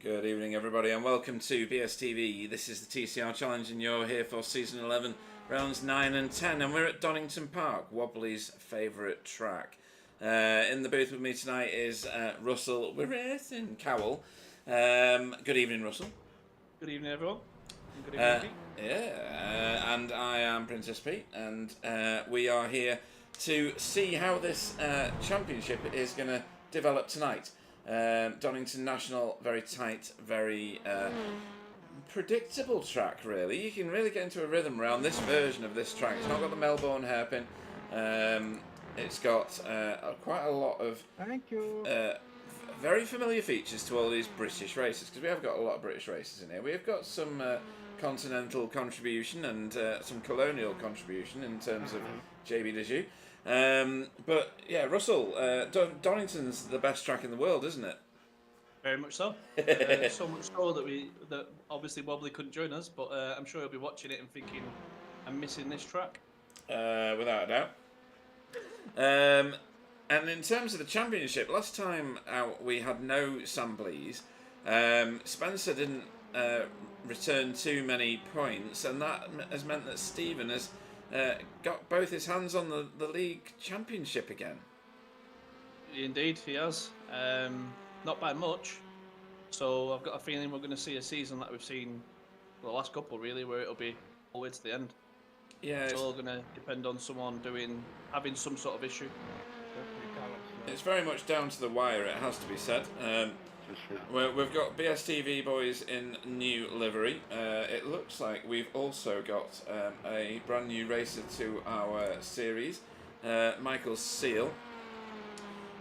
Good evening, everybody, and welcome to BSTV. This is the TCR Challenge, and you're here for Season 11, Rounds 9 and 10, and we're at Donington Park, Wobbly's favourite track. In the booth with me tonight is Russell. We're racing Cowell. Good evening, Russell. Good evening, everyone. Good evening, Pete. And I am Princess Pete, and we are here to see how this championship is going to develop tonight. Donington National, very tight, very predictable track, really. You can really get into a rhythm around this version of this track. It's not got the Melbourne hairpin. It's got quite a lot of very familiar features to all these British races, because we have got a lot of British races in here. We have got some continental contribution and some colonial contribution in terms of JB Deju. But yeah, Russell, Donington's the best track in the world, isn't it? Very much so. So much so that obviously Wobbly couldn't join us, but I'm sure he'll be watching it and thinking, I'm missing this track. Without a doubt. And in terms of the championship, last time out we had no Samblees. Spencer didn't return too many points, and that has meant that Stephen has got both his hands on the league championship again. Indeed, he has. Not by much. So I've got a feeling we're going to see a season that we've seen the last couple, really, where it'll be all the way to the end. Yeah, it's all going to depend on someone having some sort of issue. It's very much down to the wire, it has to be said. We've got BSTV boys in new livery. It looks like we've also got a brand new racer to our series, Michael Seal,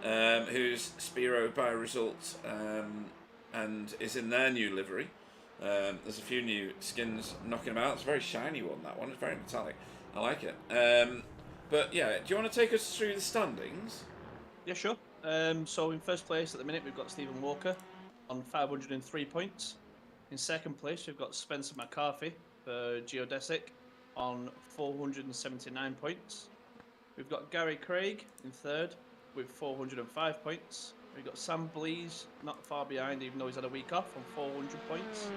who's Spiro by result and is in their new livery. There's a few new skins knocking about. It's a very shiny one, that one. It's very metallic. I like it. But yeah, do you want to take us through the standings? Yeah, sure. So in first place at the minute we've got Stephen Walker on 503 points. In second place we've got Spencer McCarthy for Geodesic on 479 points. We've got Gary Craig in third with 405 points. We've got Sam Blees not far behind, even though he's had a week off, on 400 points.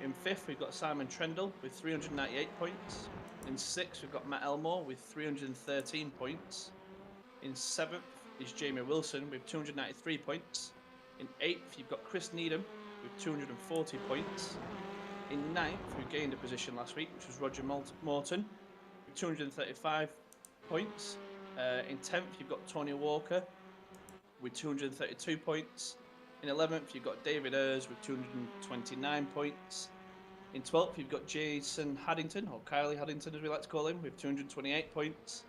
In fifth we've got Simon Trendle with 398 points. In sixth we've got Matt Elmore with 313 points. In seventh is Jamie Wilson with 293 points. In eighth, you've got Chris Needham with 240 points. In ninth, who gained a position last week, which was Roger Morton with 235 points. In 10th, you've got Tony Walker with 232 points. In 11th, you've got David Ayres with 229 points. In 12th, you've got Jason Haddington, or Kylie Haddington as we like to call him, with 228 points.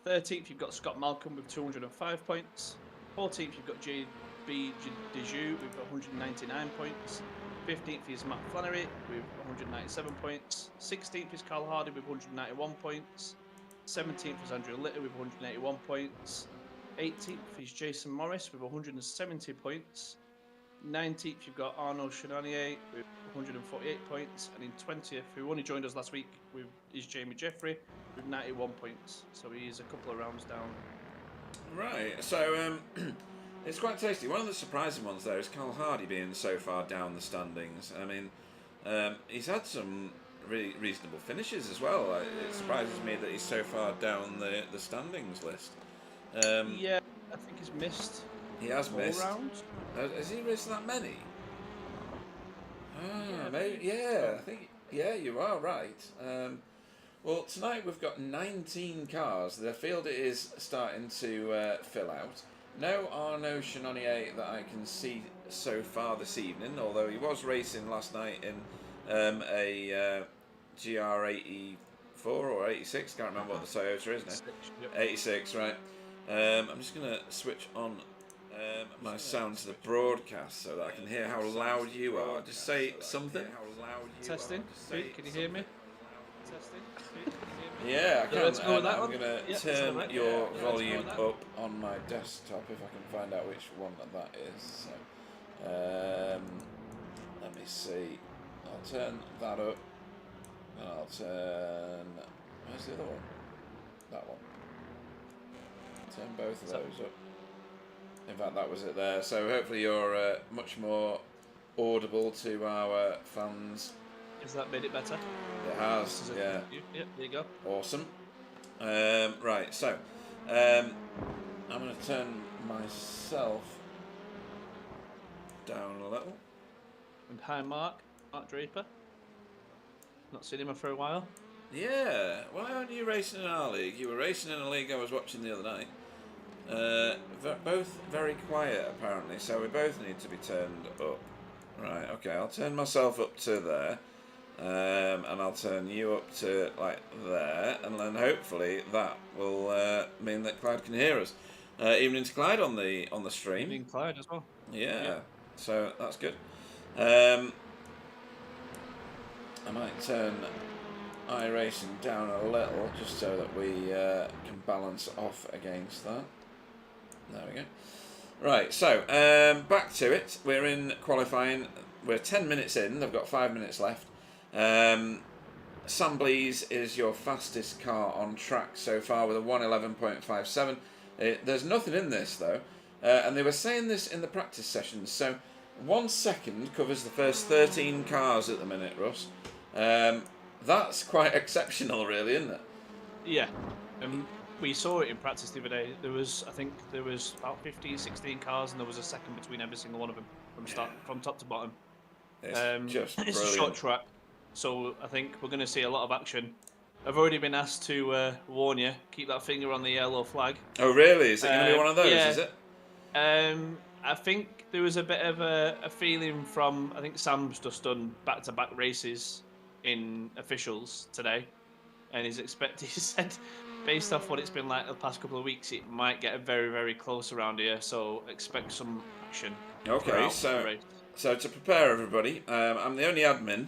13th, you've got Scott Malcolm with 205 points. 14th, you've got JB Deju with 199 points. 15th is Matt Flannery with 197 points. 16th is Carl Hardy with 191 points. 17th is Andrew Litter with 181 points. 18th is Jason Morris with 170 points. 19th, you've got Arnaud Chenanier with 148 points. And in 20th, who only joined us last week, is Jamie Jeffrey with 91 points. So he's a couple of rounds down. Right, so it's quite tasty. One of the surprising ones there is Carl Hardy being so far down the standings. I mean, he's had some really reasonable finishes as well. It surprises me that he's so far down the standings list. Yeah, I think he's missed. He has missed. Rounds. Has he missed that many? Yeah, maybe. Yeah, I think. Yeah, you are right. Well, tonight we've got 19 cars. The field is starting to fill out. No Arnaud Chenanier that I can see so far this evening, although he was racing last night in a GR84 or 86, can't remember what the Toyota is now. 86, right. I'm just going to switch on my sound to the broadcast so that I can hear how loud you are. Just say something. Testing. Pete, can you hear me? Testing. Yeah, I can. Let's go with that I'm one. going to turn your volume up on my desktop if I can find out which one that is. So, let me see. I'll turn that up. And I'll turn... Where's the other one? That one. Turn both of those up. In fact, that was it there. So hopefully you're much more audible to our fans. Has that made it better? It has, yeah. Yep, there you go. Awesome. Right, so I'm going to turn myself down a little. And hi, Mark Draper. Not seen him for a while. Yeah, why aren't you racing in our league? You were racing in a league I was watching the other night. Both very quiet, apparently, so we both need to be turned up. Right, okay, I'll turn myself up to there. And I'll turn you up to like there, and then hopefully that will mean that Clyde can hear us. Evening to Clyde on the stream. Evening, Clyde, as well. Yeah, so that's good. I might turn iRacing down a little just so that we can balance off against that. There we go. Right, so back to it. We're in qualifying. We're 10 minutes in. They've got 5 minutes left. Sam Blees is your fastest car on track so far with a 1:11.57. There's nothing in this though, and they were saying this in the practice sessions. So 1 second covers the first 13 cars at the minute, Russ. That's quite exceptional, really, isn't it? Yeah, we saw it in practice the other day. I think there was about 15, 16 cars, and there was a second between every single one of them from top to bottom. It's just it's brilliant. a short track, so I think we're going to see a lot of action. I've already been asked to warn you, keep that finger on the yellow flag. Oh, really? Is it going to be one of those, yeah. is it? I think there was a bit of a feeling from, I think Sam's just done back-to-back races in officials today, and he said, based off what it's been like the past couple of weeks, it might get very, very close around here, so expect some action. Okay, so to prepare everybody, I'm the only admin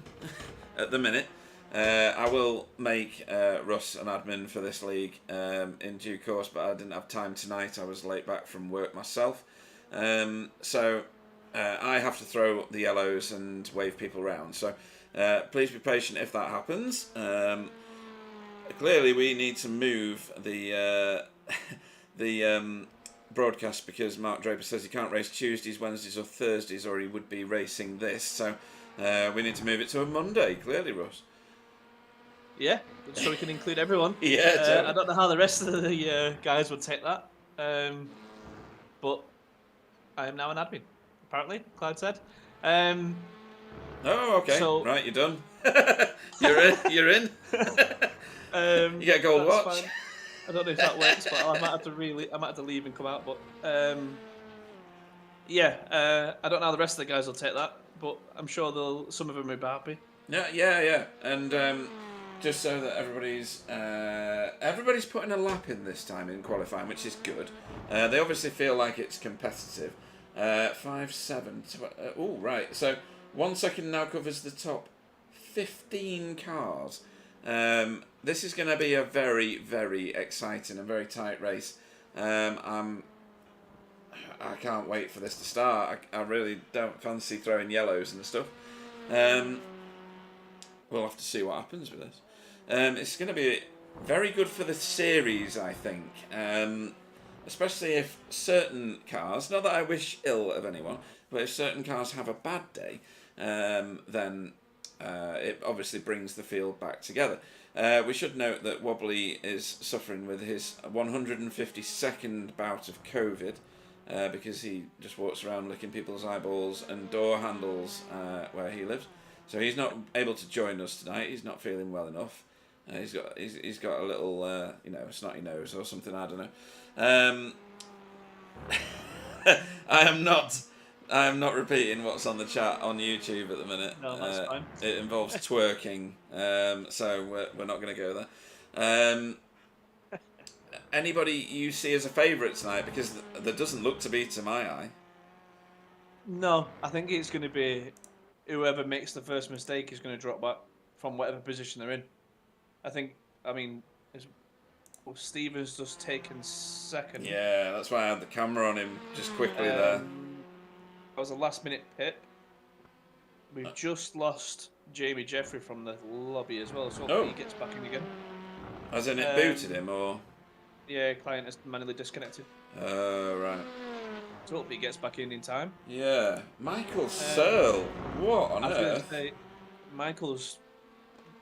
at the minute. I will make Russ an admin for this league in due course, but I didn't have time tonight. I was late back from work myself. So I have to throw the yellows and wave people around. So please be patient if that happens. Clearly, we need to move the broadcast because Mark Draper says he can't race Tuesdays, Wednesdays or Thursdays, or he would be racing this. So we need to move it to a Monday, clearly, Russ. Yeah, so we can include everyone. Yeah, totally. I don't know how the rest of the guys would take that, but I am now an admin, apparently, Clyde said. Oh, okay. So, right, you're done. You're in. You get a gold watch. Fine. I don't know if that works, but I might have to leave and come out. But I don't know how the rest of the guys will take that, but I'm sure some of them will be happy. Yeah, and just so that everybody's putting a lap in this time in qualifying, which is good. They obviously feel like it's competitive. 5-7. Oh, right. So 1 second now covers the top 15 cars. This is going to be a very, very exciting and very tight race. I can't wait for this to start. I really don't fancy throwing yellows and stuff. We'll have to see what happens with this. It's going to be very good for the series, I think. Especially if certain cars, not that I wish ill of anyone, but if certain cars have a bad day, then it obviously brings the field back together. We should note that Wobbly is suffering with his 152nd bout of COVID because he just walks around licking people's eyeballs and door handles where he lives. So he's not able to join us tonight. He's not feeling well enough. He's got a little snotty nose or something. I don't know. I am not repeating what's on the chat on YouTube at the minute. No, that's fine. It involves twerking, so we're not going to go there. Anybody you see as a favourite tonight? Because there doesn't look to be to my eye. No, I think it's going to be whoever makes the first mistake is going to drop back from whatever position they're in. Stephen's just taken second. Yeah, that's why I had the camera on him just quickly there. That was a last-minute pit. We've just lost Jamie Jeffrey from the lobby as well, so hopefully he gets back in again. As in it booted him, or? Yeah, client is manually disconnected. Oh, right. So hope he gets back in time. Yeah. Michael Searle. What on I was going to earth? say, Michael's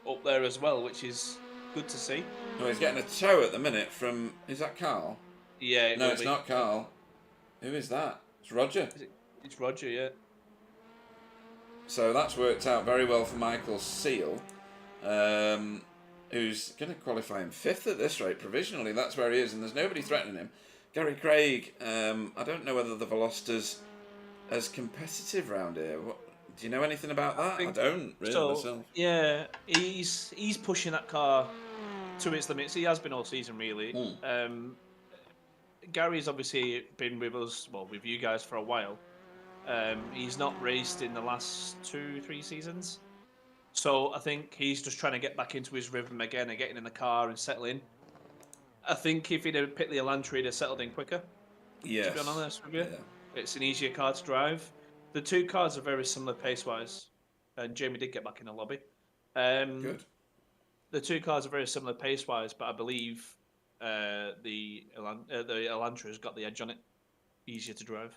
up there as well, which is good to see. Oh, he's getting a tow at the minute from... Is that Carl? Yeah, it No, will it's be. not Carl. Who is that? It's Roger. It's Roger, yeah. So that's worked out very well for Michael Seal, who's going to qualify in 5th at this rate, provisionally. That's where he is, and there's nobody threatening him. Gary Craig, I don't know whether the Velocity's as competitive round here. Do you know anything about that? I don't really myself. Yeah, he's pushing that car to its limits. He has been all season, really. Gary's obviously been with us, well, with you guys for a while. He's not raced in the last 2-3 seasons. So I think he's just trying to get back into his rhythm again and getting in the car and settling. I think if he'd have picked the Elantra, he'd have settled in quicker. Yes. To be honest with you. Yeah. It's an easier car to drive. The two cars are very similar pace-wise. And Jamie did get back in the lobby. Good. The two cars are very similar pace-wise, but I believe the Elantra has got the edge on it. Easier to drive.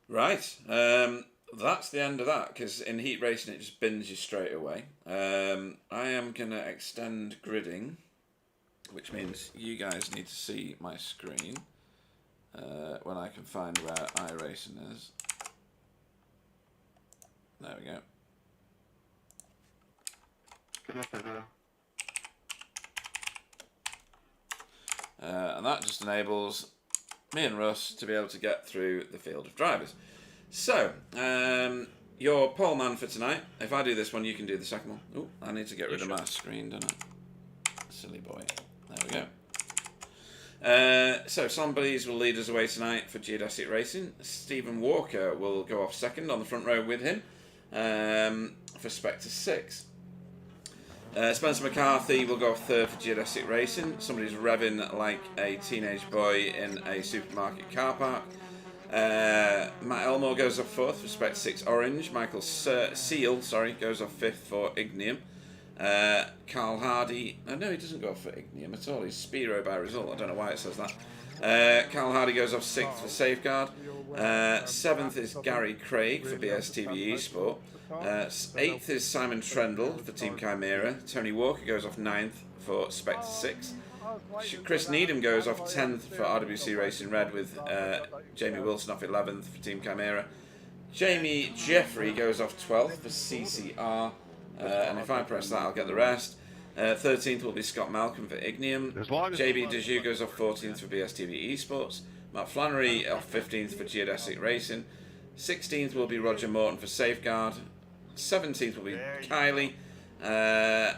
Right. That's the end of that, because in heat racing it just bins you straight away. I am going to extend gridding, which means you guys need to see my screen when I can find where iRacing is. There we go. And that just enables me and Russ to be able to get through the field of drivers. So, your pole man for tonight. If I do this one, you can do the second one. Oh, I need to get rid of my screen, don't I? Silly boy. There we go. So, somebodies will lead us away tonight for geodesic racing. Stephen Walker will go off second on the front row with him for Spectre 6. Spencer McCarthy will go off third for geodesic racing. Somebody's revving like a teenage boy in a supermarket car park. Matt Elmore goes off fourth for Spectre 6 Orange. Michael Seal goes off fifth for Ignium. Carl Hardy, no, he doesn't go off for Ignium at all. He's Spiro by result. I don't know why it says that. Carl Hardy goes off sixth for Safeguard. Seventh is Gary Craig for BSTV Esport. Eighth is Simon Trendle for Team Chimera. Tony Walker goes off ninth for Spectre 6. Chris Needham goes off 10th for RWC Racing Red, with Jamie Wilson off 11th for Team Chimera. Jamie Jeffrey goes off 12th for CCR, and if I press that I'll get the rest. 13th will be Scott Malcolm for Ignium. JB Dejoux goes off 14th for BSTV Esports. Matt Flannery off 15th for Geodesic Racing. 16th will be Roger Morton for Safeguard. 17th will be Kylie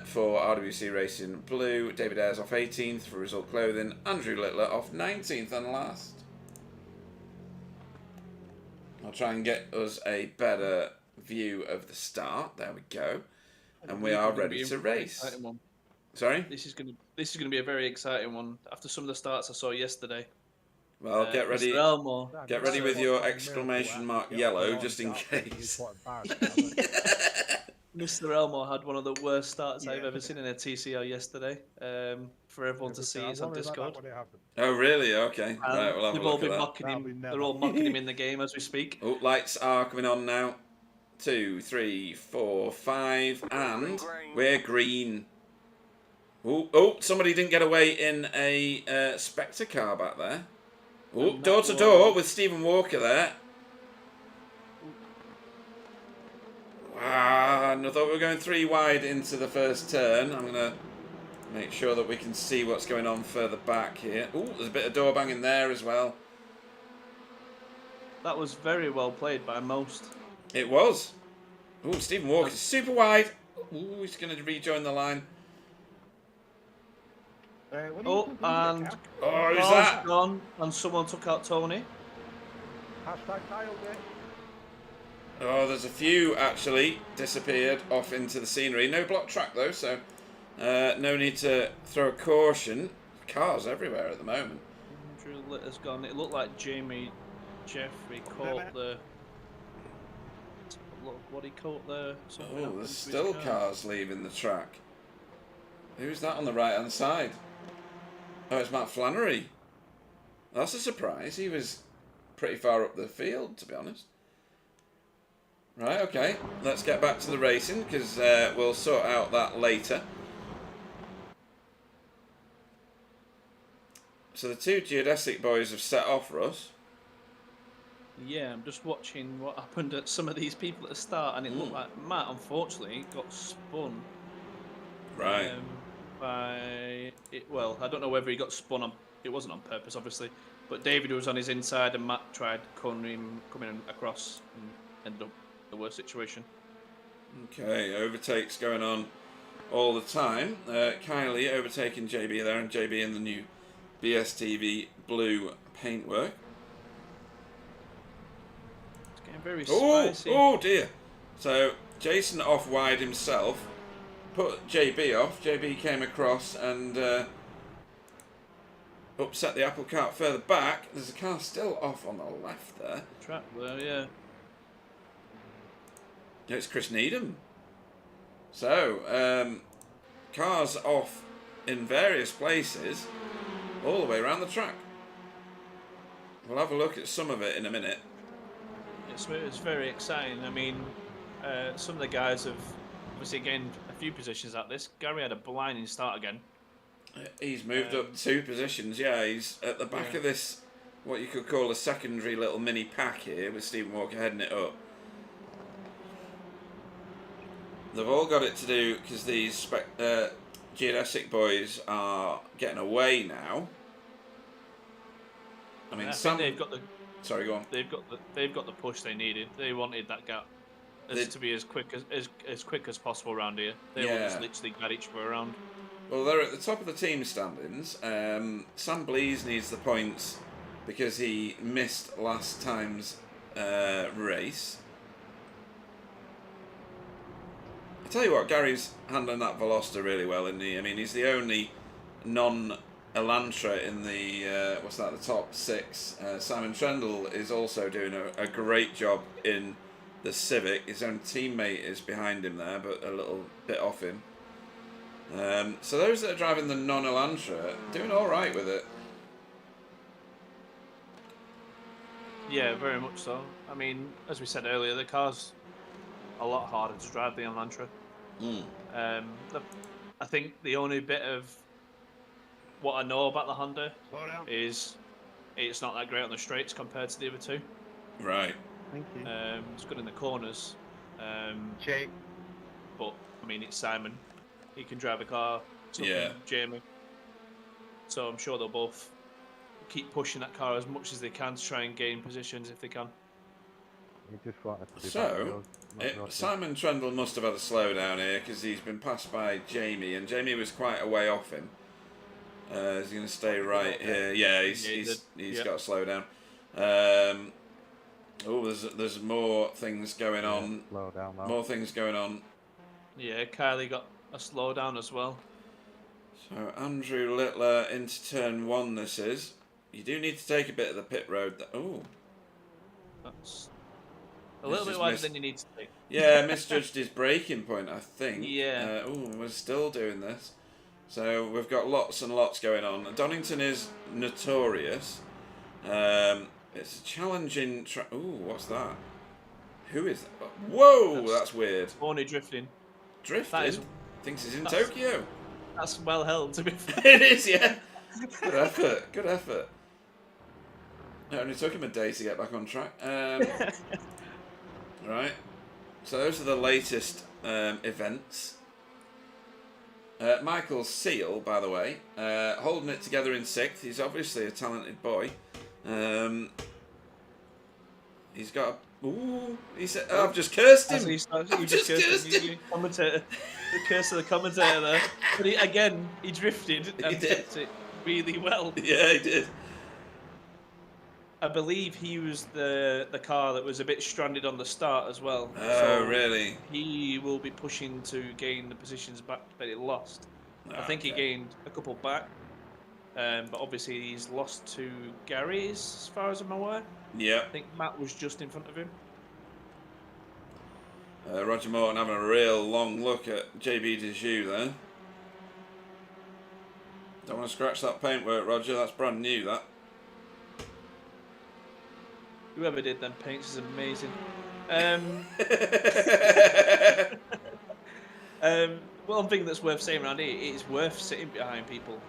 for RWC Racing Blue. David Ayres off 18th for Result Clothing. Andrew Littler off 19th and last. I'll try and get us a better view of the start. There we go. And we are ready to race. Sorry? This is going to be a very exciting one after some of the starts I saw yesterday. Well, get ready. Get ready with your exclamation mark yellow, just in case. Mr. Elmore had one of the worst starts I've ever seen in a TCR yesterday. For everyone to see, it's on Discord. Oh, really? Okay. Right, we'll have a look at that. Mocking him. They're all mocking him in the game as we speak. Oh, lights are coming on now. 2, 3, 4, 5, and we're green. Oh, somebody didn't get away in a Spectre car back there. Oh, door to door with Stephen Walker there. Wow, I thought we were going 3 wide into the first turn. I'm going to make sure that we can see what's going on further back here. Oh, there's a bit of door banging there as well. That was very well played by most. It was. Oh, Stephen Walker's super wide. Oh, he's going to rejoin the line. And who's that? Gone, and someone took out Tony. Oh, there's a few actually disappeared off into the scenery. No block track though, so no need to throw a caution. Cars everywhere at the moment. Andrew Litter's gone. It looked like Jamie Jeffrey caught the... Look what he caught there. Oh, there's still cars leaving the track. Who's that on the right hand side? Oh, it's Matt Flannery. That's a surprise. He was pretty far up the field, to be honest. Right, okay. Let's get back to the racing, because we'll sort out that later. So the two geodesic boys have set off, Russ. Yeah, I'm just watching what happened at some of these people at the start, and it looked like Matt, unfortunately, got spun. Right. Well, I don't know whether he got spun on. It wasn't on purpose, obviously, but David was on his inside, and Matt tried coming across, and ended up in a worse situation. Okay, overtakes going on all the time. Kylie overtaking JB there, and JB in the new BSTV blue paintwork. It's getting very spicy. Oh dear. So Jason off wide himself, put JB off. JB came across and upset the apple cart further back. There's a car still off on the left there. Track there, yeah. It's Chris Needham. So, cars off in various places all the way around the track. We'll have a look at some of it in a minute. It's very exciting. I mean, some of the guys have obviously gained a few positions at this. Gary had a blinding start again. He's moved up 2 positions. Yeah, he's at the back of this, what you could call a secondary little mini pack here, with Stephen Walker heading it up. They've all got it to do because these geodesic boys are getting away now. I mean, I think they've got the. Sorry, go on. They've got the push they needed. They wanted that gap to be as quick as possible around here. They will just literally get each other around. Well, they're at the top of the team standings. Sam Blees needs the points because he missed last time's race. I tell you what, Gary's handling that Veloster really well, isn't he? I mean, he's the only non-Elantra in the the top 6. Simon Trendle is also doing a great job in the Civic. His own teammate is behind him there, but a little bit off him. So those that are driving the non-Elantra doing all right with it. Yeah, very much so. I mean, as we said earlier, the car's a lot harder to drive the Elantra. I think the only bit of what I know about the Honda is it's not that great on the straights compared to the other two. Right. Thank you. It's good in the corners. Jake. But, I mean, it's Simon. He can drive a car. So can Jamie. So I'm sure they'll both keep pushing that car as much as they can to try and gain positions if they can. He just wanted to be So, Simon Trendle must have had a slowdown here because he's been passed by Jamie, and Jamie was quite a way off him. He's going to stay right here. Yeah, he's got a slowdown. There's more things going on. Slow down now. More things going on. Yeah, Kylie got a slowdown as well. So Andrew Littler into turn 1. This is. You do need to take a bit of the pit road. That's a little bit wider than you need to take. Yeah, misjudged his braking point, I think. Yeah. We're still doing this. So we've got lots and lots going on. Donington is notorious. It's a challenging track. Ooh, what's that? Who is that? Whoa, that's weird. Only drifting. Drifting? Thinks he's in Tokyo. That's well held, to be fair. It is, yeah. Good effort. Good effort. It only took him a day to get back on track. Right. So those are the latest events. Michael Seal, by the way, holding it together in 6th. He's obviously a talented boy. He's got a... Ooh, he said, I've just cursed him. I've just cursed him. Commentator, the curse of the commentator there. But he drifted and kept it really well. Yeah, he did. I believe he was the car that was a bit stranded on the start as well. Oh, really? He will be pushing to gain the positions back that he lost. I think he gained a couple back. But obviously he's lost to Gary, as far as I'm aware. Yeah. I think Matt was just in front of him. Roger Morton having a real long look at JB Dejoux there. Don't want to scratch that paintwork, Roger. That's brand new, that. Whoever did them paints is amazing. One thing that's worth saying around here, it is worth sitting behind people.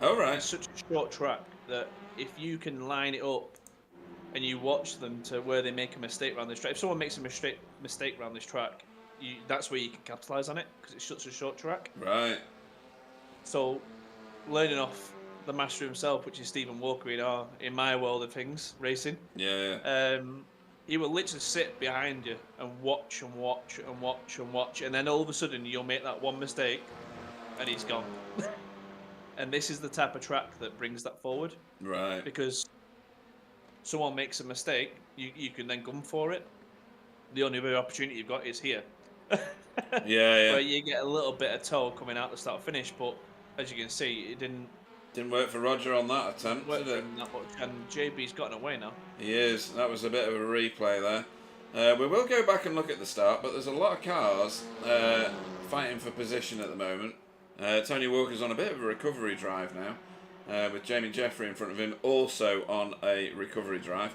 All right. It's such a short track that if you can line it up and you watch them to where they make a mistake around this track, if someone makes a mistake around this track, that's where you can capitalise on it because it's such a short track. Right. So, learning off the master himself, which is Stephen Walker in my world of things, racing. Yeah. He will literally sit behind you and watch and watch and watch and watch, and then all of a sudden you'll make that one mistake, and he's gone. And this is the type of track that brings that forward. Right. Because someone makes a mistake, you can then gun for it. The only other opportunity you've got is here. Yeah. Where you get a little bit of toe coming out the start finish, but as you can see, it didn't work for Roger on that attempt, work did it? that much, and JB's gotten away now. He is. That was a bit of a replay there. We will go back and look at the start, but there's a lot of cars fighting for position at the moment. Tony Walker's on a bit of a recovery drive now, with Jamie Jeffrey in front of him, also on a recovery drive.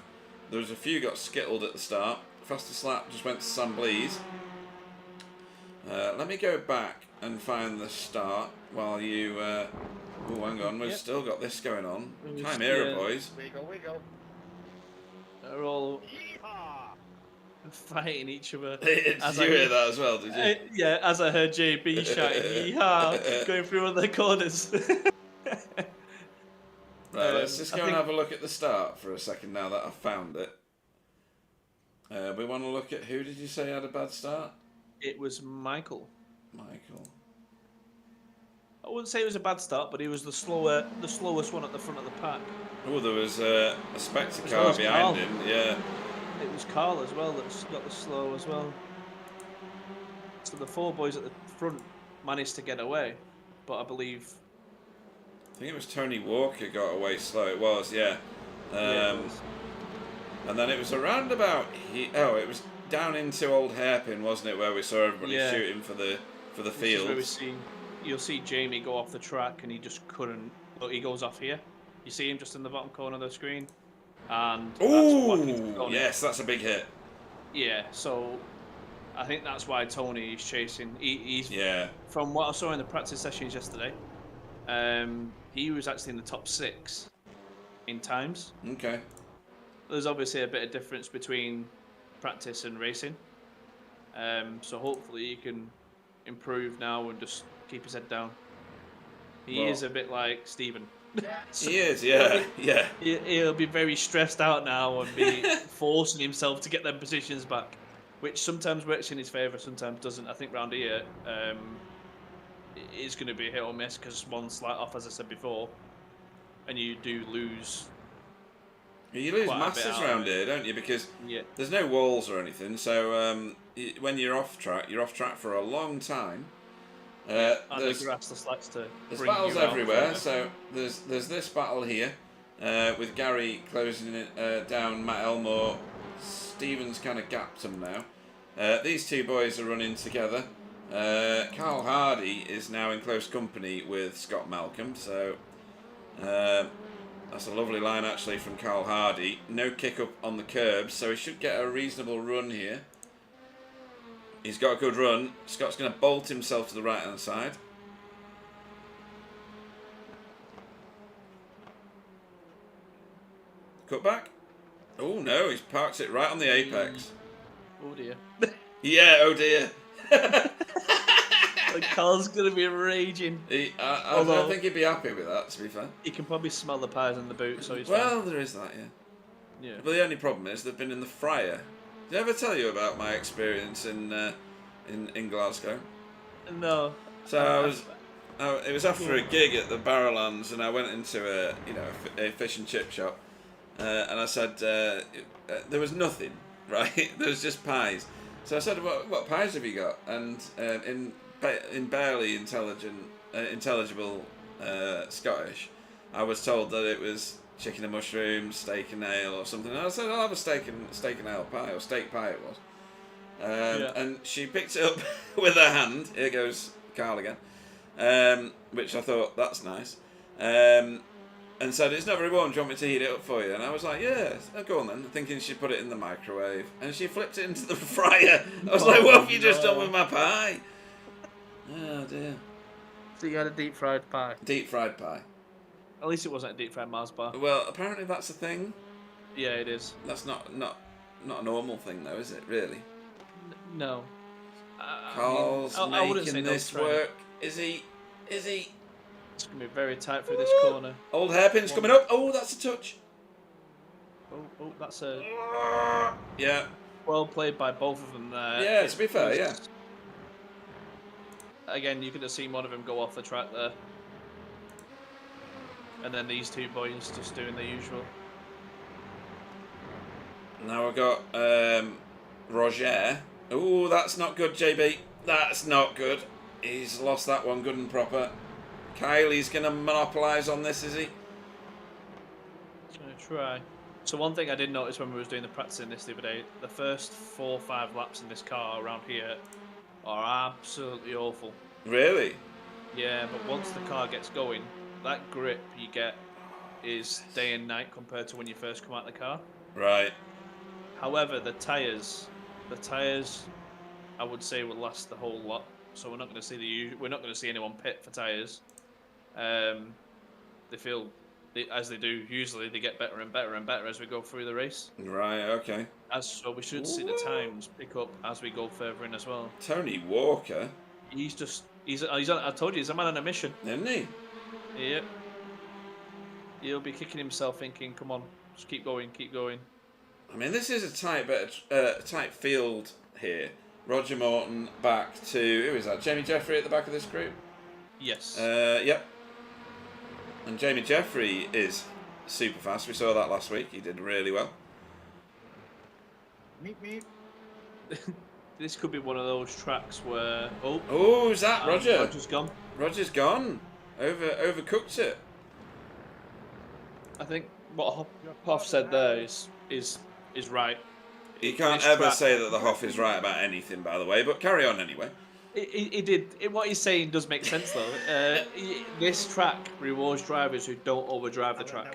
There was a few got skittled at the start. Fastest lap just went to Sam Blees. Let me go back and find the start while you... oh, hang on, we've still got this going on. Chimera boys. Wiggle. They're all fighting each other. Did you hear that as well, did you? Yeah, as I heard JB shouting, yeehaw, going through all the corners. Right, let's just go and have a look at the start for a second now that I've found it. We want to look at, who did you say had a bad start? It was Michael. I wouldn't say it was a bad start, but he was the slowest one at the front of the pack. Oh, there was a Spectre car behind him, yeah. It was Carl as well that's got the slow as well. So the four boys at the front managed to get away, but I believe... I think it was Tony Walker got away slow, it was, yeah. It was. And then it was around about... it was down into Old Hairpin, wasn't it, where we saw everybody shooting for the fields. You'll see Jamie go off the track and he just couldn't. Look, he goes off here. You see him just in the bottom corner of the screen. And yes, that's a big hit. Yeah, so I think that's why Tony is chasing. He's from what I saw in the practice sessions yesterday, he was actually in the top 6 in times. Okay. There's obviously a bit of difference between practice and racing. So hopefully he can improve now and just keep his head down. He is a bit like Stephen. So he is, yeah. He'll be very stressed out now and be forcing himself to get them positions back, which sometimes works in his favour, sometimes doesn't. I think round here, it is going to be hit or miss because one slight off, as I said before, and you do lose. You lose masses around here, don't you? Because there's no walls or anything, so when you're off track for a long time. And the grass just likes to. There's battles everywhere. So there's this battle here with Gary closing it down. Matt Elmore, Stevens kind of gapped him now. These two boys are running together. Carl Hardy is now in close company with Scott Malcolm. So that's a lovely line actually from Carl Hardy. No kick up on the curbs, so he should get a reasonable run here. He's got a good run. Scott's going to bolt himself to the right-hand side. Cut back. Oh, no, he's parked it right on the apex. Oh, dear. Yeah, oh, dear. Carl's going to be raging. I don't think he'd be happy with that, to be fair. He can probably smell the pies in the boot, so he's fine. There is that, yeah. But the only problem is they've been in the fryer. Did I ever tell you about my experience in Glasgow? No. So it was after a gig at the Barrowlands, and I went into a fish and chip shop, and I said there was nothing, right? There was just pies. So I said, "What pies have you got?" And in barely intelligible Scottish, I was told that it was chicken and mushrooms, steak and ale or something. And I said, I'll have a steak and ale pie, or steak pie it was. And she picked it up with her hand. Here goes Carl again. Which I thought, that's nice. and said, "It's not very warm, do you want me to heat it up for you?" And I was like, "Yeah, go on then," thinking she'd put it in the microwave. And she flipped it into the fryer. I was like, "What have you just done with my pie?" Oh dear. So you had a deep fried pie? Deep fried pie. At least it wasn't a deep fried Mars bar. Well, apparently that's a thing. Yeah, it is. That's not a normal thing though, is it, really? No. Carl's I wouldn't say making this work. Is he? It's going to be very tight through this corner. Old hairpin's coming up. Oh, that's a touch. Oh, that's a... Yeah. Well played by both of them there. Yeah, to be fair, yeah. Again, you could have seen one of them go off the track there. And then these two boys just doing the usual. Now we've got Roger. Oh, that's not good, JB. That's not good. He's lost that one good and proper. Kylie's going to monopolise on this, is he? He's going to try. So one thing I did notice when we was doing the practicing this the other day, the first 4 or 5 laps in this car around here are absolutely awful. Really? Yeah, but once the car gets going, that grip you get is day and night compared to when you first come out of the car. Right. However, the tyres, I would say will last the whole lot. So we're not going to see anyone pit for tyres. They feel, as they do usually, they get better and better and better as we go through the race. Right. Okay. So we should see the times pick up as we go further in as well. Tony Walker. He's on. I told you, he's a man on a mission. Isn't he? Yep. He'll be kicking himself, thinking, "Come on, just keep going, keep going." I mean, this is a tight field here. Roger Morton back to, who is that? Jamie Jeffrey at the back of this group? Yes. Yep. And Jamie Jeffrey is super fast. We saw that last week. He did really well. Meep. This could be one of those tracks where... Oh, is that Roger? Roger's gone. Roger's gone. Overcooked it. I think what Hoff said there is right. You can't ever say that the Hoff is right about anything, by the way, but carry on anyway. He did. What he's saying does make sense, though. This track rewards drivers who don't overdrive the track.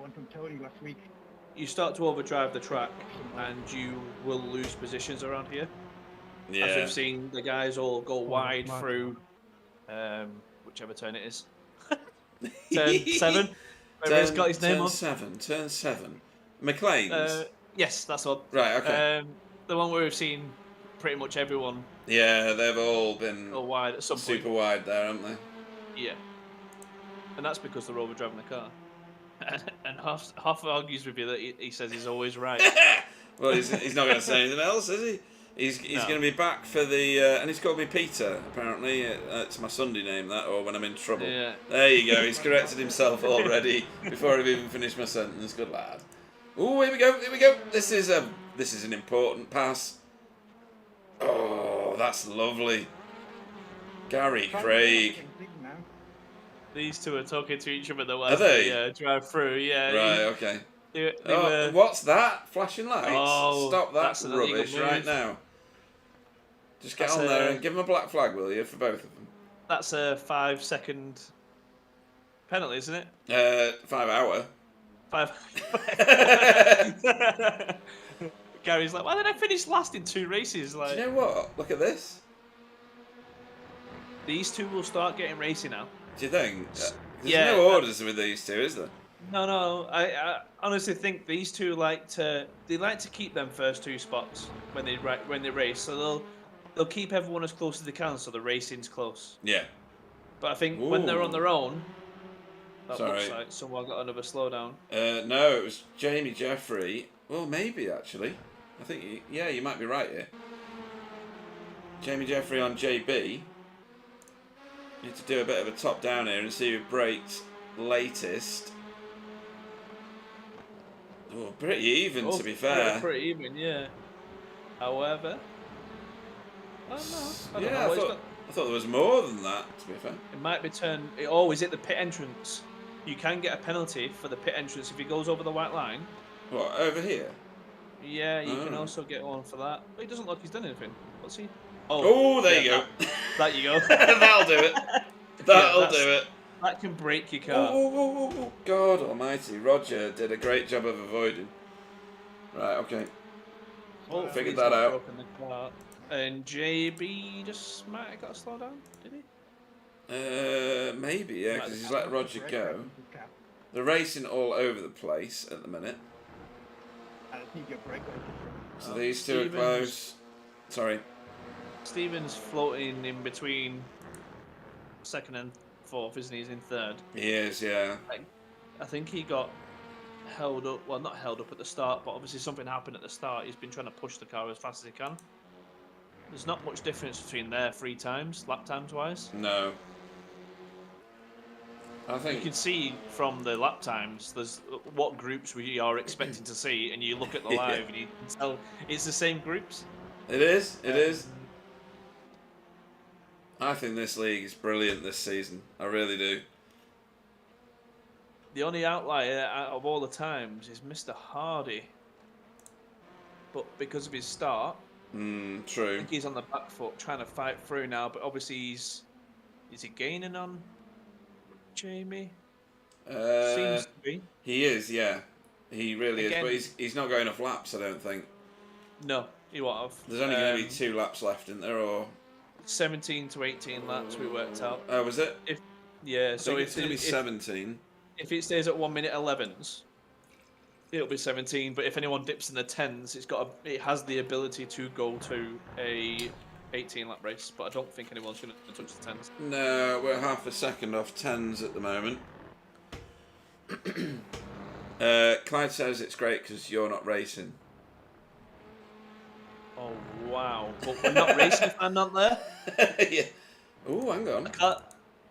You start to overdrive the track, and you will lose positions around here. Yeah. As we've seen, the guys all go wide through whichever turn it is. Turn 7. Where he's got his name on. Turn 7. McLean's? Yes, that's one. Right, okay. The one where we've seen pretty much everyone. Yeah, they've all been wide at some point. Super wide there, haven't they? Yeah. And that's because they're overdriving the car. And Hoff argues with you that he says he's always right. Well, he's not going to say anything else, is he? He's going to be back for the... and he's called me Peter, apparently. It's my Sunday name, that, or when I'm in trouble. Yeah. There you go. He's corrected himself already before I've even finished my sentence. Good lad. Oh, here we go. This is an important pass. Oh, that's lovely. Gary Craig. These two are talking to each other though Are as they? they drive through. Yeah. Right, okay. They were... What's that? Flashing lights? Oh, Stop that that's an rubbish illegal right move. now. Just get That's on there and give them a black flag, will you, for both of them? That's a 5-second penalty, isn't it? 5 hour. 5. Gary's like, why did I finish last in 2 races? Like, Do you know what? Look at this. These two will start getting racing now. Do you think? There's Yeah, no orders with these two, is there? No. I honestly think these two like to keep them first 2 spots when they race. So they'll keep everyone as close as they can, so the racing's close. Yeah. But I think when they're on their own, that Sorry. looks like someone got another slowdown. No, it was Jamie Jeffrey. Well, maybe actually. I think you might be right here. Jamie Jeffrey on JB. Need to do a bit of a top down here and see who brakes latest. Oh, pretty even to be fair. Pretty even, yeah. However, I don't know. I thought there was more than that, to be fair. It might be turned. It always at the pit entrance. You can get a penalty for the pit entrance if he goes over the white line. What, over here? Yeah, you can also get one for that. But he doesn't look he's done anything. What's he? Oh, there you go. That you go. That'll do it. That'll do it. That can break your car. Oh, God almighty. Roger did a great job of avoiding. Right, okay. Hopefully Figured he's that not out. broken the car. And JB just might have got a slow down, did he? Maybe, yeah, because he's let Roger go. They're racing all over the place at the minute. So these two are close. Sorry. Stephen's floating in between second and fourth, isn't he? He's in third. He is, yeah. I think he got held up. Well, not held up at the start, but obviously something happened at the start. He's been trying to push the car as fast as he can. There's not much difference between their 3 times, lap times wise. No. I think you can see from the lap times there's what groups we are expecting to see, and you look at the live and you can tell it's the same groups. It is. It is. I think this league is brilliant this season. I really do. The only outlier out of all the times is Mr. Hardy, but because of his start, true. I think he's on the back foot trying to fight through now. But obviously is he gaining on Jamie? Seems to be. He is, yeah. He really is. But he's not going off laps, I don't think. No, he won't have. There's only going to be 2 laps left, isn't there? Or 17 to 18 laps we worked out. Oh, was it? So it's going to be 17. If it stays at 1 minute 11s, it'll be 17. But if anyone dips in the 10s, it has the ability to go to a 18 lap race. But I don't think anyone's going to touch the 10s. No, we're half a second off 10s at the moment. Clyde says it's great because you're not racing. Oh wow! But we're not racing if I'm not there. Yeah. Oh, hang on.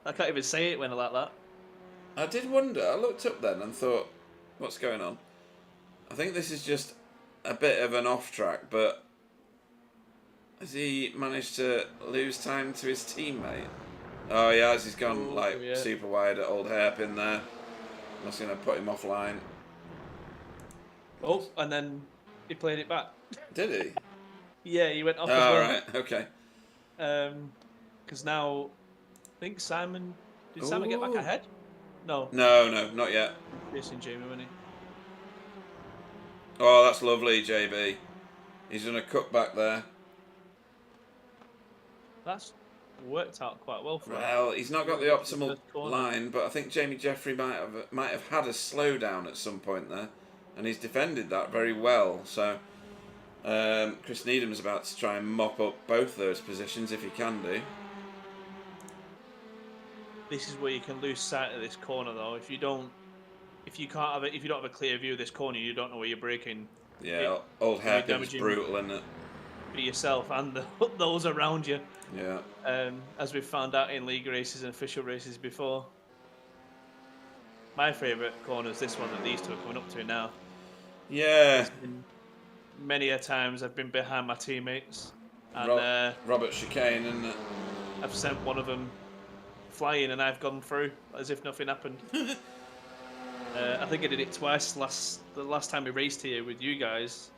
I can't even say it when I like that. I did wonder. I looked up then and thought, what's going on? I think this is just a bit of an off track, but has he managed to lose time to his teammate? Oh, he has. He's gone super wide at old hairpin there. That's going to put him offline. Oh, and then he played it back. Did he? Yeah, he went off. Oh, right. Okay. Because now, I think Simon. Did Simon get back ahead? No. No, not yet. Racing Jamie, wasn't he? Oh, that's lovely, JB. He's done a cut back there. That's worked out quite well for him. Well, he's not got the optimal line, but I think Jamie Jeffrey might have had a slowdown at some point there, and he's defended that very well. So Chris Needham's about to try and mop up both those positions if he can do. This is where you can lose sight of this corner, though. If you don't have a clear view of this corner, you don't know where you're braking. Yeah, old hairpin's brutal, isn't it? For yourself and those around you. Yeah. As we've found out in league races and official races before. My favourite corner is this one that these two are coming up to now. Yeah. Many a times I've been behind my teammates, and Robert Chicane, isn't it? I've sent one of them flying, and I've gone through as if nothing happened. I think I did it twice. The last time we raced here with you guys,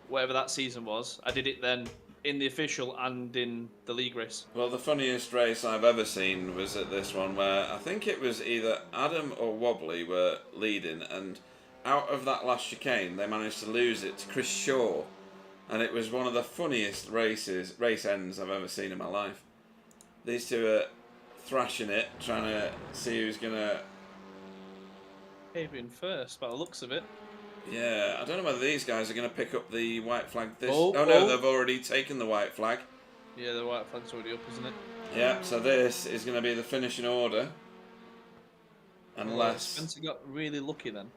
whatever that season was, I did it then in the official and in the league race. Well, the funniest race I've ever seen was at this one, where I think it was either Adam or Wobbly were leading, and out of that last chicane, they managed to lose it to Chris Shaw, and it was one of the funniest race ends I've ever seen in my life. These two are thrashing it, trying to see who's gonna came in first by the looks of it. Yeah, I don't know whether these guys are going to pick up the white flag no, they've already taken the white flag. Yeah, the white flag's already up, isn't it? Yeah, so this is going to be the finishing order. Unless... Spencer got really lucky then.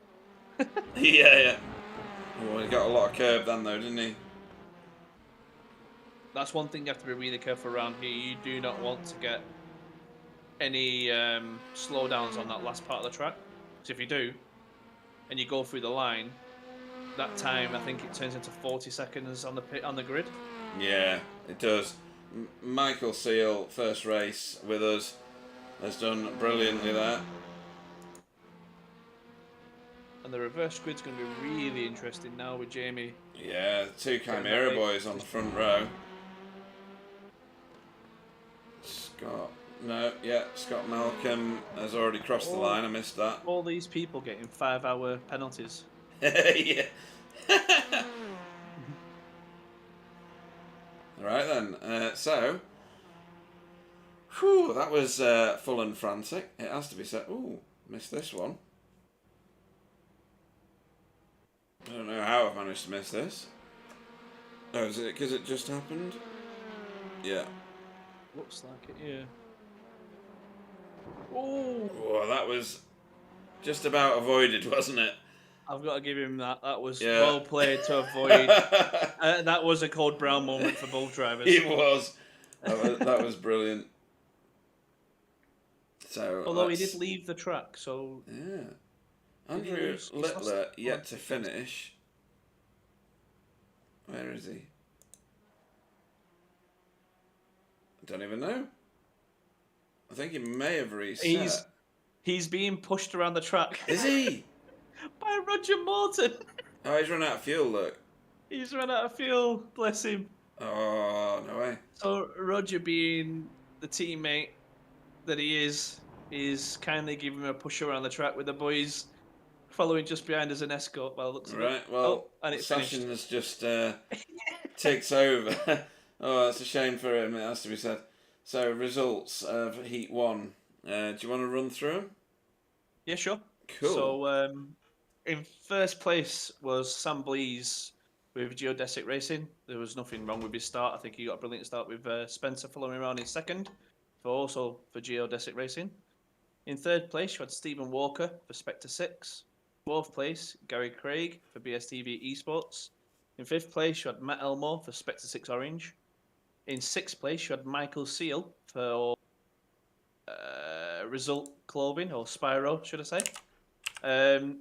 yeah. Oh, he got a lot of curb then though, didn't he? That's one thing you have to be really careful around here. You do not want to get any slowdowns on that last part of the track. So if you do, and you go through the line, that time I think it turns into 40 seconds on the grid. Yeah, it does. Michael Seal, first race with us, has done brilliantly there. And the reverse grid's going to be really interesting now with Jamie. Yeah, the 2 Chimera boys on the front row. Scott No, yeah, Scott Malcolm has already crossed the line. I missed that. All these people getting 5-hour penalties. Yeah. All right then. So, whew, that was full and frantic. It has to be said. Ooh, missed this one. I don't know how I've managed to miss this. Oh, is it because it just happened? Yeah. Looks like it, yeah. Oh, Oh, that was just about avoided, wasn't it? I've got to give him that. That was Yeah. well played to avoid. That was a Code Brown moment for both drivers. It was. That was brilliant. So, Although he did leave the track, so... Yeah. Andrew Littler yet to finish. Where is he? I don't even know. I think he may have reset. He's being pushed around the track. Is he? By Roger Morton. Oh, he's run out of fuel, look. He's run out of fuel, bless him. Oh, no way. So Roger, being the teammate that he is kindly giving him a push around the track with the boys following just behind as an escort by the looks of it. Right, well, and Sashin has just takes over. Oh, that's a shame for him, it has to be said. So, results of Heat 1. Do you want to run through them? Yeah, sure. Cool. So, in first place was Sam Blease with Geodesic Racing. There was nothing wrong with his start. I think he got a brilliant start with Spencer following around in second, also for Geodesic Racing. In third place, you had Stephen Walker for Spectre 6. Fourth place, Gary Craig for BSTV Esports. In fifth place, you had Matt Elmore for Spectre 6 Orange. In sixth place, you had Michael Seal for Result Clothing, or Spyro, should I say.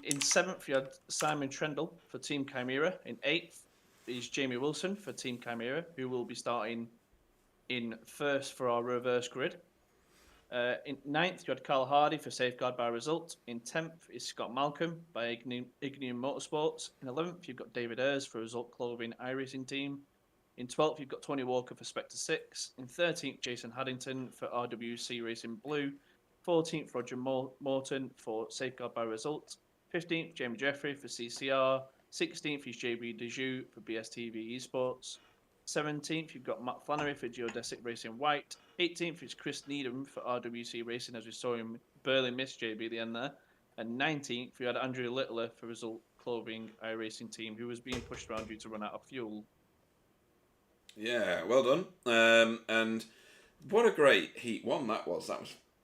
In seventh, you had Simon Trendle for Team Chimera. In eighth is Jamie Wilson for Team Chimera, who will be starting in first for our reverse grid. In ninth, you had Carl Hardy for Safeguard by Result. In 10th is Scott Malcolm by Ignium Motorsports. In 11th, you've got David Ayres for Result Clothing iRacing Team. In 12th, you've got Tony Walker for Spectre 6. In 13th, Jason Haddington for RWC Racing Blue. 14th, Roger Morton for Safeguard by Result. 15th, Jamie Jeffrey for CCR. 16th is JB Dejoux for BSTV Esports. 17th, you've got Matt Flannery for Geodesic Racing White. 18th is Chris Needham for RWC Racing, as we saw him barely miss JB at the end there. And 19th, you had Andrew Littler for Result Clothing iRacing Team, who was being pushed around due to run out of fuel. Yeah, well done. And what a great Heat 1 that was.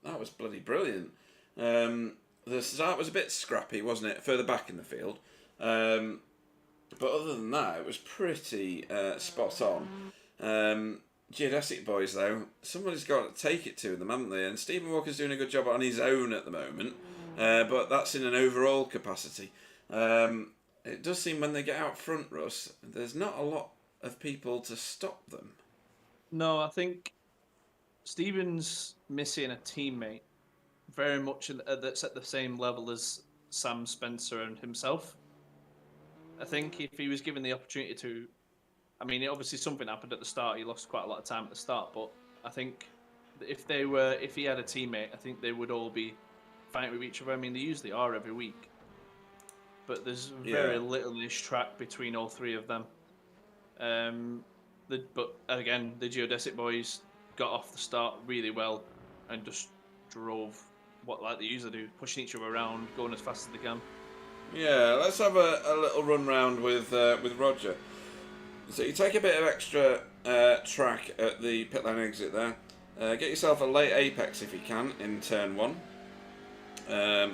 That was bloody brilliant. The start was a bit scrappy, wasn't it? Further back in the field. But other than that, it was pretty spot on. Geodesic boys, though, somebody's got to take it to them, haven't they? And Stephen Walker's doing a good job on his own at the moment, but that's in an overall capacity. It does seem when they get out front, Russ, there's not a lot of people to stop them. No, I think Stephen's missing a teammate very much that's at the same level as Sam Spencer and himself. I think if he was given the opportunity to, I mean, obviously something happened at the start. He lost quite a lot of time at the start, but I think if he had a teammate, I think they would all be fighting with each other. I mean, they usually are every week, but there's very little-ish track between all three of them. But again, the Geodesic boys got off the start really well and just drove like they usually do, pushing each other around, going as fast as they can. Yeah, let's have a little run round with Roger. So you take a bit of extra track at the pit lane exit there. Get yourself a late apex if you can in turn 1. I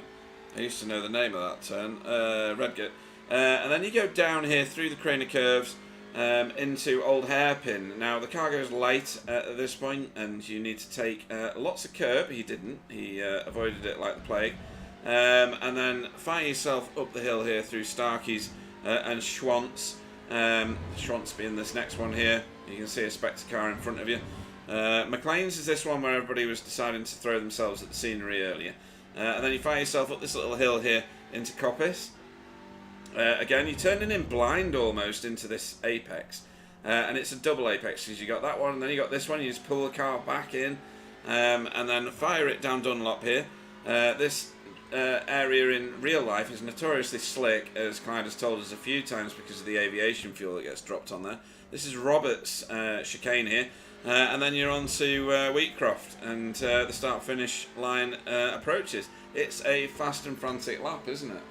used to know the name of that turn, Redgate. And then you go down here through the Craner curves into Old Hairpin. Now the car goes light at this point, and you need to take lots of curb. He didn't. He avoided it like the plague. And then fire yourself up the hill here through Starkey's and Schwantz. Schwantz being this next one here. You can see a Spectre car in front of you. McLean's is this one where everybody was deciding to throw themselves at the scenery earlier. And then you fire yourself up this little hill here into Coppice. Again, you're turning in blind almost into this apex. And it's a double apex because you got that one and then you got this one. You just pull the car back in. and then fire it down Dunlop here. This area in real life is notoriously slick, as Clyde has told us a few times, because of the aviation fuel that gets dropped on there. This is Robert's chicane here, and then you're on to Wheatcroft, and the start-finish line approaches. It's a fast and frantic lap, isn't it?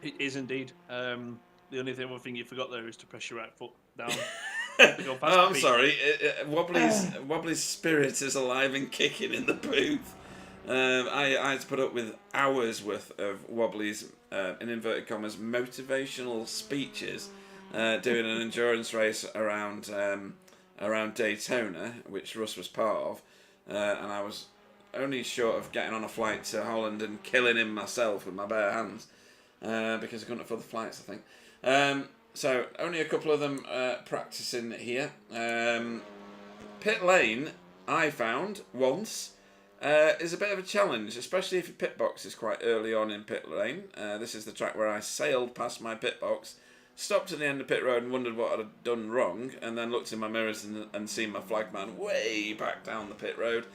It is indeed. The only other thing you forgot there is to press your right foot down. Oh, I'm sorry. Wobbly's spirit is alive and kicking in the booth. I had to put up with hours worth of Wobbly's, in inverted commas, motivational speeches, doing an endurance race around Daytona, which Russ was part of, and I was only short of getting on a flight to Holland and killing him myself with my bare hands, because I couldn't afford the flights, I think. So only a couple of them practicing here. Pit lane, I found once, is a bit of a challenge, especially if your pit box is quite early on in pit lane. This is the track where I sailed past my pit box, stopped at the end of pit road and wondered what I'd have done wrong, and then looked in my mirrors and seen my flagman way back down the pit road.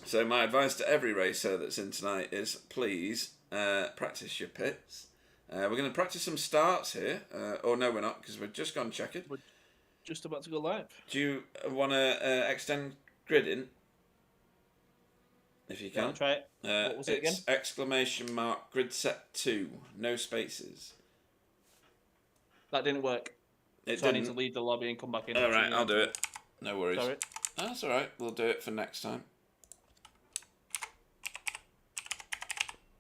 So my advice to every racer that's in tonight is please practice your pits. We're going to practice some starts here. Or no, we're not, because we've just gone checkered. We're just about to go live. Do you want to extend grid in? If you can. Yeah, I'll try it. What was it again? Exclamation mark grid set 2. No spaces. That didn't work. It so didn't. I need to leave the lobby and come back in. Alright, I'll do it. No worries. Sorry. That's alright. We'll do it for next time.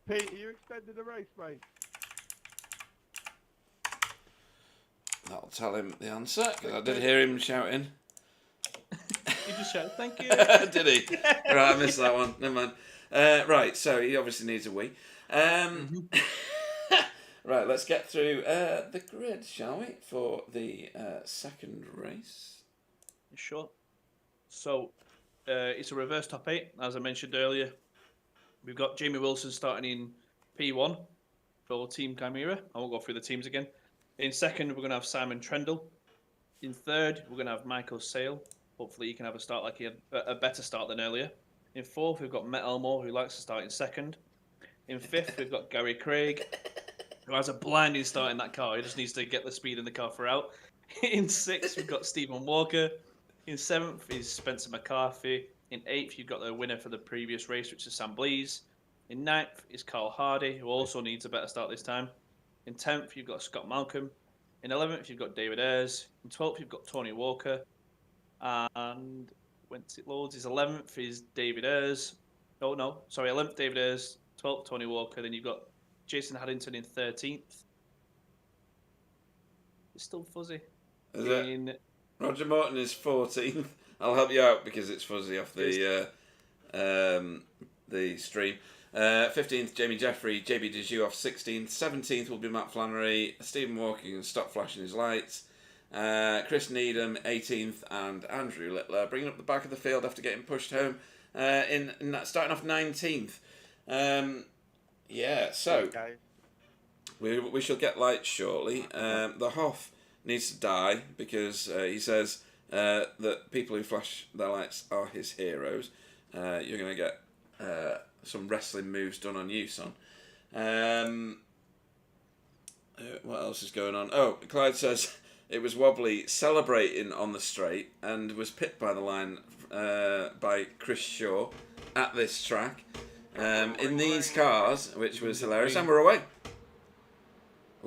Pete, are you extending the race, mate? That'll tell him the answer, because I did hear him shouting. He just shouted, thank you. Did he? Right, I missed that one. Never mind. Right, so he obviously needs a wee. Right, let's get through the grid, shall we, for the second race. Sure. So, it's a reverse top 8, as I mentioned earlier. We've got Jamie Wilson starting in P1 for Team Chimera. I won't go through the teams again. In second, we're going to have Simon Trendle. In third, we're going to have Michael Sale. Hopefully he can have a start like he had a better start than earlier. In fourth, we've got Matt Elmore, who likes to start in second. In fifth, we've got Gary Craig, who has a blinding start in that car. He just needs to get the speed in the car throughout. In sixth, we've got Stephen Walker. In seventh is Spencer McCarthy. In eighth, you've got the winner for the previous race, which is Sam Blease. In ninth is Carl Hardy, who also needs a better start this time. In 10th, you've got Scott Malcolm. In 11th, you've got David Ayres. In 12th, you've got Tony Walker. And once it loads, his 11th is David Ayres. Oh, no. Sorry, 11th, David Ayres. 12th, Tony Walker. Then you've got Jason Haddington in 13th. It's still fuzzy. Is it? Roger Morton is 14th. I'll help you out because it's fuzzy off the stream. 15th, Jamie Jeffrey, JB Dejoux off 16th. 17th will be Matt Flannery. Stephen Walker can stop flashing his lights. Chris Needham, 18th, and Andrew Littler bringing up the back of the field after getting pushed home in starting off 19th. Yeah, so we shall get lights shortly. The Hoff needs to die because he says that people who flash their lights are his heroes. You're going to get some wrestling moves done on you, son. What else is going on? Oh, Clyde says it was Wobbly celebrating on the straight and was pipped by the line by Chris Shaw at this track in these cars, which was hilarious. And we're away.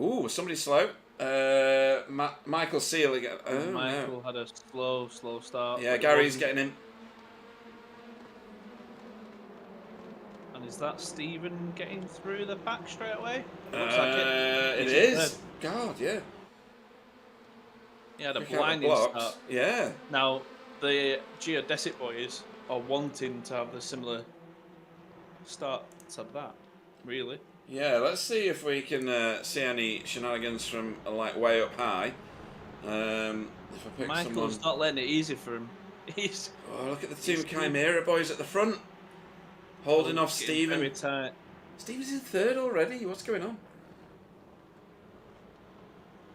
Ooh, somebody slow. Michael Seal again. Oh, Michael had a slow start. Yeah, Gary's getting in. And is that Stephen getting through the pack straight away? Looks like it. It is. God, yeah. He had a Pick out the blinding blocks. start. Yeah. Now, the Geodesic boys are wanting to have the similar start to that, really. Yeah, let's see if we can see any shenanigans from way up high. If I pick Michael's not letting it easy for him. Oh, look at the Team Chimera boys at the front. Holding off Stephen. Very tight. Stephen's in third already. What's going on?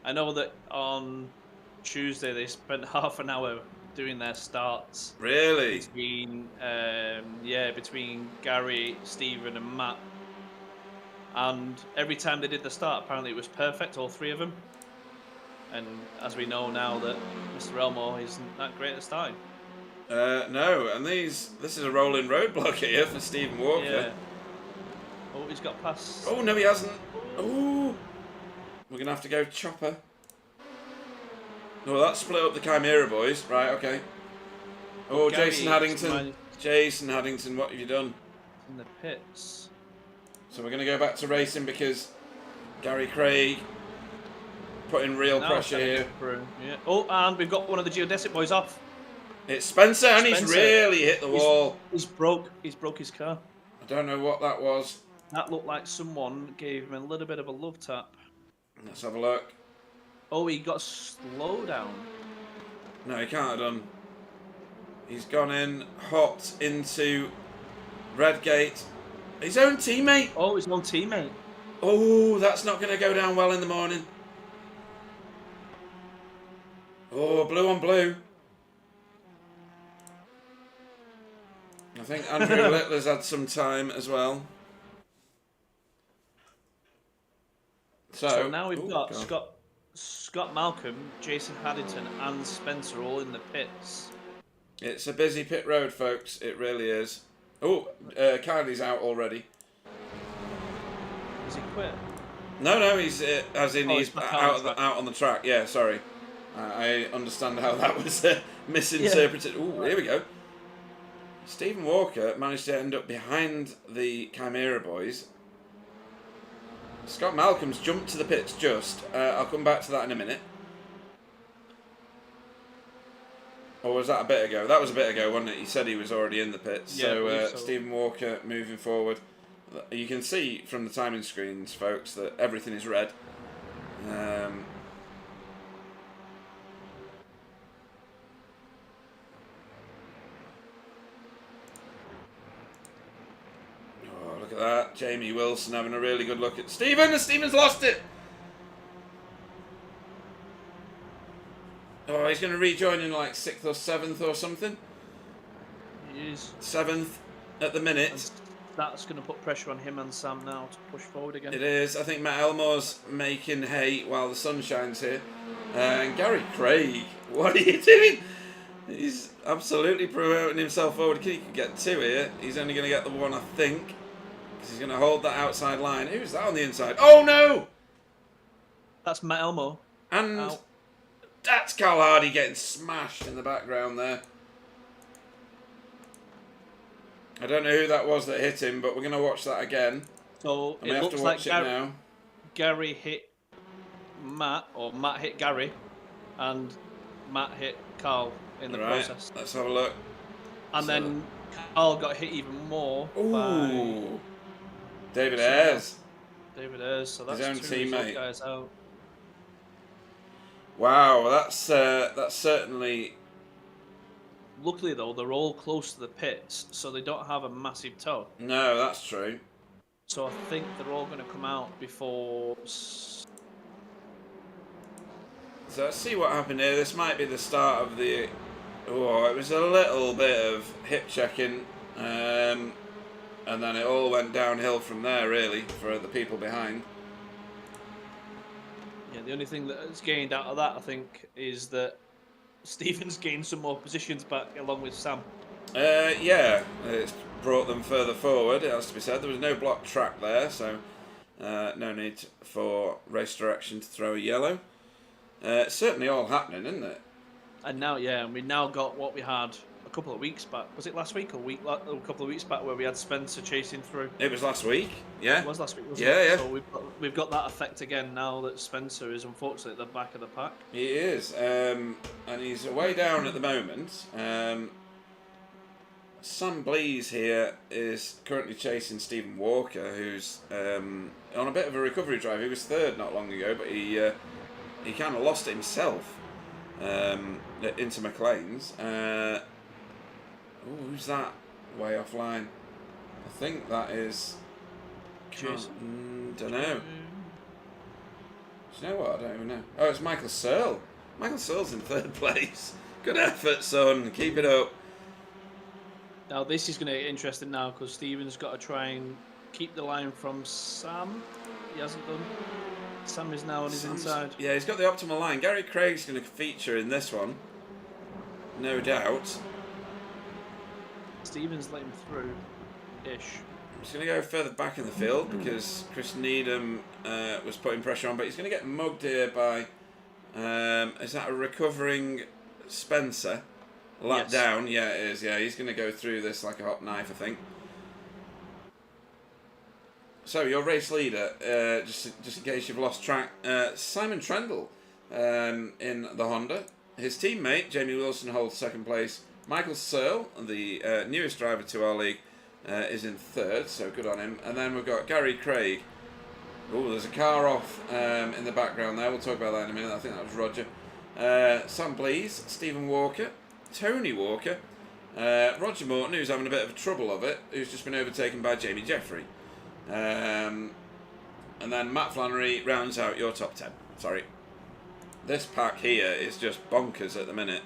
I know that on Tuesday they spent half an hour doing their starts. Really? Between Gary, Stephen, and Matt. And every time they did the start, apparently it was perfect, all three of them. And as we know now that Mr. Elmore isn't that great at starting. No, and this is a rolling roadblock here for Stephen Walker. Yeah. Oh, he's got past. Oh, no, he hasn't. Oh, we're going to have to go chopper. Oh, that split up the Chimera boys. Right, okay. Oh, Gary Jason Haddington. Jason Haddington, what have you done? In the pits. So we're going to go back to racing because Gary Craig putting real pressure here. Yeah. Oh, and we've got one of the geodesic boys off. It's Spencer, and he's really hit the wall. He's broke his car. I don't know what that was. That looked like someone gave him a little bit of a love tap. Let's have a look. Oh, he got slow down. No, he can't have done. He's gone in hot into Redgate. His own teammate. Oh, his own teammate. Oh, that's not going to go down well in the morning. Oh, blue on blue. I think Andrew Littler's had some time as well. So now we've got Scott Malcolm, Jason Haddington, and Spencer all in the pits. It's a busy pit road, folks. It really is. Oh, Kylie's out already. Has he quit? No, he's he's out on the track. Yeah, sorry. I understand how that was misinterpreted. Oh, here we go. Stephen Walker managed to end up behind the Chimera boys. Scott Malcolm's jumped to the pits just. I'll come back to that in a minute. Or was that a bit ago? That was a bit ago, wasn't it? He said he was already in the pits. Yeah, So Stephen Walker moving forward. You can see from the timing screens, folks, that everything is red. Oh, look at that. Jamie Wilson having a really good look at Stephen. Stephen's lost it. Oh, he's going to rejoin in like 6th or 7th or something. He is. 7th at the minute. And that's going to put pressure on him and Sam now to push forward again. It is. I think Matt Elmore's making hay while the sun shines here. And Gary Craig, what are you doing? He's absolutely promoting himself forward. He could get 2 here. He's only going to get the 1, I think. Because he's going to hold that outside line. Who's that on the inside? Oh, no! That's Matt Elmore. And out. That's Carl Hardy getting smashed in the background there. I don't know who that was that hit him, but we're going to watch that again. So and it looks like Gary hit Matt, or Matt hit Gary, and Matt hit Carl in the process. Let's have a look. And then Carl got hit even more. Ooh. David Ayres. David Ayres, so that's his own 2 teammate. guys out. Wow, that's certainly. Luckily though, they're all close to the pits, so they don't have a massive tow. No, that's true. So I think they're all going to come out before. So let's see what happened here. This might be the start of the. Oh, it was a little bit of hip checking, and then it all went downhill from there, really, for the people behind. Yeah, the only thing that's gained out of that, I think, is that Stephen's gained some more positions back along with Sam. Yeah, it's brought them further forward, it has to be said. There was no blocked track there, so no need for race direction to throw a yellow. It's certainly all happening, isn't it? And now, yeah, and we now got what we had a couple of weeks back. Was it last week or a couple of weeks back where we had Spencer chasing through? It was last week, yeah. It was last week, wasn't it? Yeah. So we've got that effect again now that Spencer is unfortunately at the back of the pack. He is, and he's way down at the moment. Sam Blease here is currently chasing Stephen Walker, who's on a bit of a recovery drive. He was 3rd not long ago, but he kind of lost it himself into McLean's. Who's that way offline? I think that is. Don't know. Do you know what? I don't even know. Oh, it's Michael Searle. Michael Searle's in 3rd place. Good effort, son. Keep it up. Now this is going to get interesting now because Stephen's got to try and keep the line from Sam. He hasn't done. Sam is now on his inside. Yeah, he's got the optimal line. Gary Craig's going to feature in this one, no doubt. Stephen's let him through, ish. He's going to go further back in the field because Chris Needham was putting pressure on, but he's going to get mugged here by. Is that a recovering Spencer? Lap down, yeah, it is. Yeah, he's going to go through this like a hot knife, I think. So your race leader, just in case you've lost track, Simon Trendle in the Honda. His teammate Jamie Wilson holds second place. Michael Searle, the newest driver to our league, is in third, so good on him. And then we've got Gary Craig. Oh, there's a car off in the background there. We'll talk about that in a minute. I think that was Roger. Sam Blees, Stephen Walker, Tony Walker, Roger Morton, who's having a bit of a trouble of it, who's just been overtaken by Jamie Jeffrey. And then Matt Flannery rounds out your top 10. Sorry. This pack here is just bonkers at the minute.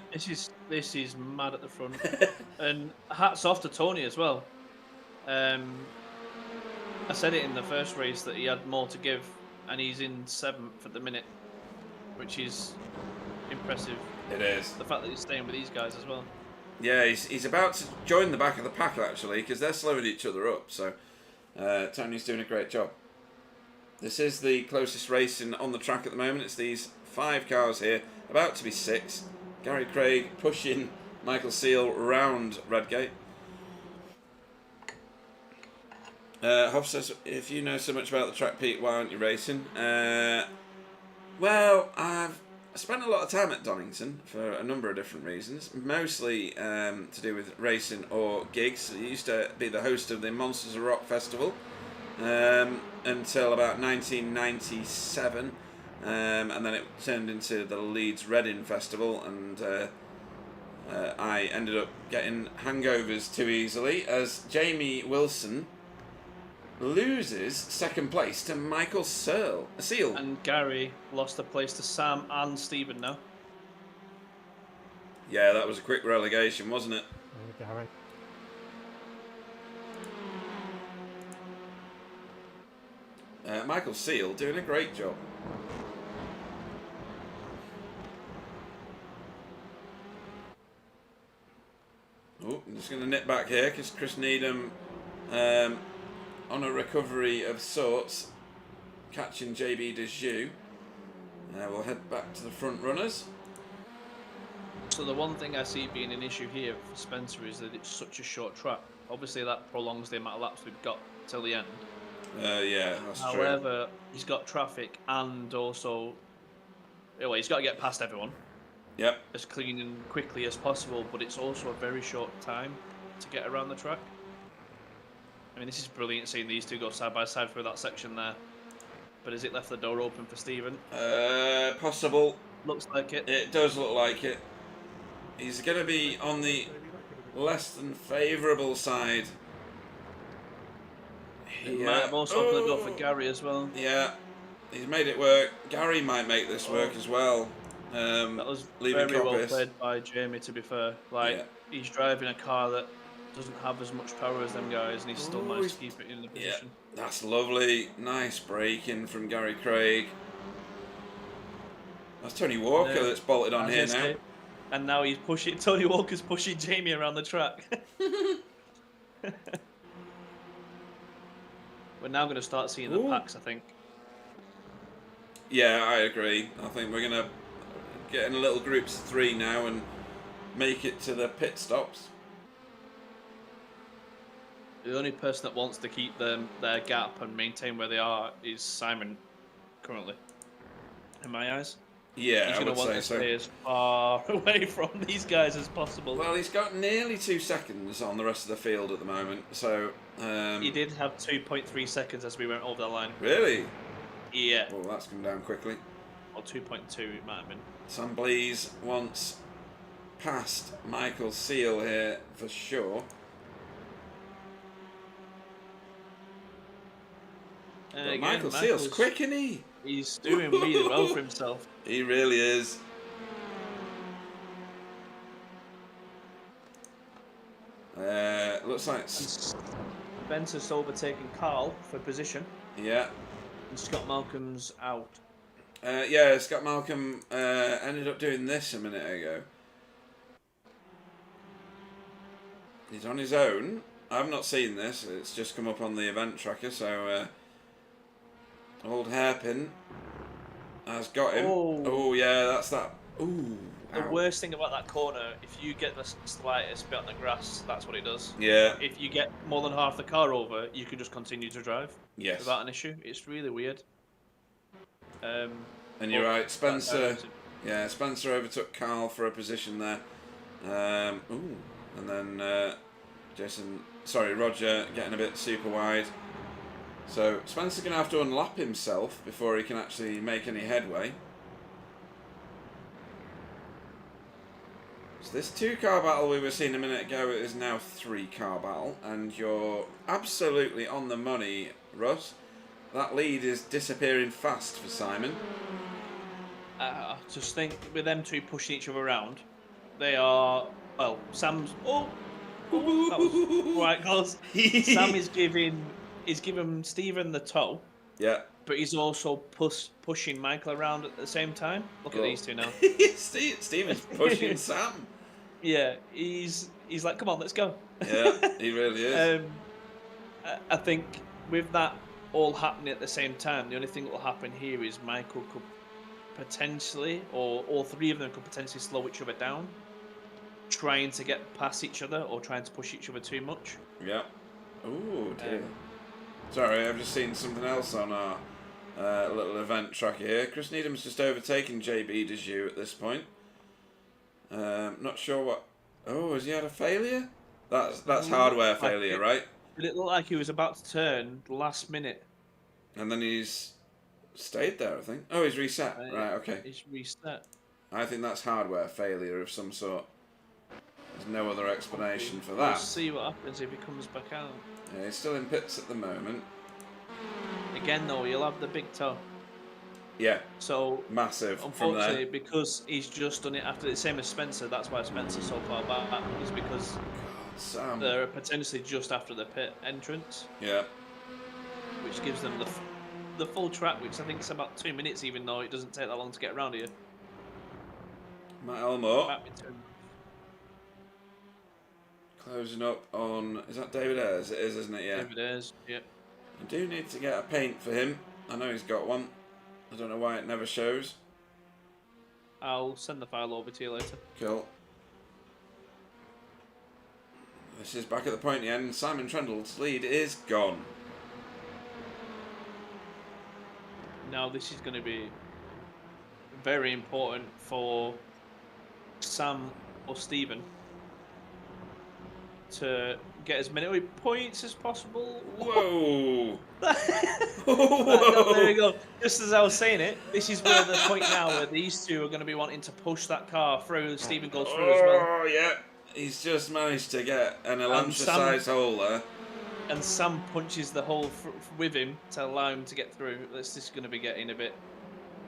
This is mad at the front. And hats off to Tony as well. I said it in the first race that he had more to give, and he's in 7th at the minute, which is impressive. It is. The fact that he's staying with these guys as well. Yeah, he's about to join the back of the pack actually, because they're slowing each other up. So Tony's doing a great job. This is the closest racing on the track at the moment. It's these 5 cars here, about to be 6. Gary Craig pushing Michael Seal round Redgate. Hoff says, if you know so much about the track, Pete, why aren't you racing? Well, I've spent a lot of time at Donington for a number of different reasons, mostly to do with racing or gigs. I used to be the host of the Monsters of Rock Festival until about 1997, and then it turned into the Leeds Reading Festival, and I ended up getting hangovers too easily as Jamie Wilson loses second place to Michael Seal. And Gary lost a place to Sam and Stephen now. Yeah, that was a quick relegation, wasn't it? Gary. Michael Seal doing a great job. Oh, I'm just going to nip back here because Chris Needham on a recovery of sorts, catching JB Dejoux. We'll head back to the front runners. So the one thing I see being an issue here for Spencer is that it's such a short track. Obviously that prolongs the amount of laps we've got till the end. Yeah, that's true. However, he's got traffic and also, well, he's got to get past everyone. Yep. As clean and quickly as possible, but it's also a very short time to get around the track. I mean, this is brilliant seeing these two go side by side through that section there. But has it left the door open for Stephen? Possible. Looks like it. It does look like it. He's going to be on the less than favourable side. It might have also opened the door for Gary as well. Yeah, he's made it work. Gary might make this work as well. That was very well played by Jamie, to be fair. He's driving a car that doesn't have as much power as them guys, and he's still managed to keep it in the position. Yeah, that's lovely. Nice braking from Gary Craig. That's Tony Walker that's bolted on here now. And now he's pushing. Tony Walker's pushing Jamie around the track. We're now going to start seeing the packs, I think. Yeah, I agree. I think we're going to get in little groups of 3 now and make it to the pit stops. The only person that wants to keep their gap and maintain where they are is Simon, currently. In my eyes. Yeah, he's going to want to stay as far away from these guys as possible. Well, he's got nearly 2 seconds on the rest of the field at the moment, so... he did have 2.3 seconds as we went over the line. Really? Yeah. Well, that's come down quickly. Or 2.2 it might have been. Sam Blees wants past Michael Seal here for sure. But Michael Seal's quick, isn't he? He's doing really well for himself. He really is. looks like... Spencer's overtaken Carl for position. Yeah. And Scott Malcolm's out. Yeah, Scott Malcolm ended up doing this a minute ago. He's on his own. I've not seen this. It's just come up on the event tracker, so... old Hairpin has got him. Oh, yeah, that's that. Ooh. The worst thing about that corner, if you get the slightest bit on the grass, that's what it does. Yeah. If you get more than half the car over, you can just continue to drive. Yes. Without an issue. It's really weird. And you're right, Spencer. Yeah, Spencer overtook Carl for a position there. Ooh. And then Roger getting a bit super wide. So Spencer's going to have to unlap himself before he can actually make any headway. So this 2-car battle we were seeing a minute ago is now 3-car battle, and you're absolutely on the money, Russ. That lead is disappearing fast for Simon. I just think with them two pushing each other around, they are, well, Sam's, that was quite close. Sam is giving Stephen the toe. Yeah. But he's also pushing Michael around at the same time. Look at these two now. Stephen's pushing Sam. Yeah, he's like, come on, let's go. Yeah, he really is. I think with that all happening at the same time, the only thing that will happen here is Michael could potentially, or all three of them could potentially slow each other down, trying to get past each other or trying to push each other too much. Yeah. Oh dear. Sorry, I've just seen something else on our little event tracker here. Chris Needham's just overtaken JB Dejoux at this point. Not sure what... Oh, has he had a failure? That's hardware failure, right? It looked like he was about to turn last minute. And then he's stayed there, I think. Oh, he's reset. Right, okay. He's reset. I think that's hardware failure of some sort. There's no other explanation for that. We'll see what happens if he comes back out. Yeah, he's still in pits at the moment. Again, though, he'll have the big toe. Yeah. So massive. Unfortunately, because he's just done it after the same as Spencer. That's why Spencer's so far back. Is because they're potentially just after the pit entrance. Yeah. Which gives them the full track, which I think is about 2 minutes, even though it doesn't take that long to get around here. Matt Elmore. Closing up on... Is that David Ayres? It is, isn't it? Yeah. David Ayres, yeah. I do need to get a paint for him. I know he's got one. I don't know why it never shows. I'll send the file over to you later. Cool. This is back at the pointy end. Simon Trundle's lead is gone. Now this is going to be very important for Sam or Stephen to get as many points as possible. Whoa! Whoa. There we go. Just as I was saying it, this is where the point now where these two are going to be wanting to push that car through. Stephen goes through as well. Oh, yeah. He's just managed to get an Elantra-sized hole there. And Sam punches the hole with him to allow him to get through. This is going to be getting a bit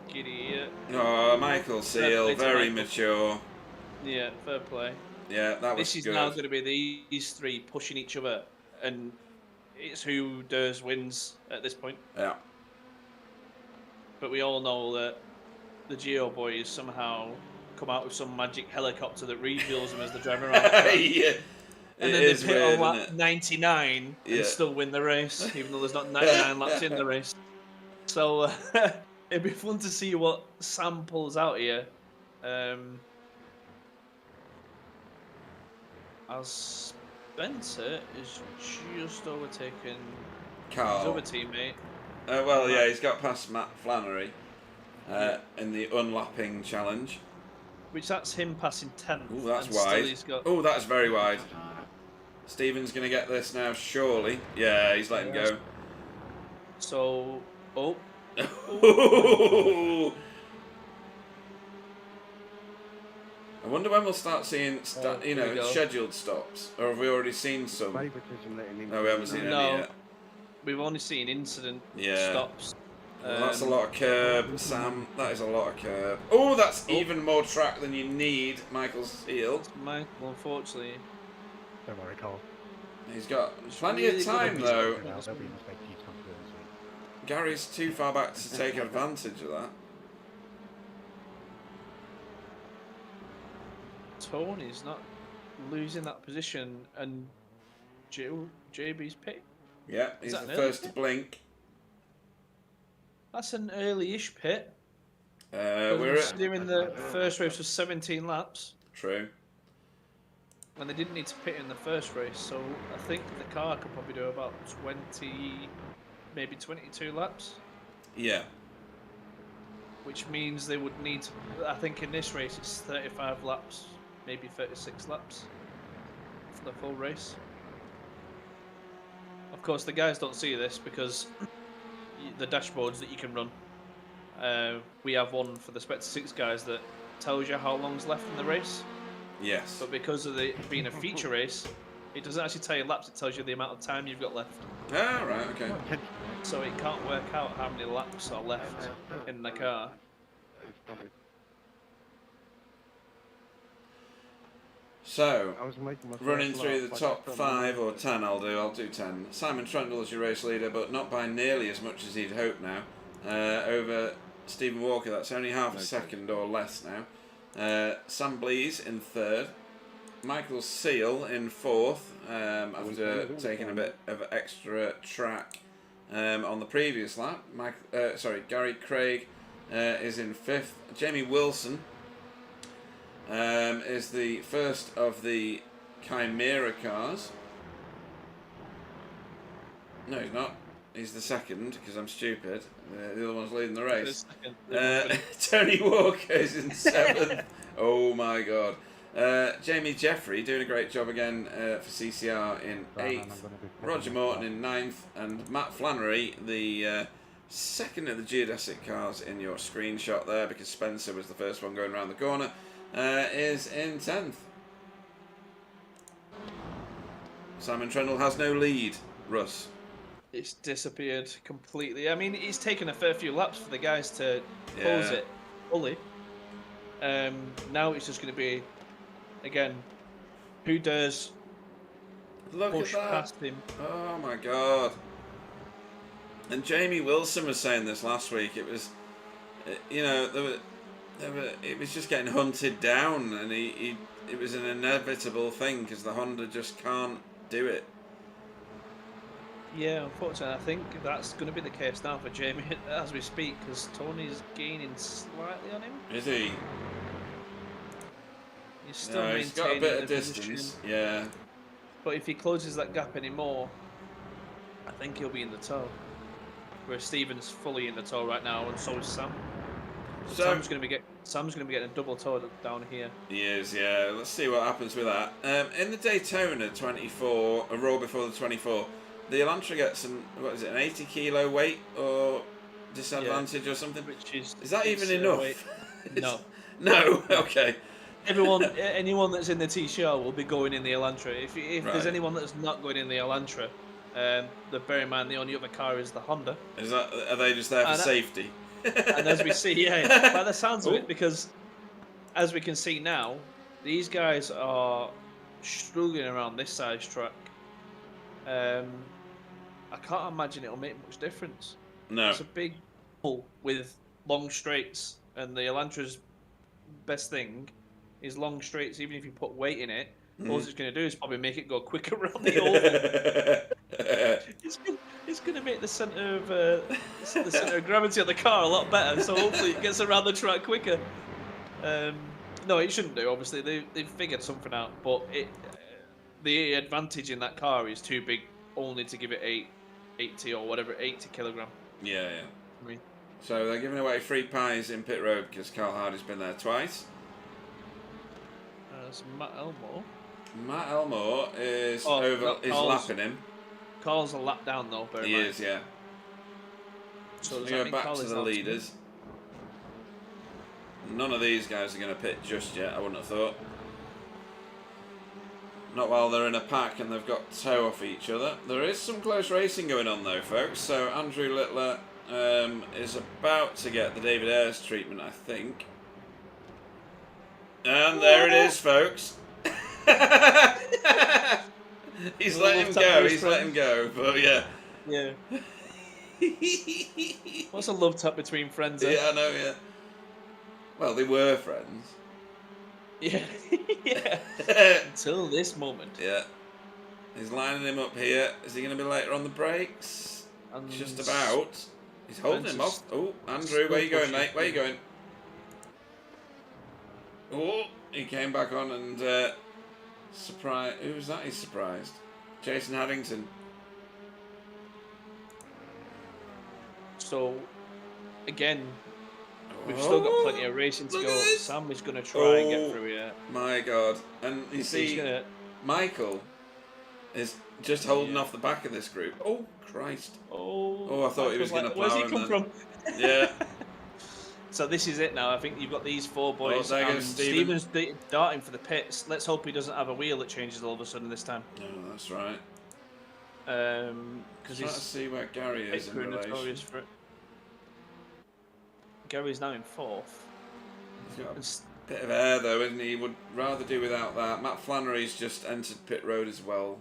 giddy here. Oh, Michael Seal, very mature. Yeah, fair play. Yeah, that was This is good. now going to be these three pushing each other, and it's who dares wins at this point. Yeah. But we all know that the Geo boys somehow come out with some magic helicopter that reveals them as the driver around the track. Yeah. And then they pit on lap 99 and still win the race, even though there's not 99 laps in the race. So it'd be fun to see what Sam pulls out here. As Spencer is just overtaken Carl. his other teammate. Well, yeah, he's got past Matt Flannery in the unlapping challenge. Which that's him passing 10th. Oh, that's wide. Oh, that's very wide. Stephen's going to get this now, surely. Yeah, he's letting go. So, oh. I wonder when we'll start seeing, scheduled stops. Or have we already seen some? No, we haven't seen any yet. We've only seen incident stops. Well, that's a lot of curb, Sam. That is a lot of curb. Oh, that's even more track than you need, Michael Seal. Michael, unfortunately. Don't worry, Cole. He's got plenty really of time, good. though. Now, they'll be in the state he's confident this week. Gary's too far back to take advantage of that. Tony's not losing that position, and JB's pit. Yeah, he's the first to blink. That's an early-ish pit. We're doing the first race was 17 laps. True. And they didn't need to pit in the first race, so I think the car could probably do about 20, maybe 22 laps. Yeah. Which means they would need to, I think in this race it's 35 laps, maybe 36 laps for the full race. Of course, the guys don't see this because the dashboards that you can run, we have one for the Spectre 6 guys that tells you how long's left in the race. Yes. But because of it being a feature race, it doesn't actually tell you laps, it tells you the amount of time you've got left. Ah, right, okay. So it can't work out how many laps are left in the car. So, running through the top 5 or 10, I'll do 10. Simon Trundle is your race leader, but not by nearly as much as he'd hoped now. Over Stephen Walker, that's only half a second or less now. Sam Blees in 3rd. Michael Seal in 4th, after taking a bit of extra track on the previous lap. Gary Craig is in 5th. Jamie Wilson is the first of the Chimera cars. No, he's not. He's the second, because I'm stupid. The other one's leading the race. Tony Walker is in 7th. Oh my god. Jamie Jeffrey doing a great job again for CCR in 8th. Roger Morton in 9th. And Matt Flannery, the second of the geodesic cars in your screenshot there, because Spencer was the first one going around the corner, is in 10th. Simon Trundle has no lead, Russ. It's disappeared completely. I mean, it's taken a fair few laps for the guys to close it fully. Now it's just going to be, again, who dares push past him. Oh my god. And Jamie Wilson was saying this last week. It was, you know, it was just getting hunted down, and it was an inevitable thing because the Honda just can't do it. Yeah, unfortunately, I think that's going to be the case now for Jamie as we speak, because Tony's gaining slightly on him. Is he? He's still no, he's got a bit of distance. Position. Yeah. But if he closes that gap anymore, I think he'll be in the tow. Whereas Stephen's fully in the tow right now, and so is Sam. So Sam's going to be getting a double tow down here. He is, yeah. Let's see what happens with that. In the Daytona 24, a Raw before the 24. The Elantra gets an 80 kilo weight or disadvantage or something? Which is that even enough? No. No? Okay. Anyone that's in the TCR will be going in the Elantra. If there's Right. anyone that's not going in the Elantra, bear in mind the only other car is the Honda. Are they just there for safety? And as we see, by the sounds of it, because as we can see now, these guys are struggling around this size track. I can't imagine it'll make much difference. No. It's a big pull with long straights, and the Elantra's best thing is long straights. Even if you put weight in it, all it's going to do is probably make it go quicker around the oval. It's going to make the centre of gravity of the car a lot better. So hopefully it gets around the track quicker. No, it shouldn't do. Obviously, they've figured something out, but the advantage in that car is too big only to give it 80 or whatever, 80 kilogram. Yeah. I mean, so they're giving away free pies in pit road because Carl Hardy's been there twice. That's Matt Elmore. Matt Elmore is lapping him. Carl's a lap down though. He is, yeah. So we go back to the leaders. None of these guys are going to pit just yet, I wouldn't have thought. Not while they're in a pack and they've got toe off each other. There is some close racing going on though, folks. So Andrew Littler is about to get the David Ayres treatment, I think. And there it is, folks. He's Little let love him tap go. for his He's let him go. But yeah. Yeah. What's a love tap between friends, eh? Yeah, I know. Yeah. Well, they were friends. Yeah. Yeah. Until this moment. Yeah. He's lining him up here. Is he going to be later on the brakes? And Just about. He's holding him off. Spencer's Oh, Andrew, still where you going, pushing. mate? Where you going? Oh, he came back on and surprised. Who was that? He's surprised. Jason Haddington. So, again, we've still got plenty of racing to go. Sam is going to try and get through here. My God. And you see, Michael is just holding off the back of this group. Oh, Christ. Oh, I thought he was going to plough Where's he him come then. from? Yeah. So this is it now. I think you've got these four boys. there goes Stephen. Stephen's darting for the pits. Let's hope he doesn't have a wheel that changes all of a sudden this time. No, that's right. Because Trying to see where Gary is in relation. notorious for it. Gary's now in fourth. He's got a bit of air though, isn't he? Would rather do without that. Matt Flannery's just entered pit road as well.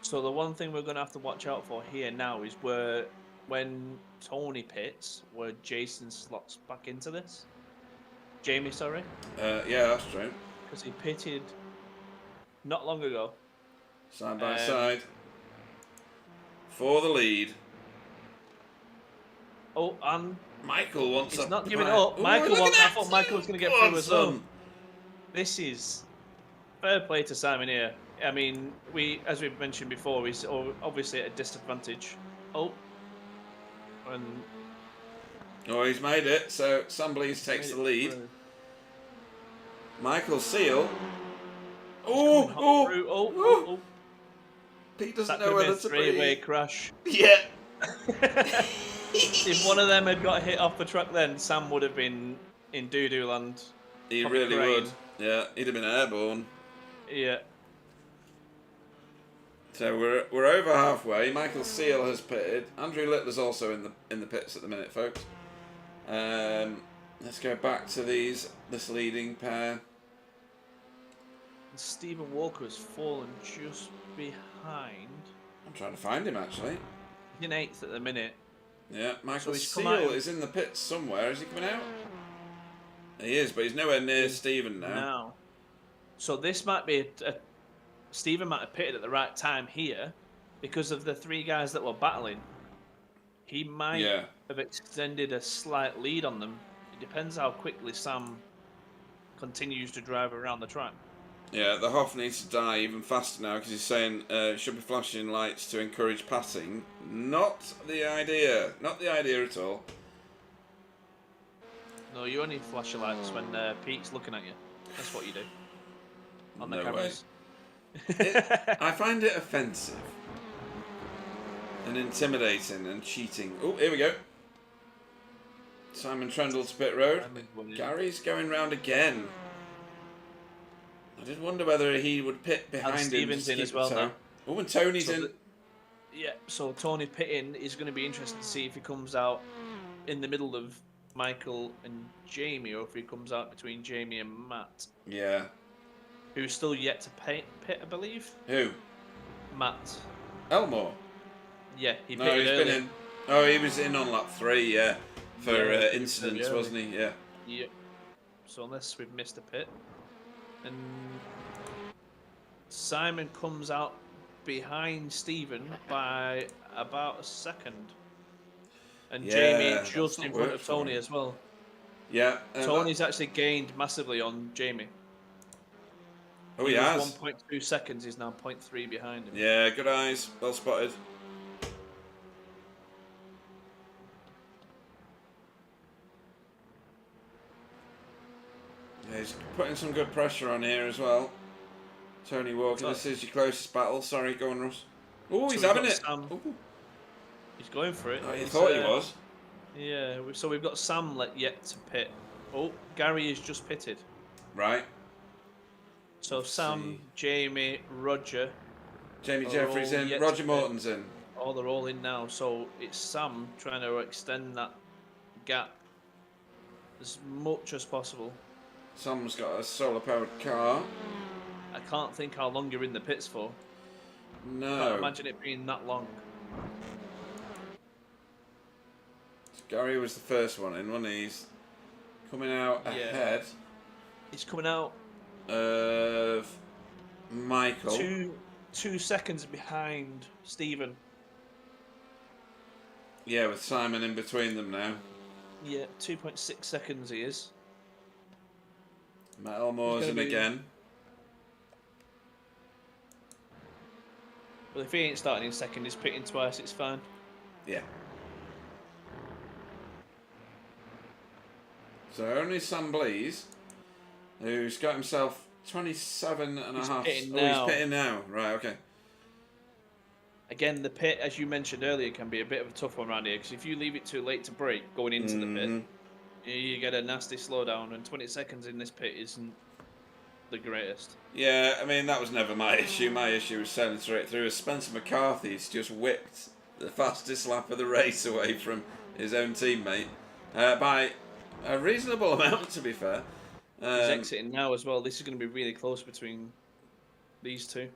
So the one thing we're going to have to watch out for here now is when Tony pits, where Jason slots back into this. Jamie, sorry. Yeah, that's true. Because he pitted not long ago. Side by side. For the lead. Oh, and Michael wants he's a not giving up. Ooh, Michael look wants. at I thought that. Michael was going to get Go through on, as well. son. This is fair play to Simon here. I mean, as we've mentioned before, he's obviously at a disadvantage. Oh, and He's made it. So Sam Blease takes the lead. Michael Seal. Oh. Pete doesn't That know could have whether been a to three-way breathe. crash. Yeah. If one of them had got hit off the truck, then Sam would have been in doo-doo land. He Probably really crying. would. Yeah, he'd have been airborne. Yeah. So we're over halfway. Michael Seal has pitted. Andrew Littler's also in the pits at the minute, folks. Let's go back to this leading pair. Stephen Walker has fallen just behind. I'm trying to find him actually. He's in 8th at the minute. Yeah, Michael he's come Seal out- is in the pits somewhere. Is he coming out? He is, but he's nowhere near Stephen now. Now. So this might be Stephen might have pitted at the right time here because of the three guys that were battling. He might have extended a slight lead on them. It depends how quickly Sam continues to drive around the track. Yeah, the Hoff needs to die even faster now because he's saying should be flashing lights to encourage passing. Not the idea. Not the idea at all. No, you only flash your lights when Pete's looking at you. That's what you do. On the No cameras. I find it offensive and intimidating and cheating. Oh, here we go. Simon Trundle to pit road. Gary's going round again. I did wonder whether he would pit behind him. Stephen's in as well now. Oh, and Tony's in. Yeah, so Tony pitting is going to be interesting to see if he comes out in the middle of Michael and Jamie, or if he comes out between Jamie and Matt. Yeah. Who's still yet to pit, I believe. Who? Matt. Elmore. Yeah, he pitted No, he's early. been in. Oh, he was in on lap 3, yeah. For Yeah, incidents, wasn't he? Yeah. Yeah. So unless we've missed a pit. And Simon comes out behind Stephen by about a second. And Jamie just in front of Tony as well. Yeah. Tony's actually gained massively on Jamie. Oh, he has. 1.2 seconds, he's now 0.3 behind him. Yeah, good eyes. Well spotted. Yeah, he's putting some good pressure on here as well. Tony Walker, this is your closest battle. Sorry, go on, Russ. Oh, he's having it. He's going for it. Oh, you thought he was. Yeah, so we've got Sam yet to pit. Oh, Gary is just pitted. Right. So Sam, Jamie, Roger. Jamie Jeffries in. Roger Morton's in. Oh, they're all in now. So it's Sam trying to extend that gap as much as possible. Sam's got a solar-powered car. I can't think how long you're in the pits for. No. Can't imagine it being that long. Gary was the first one in, wasn't he? He's coming out ahead He's coming out of Michael. 2 seconds behind Stephen. Yeah, with Simon in between them now. Yeah, 2.6 seconds he is. Matt Elmore's in again. Well, if he ain't starting in second, he's pitting twice, it's fine. Yeah. So only Sam Blease, who's got himself 27 and a half. Pitting Oh, now. he's pitting now. Right, okay. Again, the pit, as you mentioned earlier, can be a bit of a tough one around here, because if you leave it too late to brake going into the pit, you get a nasty slowdown, and 20 seconds in this pit isn't the greatest. Yeah, I mean, that was never my issue. My issue was sailing straight through. As Spencer McCarthy's just whipped the fastest lap of the race away from his own teammate by a reasonable amount, to be fair. He's exiting now as well. This is going to be really close between these two.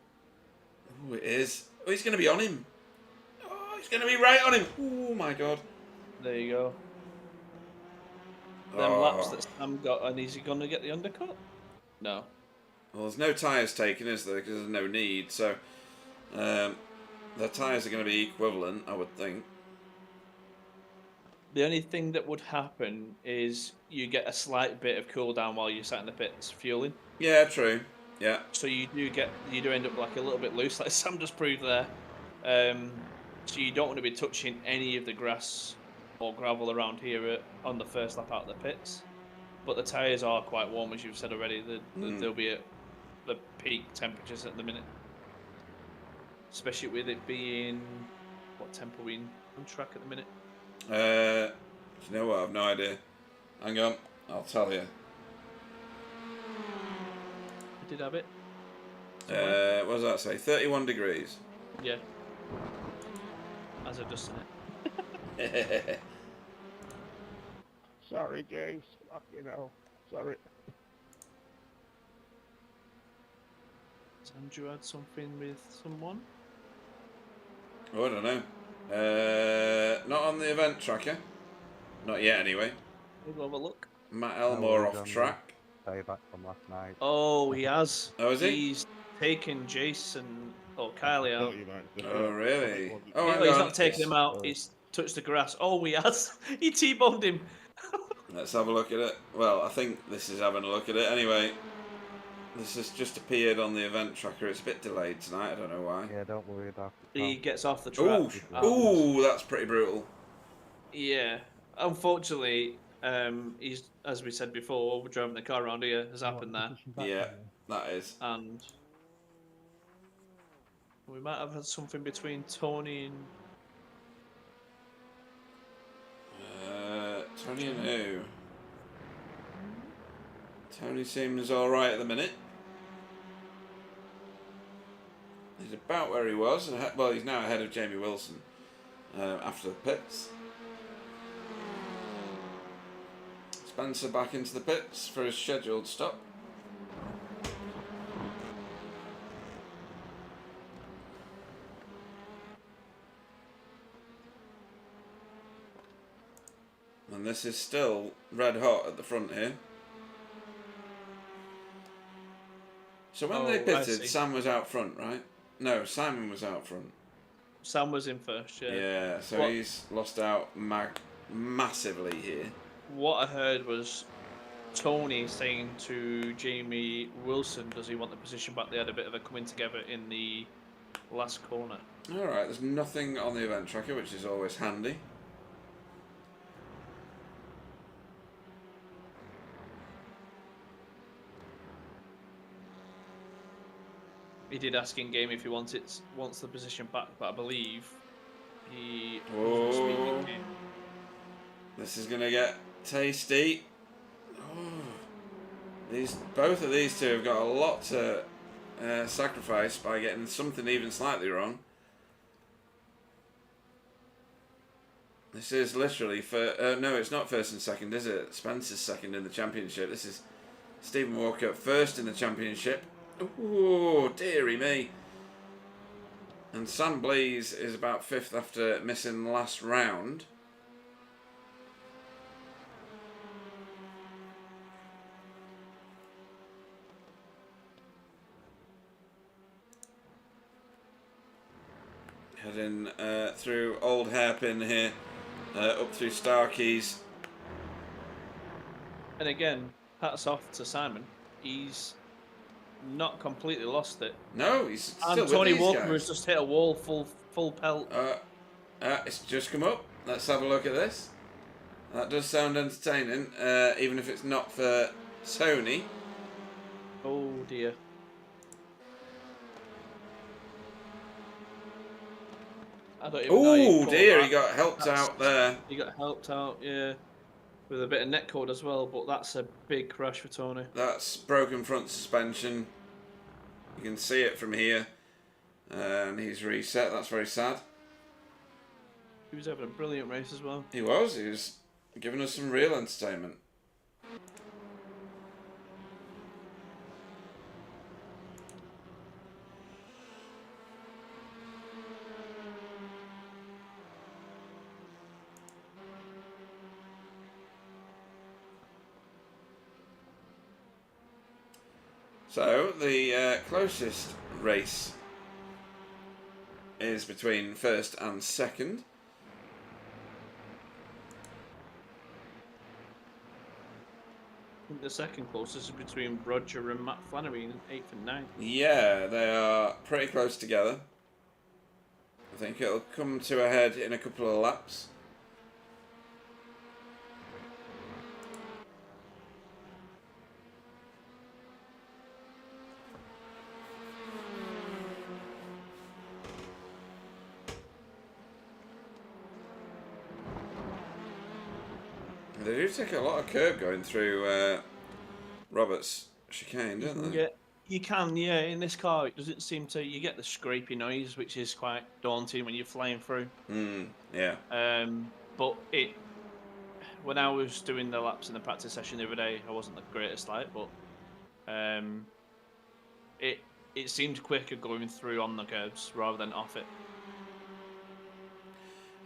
Oh, it is. Oh, he's going to be on him. Oh, he's going to be right on him. Oh, my God. There you go. Them laps that Sam got, and is he going to get the undercut? No. Well, there's no tyres taken, is there? Because there's no need. So, the tyres are going to be equivalent, I would think. The only thing that would happen is you get a slight bit of cool down while you're sat in the pits fueling. Yeah, true. Yeah. So you do end up like a little bit loose, like Sam just proved there. So you don't want to be touching any of the grass or gravel around here on the first lap out of the pits. But the tyres are quite warm, as you've said already. They'll be at the peak temperatures at the minute. Especially with it being, what temp are we on track at the minute? You know what? I've no idea. Hang on, I'll tell you. I did have it. What does that say? 31 degrees. Yeah. As I've just said it. Sorry, James. You know, sorry. Has Andrew had something with someone? Oh, I don't know. Not on the event tracker. Not yet, anyway. We'll have a look. Matt Elmore off track. Day back from last night. Oh, he has. Oh, is he? He's taken Jason or Kylie out. Oh, really? Oh, Yeah, hang he's on. not taken him out. He's touched the grass. Oh, he has. He T-bombed him. Let's have a look at it. Well, I think this is having a look at it. Anyway, this has just appeared on the event tracker. It's a bit delayed tonight. I don't know why. Yeah, don't worry about it. He gets off the track. Ooh, that's pretty brutal. Yeah. Unfortunately, he's, as we said before, driving the car around here has happened there. Yeah, that is. And we might have had something between Tony and... Tony and who? Tony seems alright at the minute. He's about where he was. Well, he's now ahead of Jamie Wilson after the pits. Spencer back into the pits for his scheduled stop. And this is still red hot at the front here. So when they pitted, Sam was out front, right? No, Simon was out front. Sam was in first, yeah. Yeah, so he's lost out massively here. What I heard was Tony saying to Jamie Wilson, does he want the position back? They had a bit of a coming together in the last corner. Alright, there's nothing on the event tracker, which is always handy. He did ask in game if he wants the position back, but I believe he wasn't speaking game. This is gonna get tasty. Both of these two have got a lot to sacrifice by getting something even slightly wrong. This is literally no, it's not first and second, is it? Spencer's second in the championship. This is Stephen Walker first in the championship. Oh, dearie me. And Sam Blease is about 5th after missing the last round. Heading through Old Hairpin here, up through Starkeys. And again, hats off to Simon. He's not completely lost it. No, he's still And with Tony these Walker guys. has just hit a wall full pelt. It's just come up. Let's have a look at this. That does sound entertaining, even if it's not for Tony. Oh dear. I don't even know. Oh dear, he got helped out there. He got helped out, yeah. With a bit of netcode as well, but that's a big crash for Tony. That's broken front suspension. You can see it from here. And he's reset. That's very sad. He was having a brilliant race as well. He was giving us some real entertainment. So, the closest race is between 1st and 2nd. I think the second closest is between Roger and Matt Flannery in 8th and 9th. Yeah, they are pretty close together. I think it'll come to a head in a couple of laps. They do take a lot of curb going through Roberts chicane, don't they? Yeah, you can, yeah. In this car, it doesn't seem to. You get the scrapey noise, which is quite daunting when you're flying through. Yeah. But when I was doing the laps in the practice session the other day, I wasn't the greatest light, but it seemed quicker going through on the curbs rather than off it.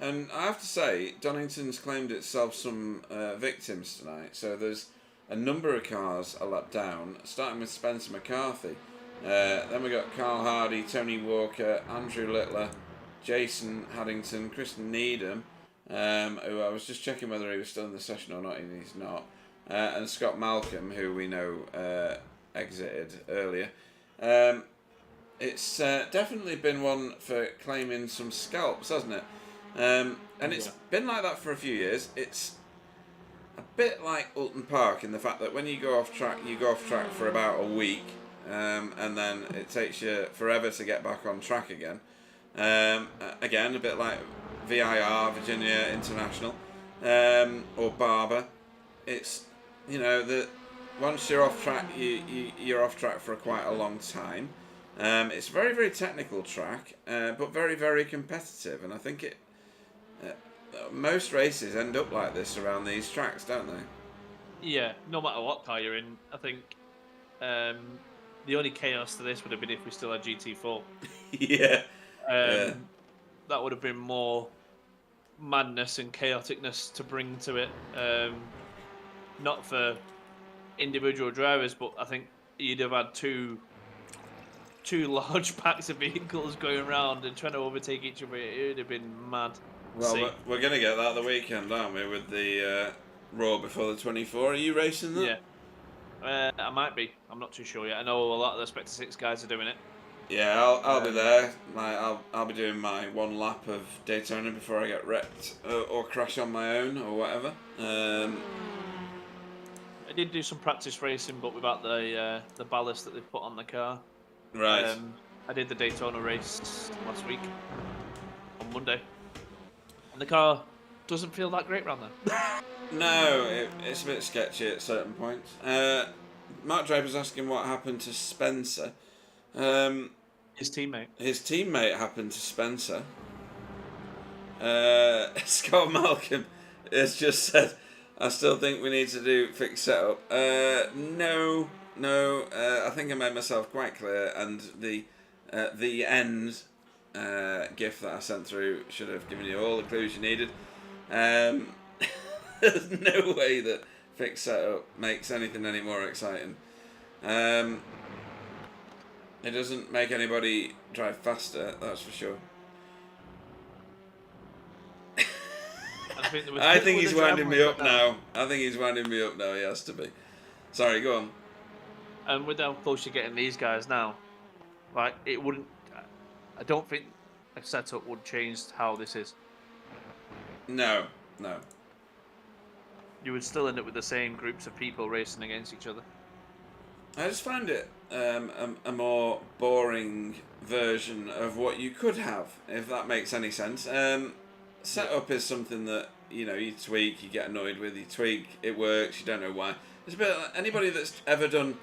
And I have to say, Donington's claimed itself some victims tonight. So there's a number of cars a lap down, starting with Spencer McCarthy. Then we got Carl Hardy, Tony Walker, Andrew Littler, Jason Haddington, Kristen Needham, who I was just checking whether he was still in the session or not, and he's not, and Scott Malcolm, who we know exited earlier. It's definitely been one for claiming some scalps, hasn't it? And it's been like that for a few years. It's a bit like Alton Park in the fact that when you go off track, you go off track for about a week, and then it takes you forever to get back on track again. Again, a bit like VIR, Virginia International, or Barber. It's, that once you're off track, you're off track for quite a long time. It's a very, very technical track, but very, very competitive, and I think most races end up like this around these tracks, don't they? Yeah, no matter what car you're in, I think the only chaos to this would have been if we still had GT4. Yeah. That would have been more madness and chaoticness to bring to it. Not for individual drivers, but I think you'd have had two large packs of vehicles going around and trying to overtake each other. It would have been mad. Well, we're going to get that the weekend, aren't we, with the Raw before the 24. Are you racing that? Yeah. I might be. I'm not too sure yet. I know a lot of the Spectre 6 guys are doing it. Yeah, I'll be there. I'll be doing my one lap of Daytona before I get wrecked or crash on my own or whatever. I did do some practice racing, but without the ballast that they put on the car. Right. I did the Daytona race last week on Monday, and the car doesn't feel that great around there. No, it's a bit sketchy at certain points. Mark Draper's asking what happened to Spencer. His teammate. His teammate happened to Spencer. Scott Malcolm has just said, I still think we need to do fixed setup. No, I think I made myself quite clear, and the end GIF that I sent through should have given you all the clues you needed. There's no way that fixed setup makes anything any more exciting. It doesn't make anybody drive faster, that's for sure. I think he's winding me up now. I think he's winding me up now. He has to be. Sorry, go on. And with how close you're getting these guys now, like it wouldn't. I don't think a setup would change how this is. No, no. You would still end up with the same groups of people racing against each other. I just find it a more boring version of what you could have, if that makes any sense. Setup is something that you tweak, you get annoyed with, you tweak, it works, you don't know why. It's a bit like anybody that's ever done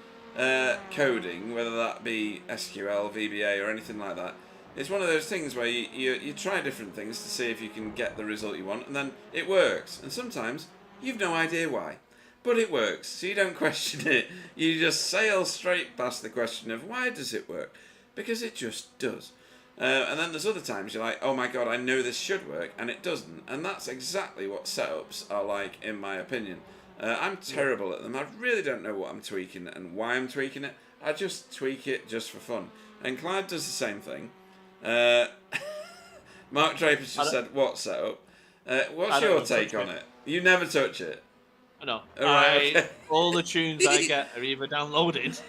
coding, whether that be SQL, VBA, or anything like that. It's one of those things where you try different things to see if you can get the result you want, and then it works. And sometimes you've no idea why, but it works, so you don't question it. You just sail straight past the question of why does it work, because it just does. And then there's other times you're like, oh my god, I know this should work, and it doesn't. And that's exactly what setups are like, in my opinion. I'm terrible at them. I really don't know what I'm tweaking and why I'm tweaking it. I just tweak it just for fun. And Clyde does the same thing. Mark Draper's just said, what setup? What's your take on it? You never touch it. No. Right, okay. All the tunes I get are either downloaded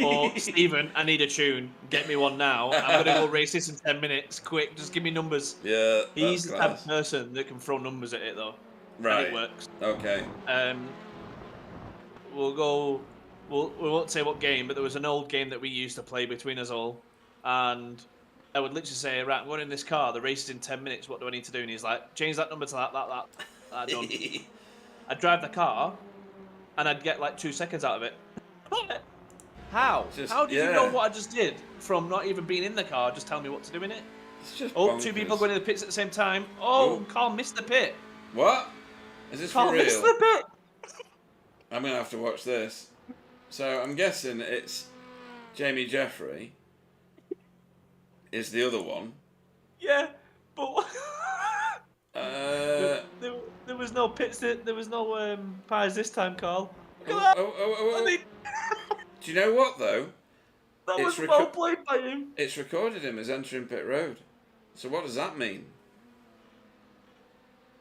or, Stephen, I need a tune. Get me one now. I'm going to go race this in 10 minutes. Quick, just give me numbers. Yeah, He's the type of person that can throw numbers at it, though. Right. And it works. Okay. We won't say what game, but there was an old game that we used to play between us all. And I would literally say, right, I'm going in this car. The race is in 10 minutes. What do I need to do? And he's like, change that number to that. Done. I'd drive the car, and I'd get like 2 seconds out of it. How? How did you know what I just did from not even being in the car? Just tell me what to do in it. It's just bonkers. bonkers. 2 people going to the pits at the same time. Oh, Carl missed the pit. What? Is this Carl for real? missed the pit. I'm going to have to watch this. So I'm guessing it's Jamie Jeffrey is the other one. Yeah, but there was no pits. There was no pies this time, Carl. Look at that. Do you know what though? That was well played by him. It's recorded him as entering pit road. So what does that mean?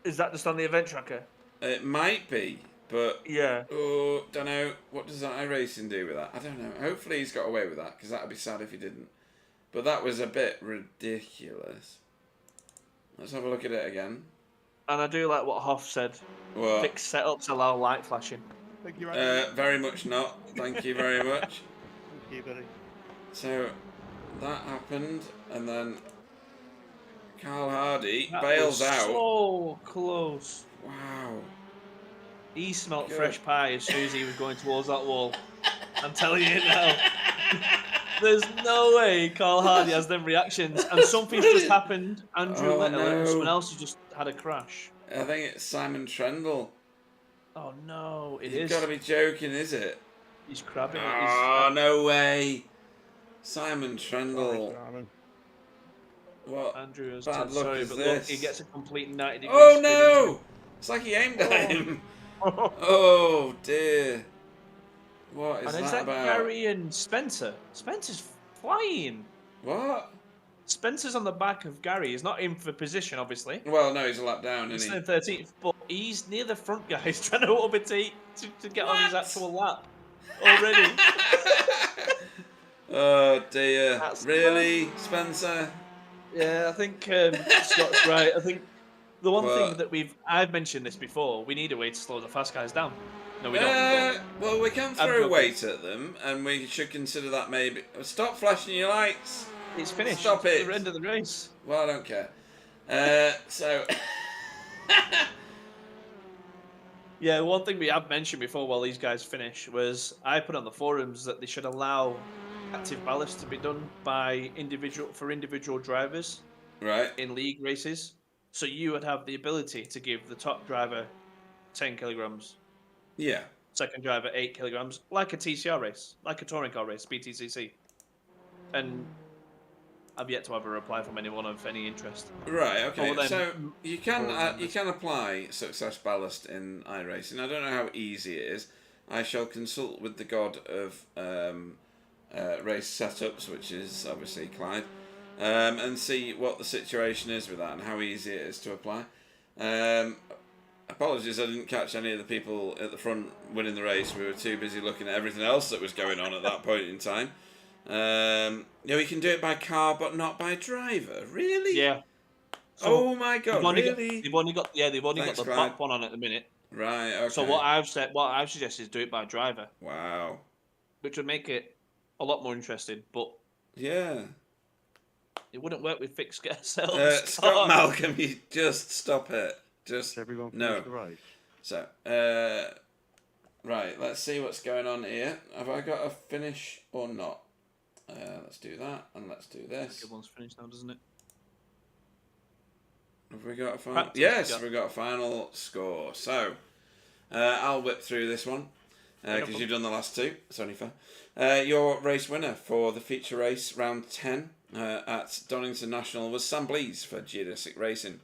Is that just on the event tracker? It might be, but yeah. Oh, don't know. What does iRacing do with that? I don't know. Hopefully he's got away with that, because that would be sad if he didn't. But that was a bit ridiculous. Let's have a look at it again. And I do like what Hoff said. What? Fixed setups allow light flashing. Thank you, Andy. Very much not. Thank you very much. Thank you, buddy. So that happened, and then Carl Hardy That bails was out. So close. Wow. He smelt fresh pie as soon as he was going towards that wall. I'm telling you now. There's no way Carl Hardy has them reactions, and something's just happened. Andrew Littler, someone else has just had a crash. I think it's Simon Trendle. Oh no, it You've is. got to be joking, is it? He's crabbing it. Oh, no way. Simon Trendle. Sorry, What Andrew has bad luck sorry, is but this? look, he gets a complete 90 degree Oh spin no! It's like he aimed at him. Oh dear. What is and that is that about? Gary and Spencer? Spencer's flying. What? Spencer's on the back of Gary. He's not in for position, obviously. Well, no, he's a lap down, He's isn't in 13th, but he's near the front guys trying to overtake to get on his actual lap already. Oh dear. That's really, Spencer? Yeah, I think Scott's right. I think the one thing that I've mentioned this before, we need a way to slow the fast guys down. No, we don't. Well, we can throw weight at them, and we should consider that maybe. Stop flashing your lights. It's finished. Stop it. It's the end of the race. Well, I don't care. So. Yeah, one thing we have mentioned before while these guys finish was I put on the forums that they should allow active ballast to be done by individual drivers, Right. in league races. So you would have the ability to give the top driver 10 kilograms, Yeah. second driver 8 kilograms, like a TCR race, like a touring car race, BTCC. And I've yet to have a reply from anyone of any interest. Right. Okay. Other than- So you can apply success ballast in iRacing. I don't know how easy it is. I shall consult with the god of race setups, which is obviously Clyde, and see what the situation is with that and how easy it is to apply. Apologies, I didn't catch any of the people at the front winning the race. We were too busy looking at everything else that was going on at that point in time. You can do it by car, but not by driver. Really? Yeah. Oh my god! They've only Really? got Thanks, the Clyde. pop one on at the minute. Right. Okay. So what I've suggested is do it by driver, Wow. which would make it a lot more interesting. But Yeah. it wouldn't work with fixed setups. Scott Malcolm, you just stop it. Just Everyone no. finished the race. So, right, let's see what's going on here. Have I got a finish or not? Let's do that, and let's do this. Everyone's finished now, doesn't it? Have we got a final? Practice, Yes, yeah. we've got a final score. So, I'll whip through this one, because you've done the last two. It's only fair. Your race winner for the feature race, round 10, at Donington National was Sam Blease for Geodesic Racing.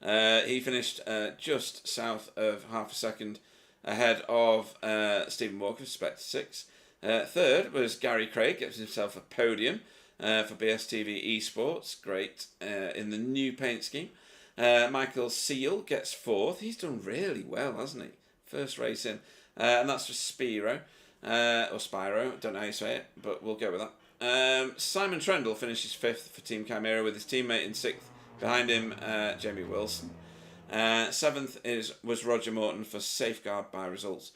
He finished just south of half a second ahead of Stephen Walker, Spectre 6. Third was Gary Craig, gets himself a podium for BSTV Esports, great, in the new paint scheme. Michael Seal gets fourth. He's done really well, hasn't he? First race in. And that's for Spiro, or Spyro, don't know how you say it, but we'll go with that. Simon Trendle finishes fifth for Team Chimera with his teammate in sixth. Behind him, Jamie Wilson. Seventh was Roger Morton for Safeguard by Results.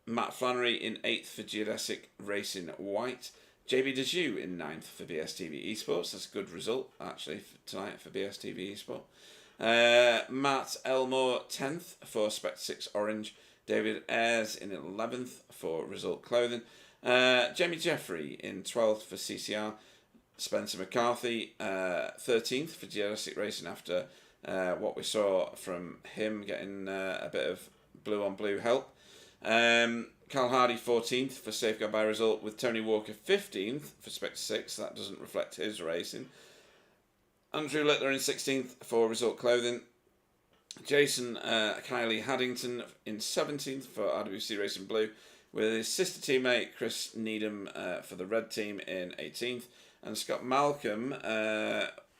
Matt Flannery in eighth for Geodesic Racing White. JB Dejoux in ninth for BSTV Esports. That's a good result, actually, for tonight for BSTV Esports. Matt Elmore 10th for Spectre 6 Orange. David Ayres in 11th for Result Clothing. Jamie Jeffrey in 12th for CCR. Spencer McCarthy 13th for Geodesic Racing after what we saw from him getting a bit of blue on blue help. Carl Hardy 14th for Safeguard by Result, with Tony Walker 15th for Spectre 6. That doesn't reflect his racing. Andrew Littler in 16th for Result Clothing. Jason Kiley Haddington in 17th for RWC Racing Blue, with his sister teammate Chris Needham for the red team in 18th. And Scott Malcolm,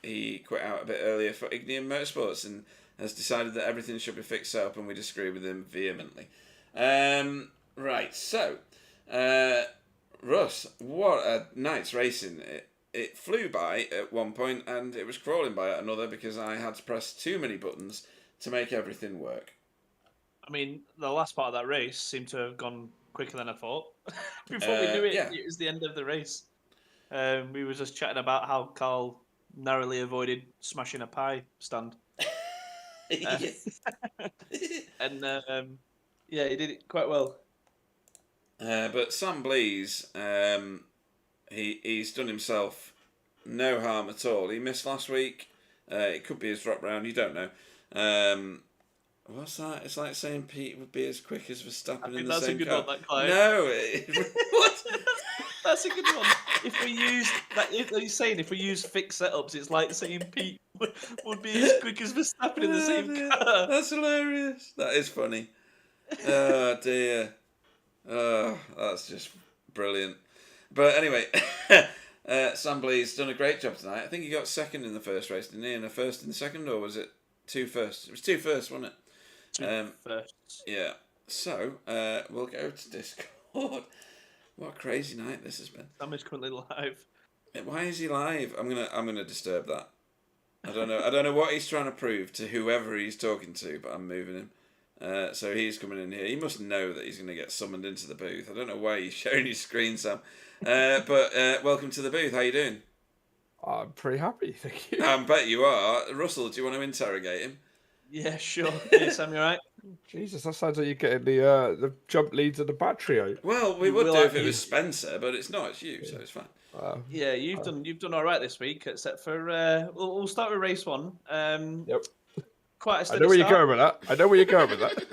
he quit out a bit earlier for Ignium Motorsports and has decided that everything should be fixed up, and we disagree with him vehemently. Right, so, Russ, what a night's racing. It flew by at one point, and it was crawling by at another because I had to press too many buttons to make everything work. I mean, the last part of that race seemed to have gone quicker than I thought. Before we knew it, yeah. it was the end of the race. We were just chatting about how Carl narrowly avoided smashing a pie stand. And yeah, he did it quite well. But Sam Blease, he's done himself no harm at all. He missed last week. It could be his drop round, you don't know. What's that? It's like saying Pete would be as quick as Verstappen in the same car. One, that Clive. No, what? That's a good one. If we use that, he's saying if we use fixed setups, it's like saying Pete would be as quick as Verstappen in the same car. That's hilarious. That is funny. Oh dear. Oh, that's just brilliant. But anyway, Sam Blease done a great job tonight. I think he got second in the first race, didn't he? And a first in the second, or was it two firsts? It was two firsts, wasn't it? Two firsts. Yeah. So we'll go to Discord. What a crazy night this has been. Sam is currently live. Why is he live? I'm gonna disturb that. I don't know what he's trying to prove to whoever he's talking to, but I'm moving him. So he's coming in here. He must know that he's going to get summoned into the booth. I don't know why he's sharing his screen, Sam. But welcome to the booth. How you doing? I'm pretty happy, thank you. I bet you are. Russell, do you want to interrogate him? Yeah, sure. Yeah, Sam, you alright? Jesus, that sounds like you're getting the jump leads of the battery out. Well, we would do if it was Spencer, but it's not. It's you, so it's fine. Yeah, you've done all right this week, except for we'll start with race one. Yep. Quite a I steady know where you're start. going with that.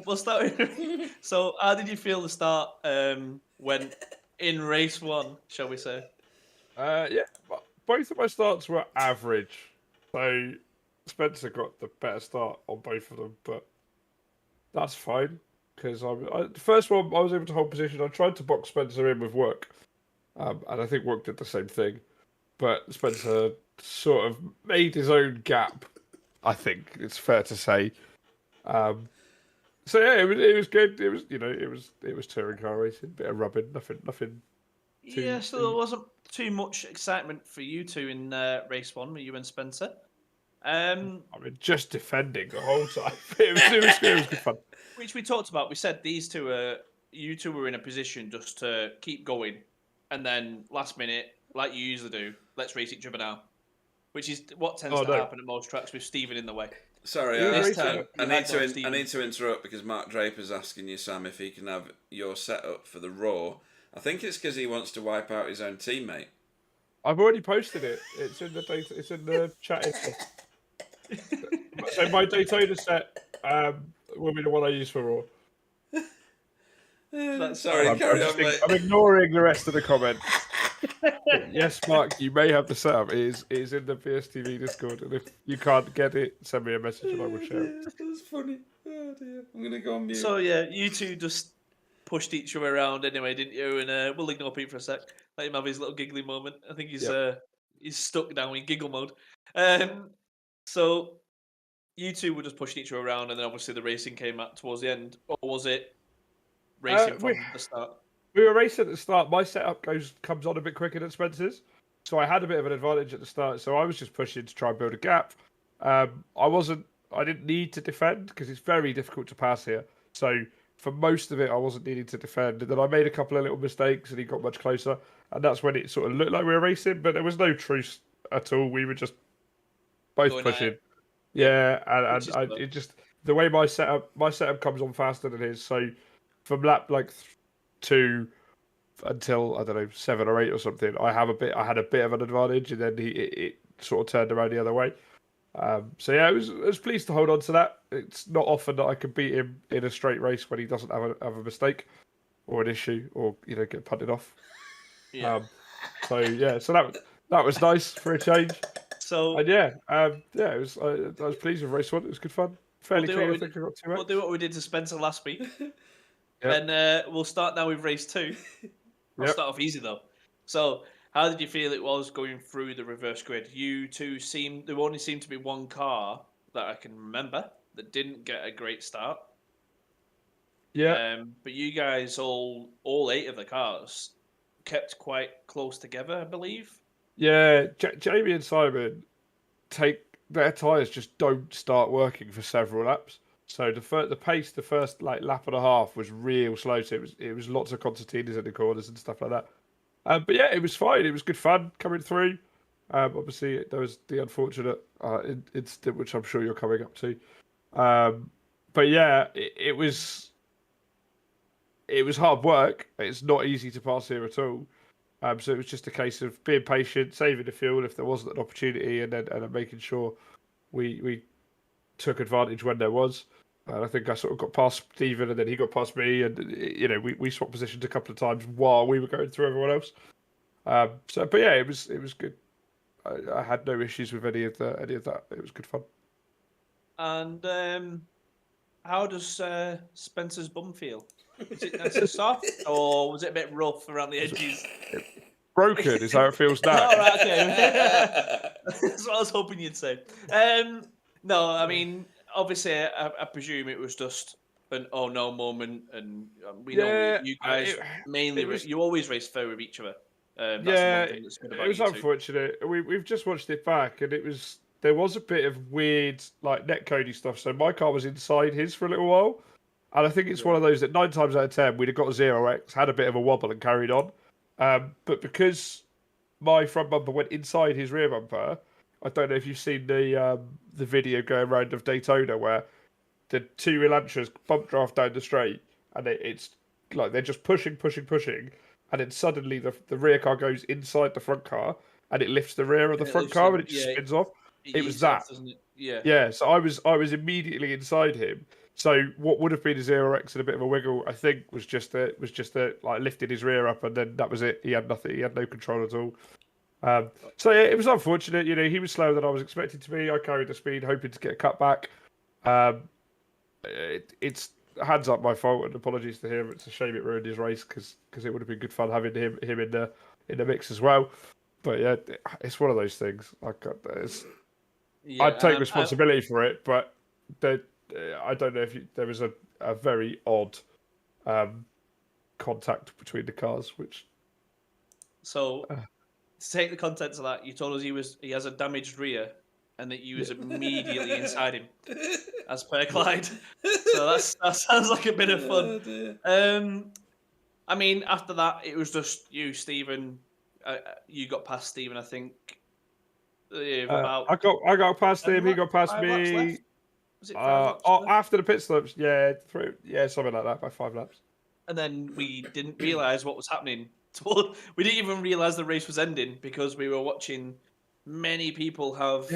We'll start with... So, how did you feel the start went in race 1, shall we say? Yeah, both of my starts were average. So Spencer got the better start on both of them, but that's fine. Because the first one, I was able to hold position. I tried to box Spencer in with work, and I think work did the same thing. But Spencer sort of made his own gap. I think it's fair to say. So yeah, it was good. It was it was touring car racing, bit of rubbing, nothing Yeah, too. so there wasn't too much excitement for you two in race 1 with you and Spencer. I mean, just defending the whole time. It was good fun. Which we talked about. We said you two were in a position just to keep going, and then last minute, like you usually do, let's race each other now. Which is what tends to happen at most tracks with Stephen in the way. Sorry, This time, I need Stephen. to interrupt because Mark Draper's asking you, Sam, if he can have your setup for the Raw. I think it's because he wants to wipe out his own teammate. I've already posted it. It's in the data. It's in the chat. So my Daytona set will be the one I use for Raw. Sorry, carry on, mate. I'm ignoring the rest of the comments. Yes, Mark, you may have the setup. It is in the BSTV Discord, and if you can't get it, send me a message and I will share it. That's funny. Oh dear, I'm gonna go on mute. So yeah, you two just pushed each other around anyway, didn't you? And we'll ignore Pete for a sec. Let him have his little giggly moment. I think he's stuck down in giggle mode. So you two were just pushing each other around, and then obviously the racing came up towards the end, or was it racing from the start? We were racing at the start. My setup comes on a bit quicker than Spencer's, so I had a bit of an advantage at the start. So I was just pushing to try and build a gap. I didn't need to defend because it's very difficult to pass here. So for most of it, I wasn't needing to defend. And then I made a couple of little mistakes, and he got much closer. And that's when it sort of looked like we were racing, but there was no truce at all. We were just both Going pushing. at it. Yeah, and it just the way my setup comes on faster than his. So from lap like 2 until I don't know 7 or 8 or something, I had a bit of an advantage, and then it sort of turned around the other way. So yeah, I was pleased to hold on to that. It's not often that I can beat him in a straight race when he doesn't have a mistake or an issue or get punted off. Yeah. So that was nice for a change. So And it was. I was pleased with race 1. It was good fun. Fairly clear. I think I got 2 we'll do what we did to Spencer last week. Yep. And we'll start now with race 2. I'll start off easy though. So, how did you feel it was going through the reverse grid? You two there only seemed to be one car that I can remember that didn't get a great start. Yeah. But you guys, all 8 of the cars, kept quite close together, I believe. Yeah, Jamie and Simon their tyres just don't start working for several laps. So the first like lap and a half was real slow. So it was lots of concertinas in the corners and stuff like that. But yeah, it was fine. It was good fun coming through. Obviously there was the unfortunate incident which I'm sure you're coming up to. But yeah, it was hard work. It's not easy to pass here at all. So it was just a case of being patient, saving the fuel if there wasn't an opportunity, and then making sure we took advantage when there was. And I think I sort of got past Stephen, and then he got past me, and we swapped positions a couple of times while we were going through everyone else. But yeah, it was good. I had no issues with any of that. It was good fun. And how does Spencer's bum feel? Is it nice and soft, or was it a bit rough around the edges? Broken is how it feels now. All right, okay. That's what I was hoping you'd say. No, I mean, obviously, I presume it was just an oh no moment, and we know you guys you always race fair with each other. That's the one thing that's good about it was you two. unfortunate. We've just watched it back, and there was a bit of weird like netcoding stuff. So my car was inside his for a little while. And I think it's one of those that 9 times out of 10 we'd have got a 0x, had a bit of a wobble and carried on. But because my front bumper went inside his rear bumper, I don't know if you've seen the video going around of Daytona where the 2 Elantras bump draft down the straight, and it's like they're just pushing, and then suddenly the rear car goes inside the front car, and it lifts the rear of the front car, and it just spins off. It was that. Doesn't it? Yeah. Yeah, so I was immediately inside him. So what would have been a 0x and a bit of a wiggle, I think, was just like lifting his rear up, and then that was it. He had nothing. He had no control at all. So yeah, it was unfortunate. He was slower than I was expecting to be. I carried the speed, hoping to get a cut back. It's hands up my fault, and apologies to him. It's a shame it ruined his race because it would have been good fun having him in the mix as well. But yeah, it's one of those things. I'd take responsibility for it, but I don't know if there was a very odd contact between the cars, which. So, to take the contents of that, you told us he has a damaged rear, and that you was immediately inside him, as per Clyde. So that sounds like a bit of fun. I mean, after that, it was just you, Stephen. You got past Stephen, I think. About I got past him. He got past me. Was it 5 laps? After the pit stops, something like that, by 5 laps. And then we didn't realise what was happening. We didn't even realise the race was ending because we were watching many people have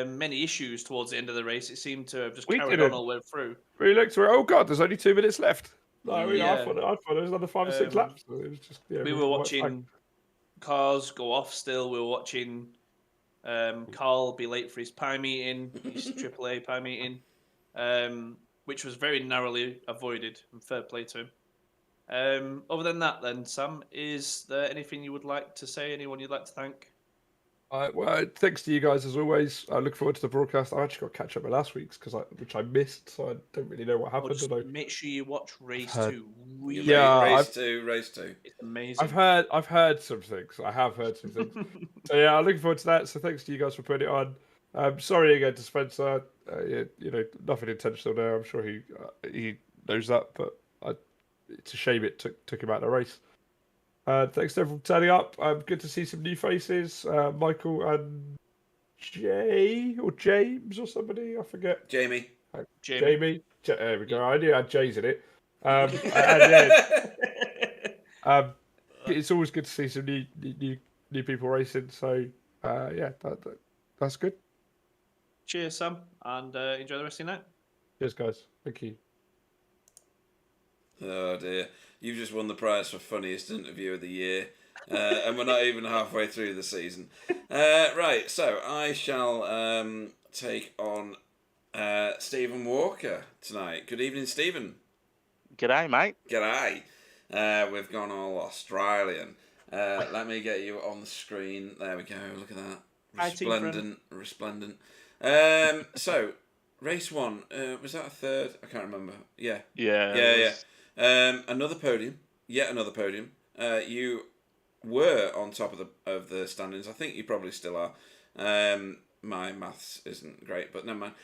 many issues towards the end of the race. It seemed to have just carried on all the way through. We looked through. Oh God, there's only 2 minutes left. I thought there was another 5 or 6 laps. It was just we were watching cars go off. Still, we were watching Carl be late for his pie meeting, his AAA pie meeting, which was very narrowly avoided. And fair play to him. Other than that, then, Sam, is there anything you would like to say? Anyone you'd like to thank? Well, thanks to you guys as always. I look forward to the broadcast. I actually got to catch up with last week's which I missed, so I don't really know what happened. Make sure you watch race 2. Race two. It's amazing. I've heard some things. I have heard some things. So yeah, I'm looking forward to that. So thanks to you guys for putting it on. Sorry again to Spencer. Nothing intentional there. I'm sure he knows that, but it's a shame it took him out of the race. Thanks to everyone for turning up. Good to see some new faces. Michael and Jay or James or somebody. I forget. Jamie. Jamie. There we go. I knew I had J's in it. It's always good to see some new people racing. So that's good. Cheers, Sam, and enjoy the rest of your night. Cheers, guys. Thank you. Oh dear. You've just won the prize for funniest interview of the year. And we're not even halfway through the season. Right, so I shall take on Stephen Walker tonight. Good evening, Stephen. G'day, mate. G'day. We've gone all Australian. Let me get you on the screen. There we go. Look at that. Resplendent. So, race 1. Was that a third? I can't remember. Yeah. Another podium. Yet another podium. You were on top of the standings. I think you probably still are. My maths isn't great, but never mind.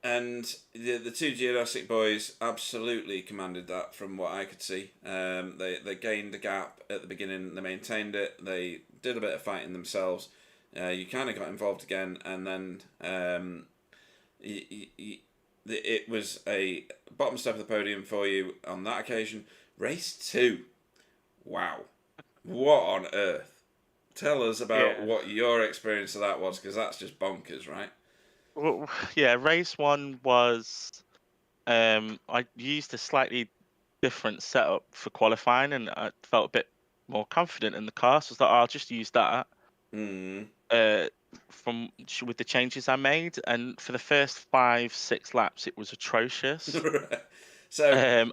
And the 2 Geodesic boys absolutely commanded that from what I could see. They gained the gap at the beginning. They maintained it. They did a bit of fighting themselves. You kind of got involved again, and then it was a bottom step of the podium for you on that occasion. Race 2. Wow. What on earth? Tell us about what your experience of that was, because that's just bonkers, right? Well, yeah, race 1 was... I used a slightly different setup for qualifying, and I felt a bit more confident in the car, so I was like, I'll just use that. With the changes I made, and for the first 5-6 laps it was atrocious. So and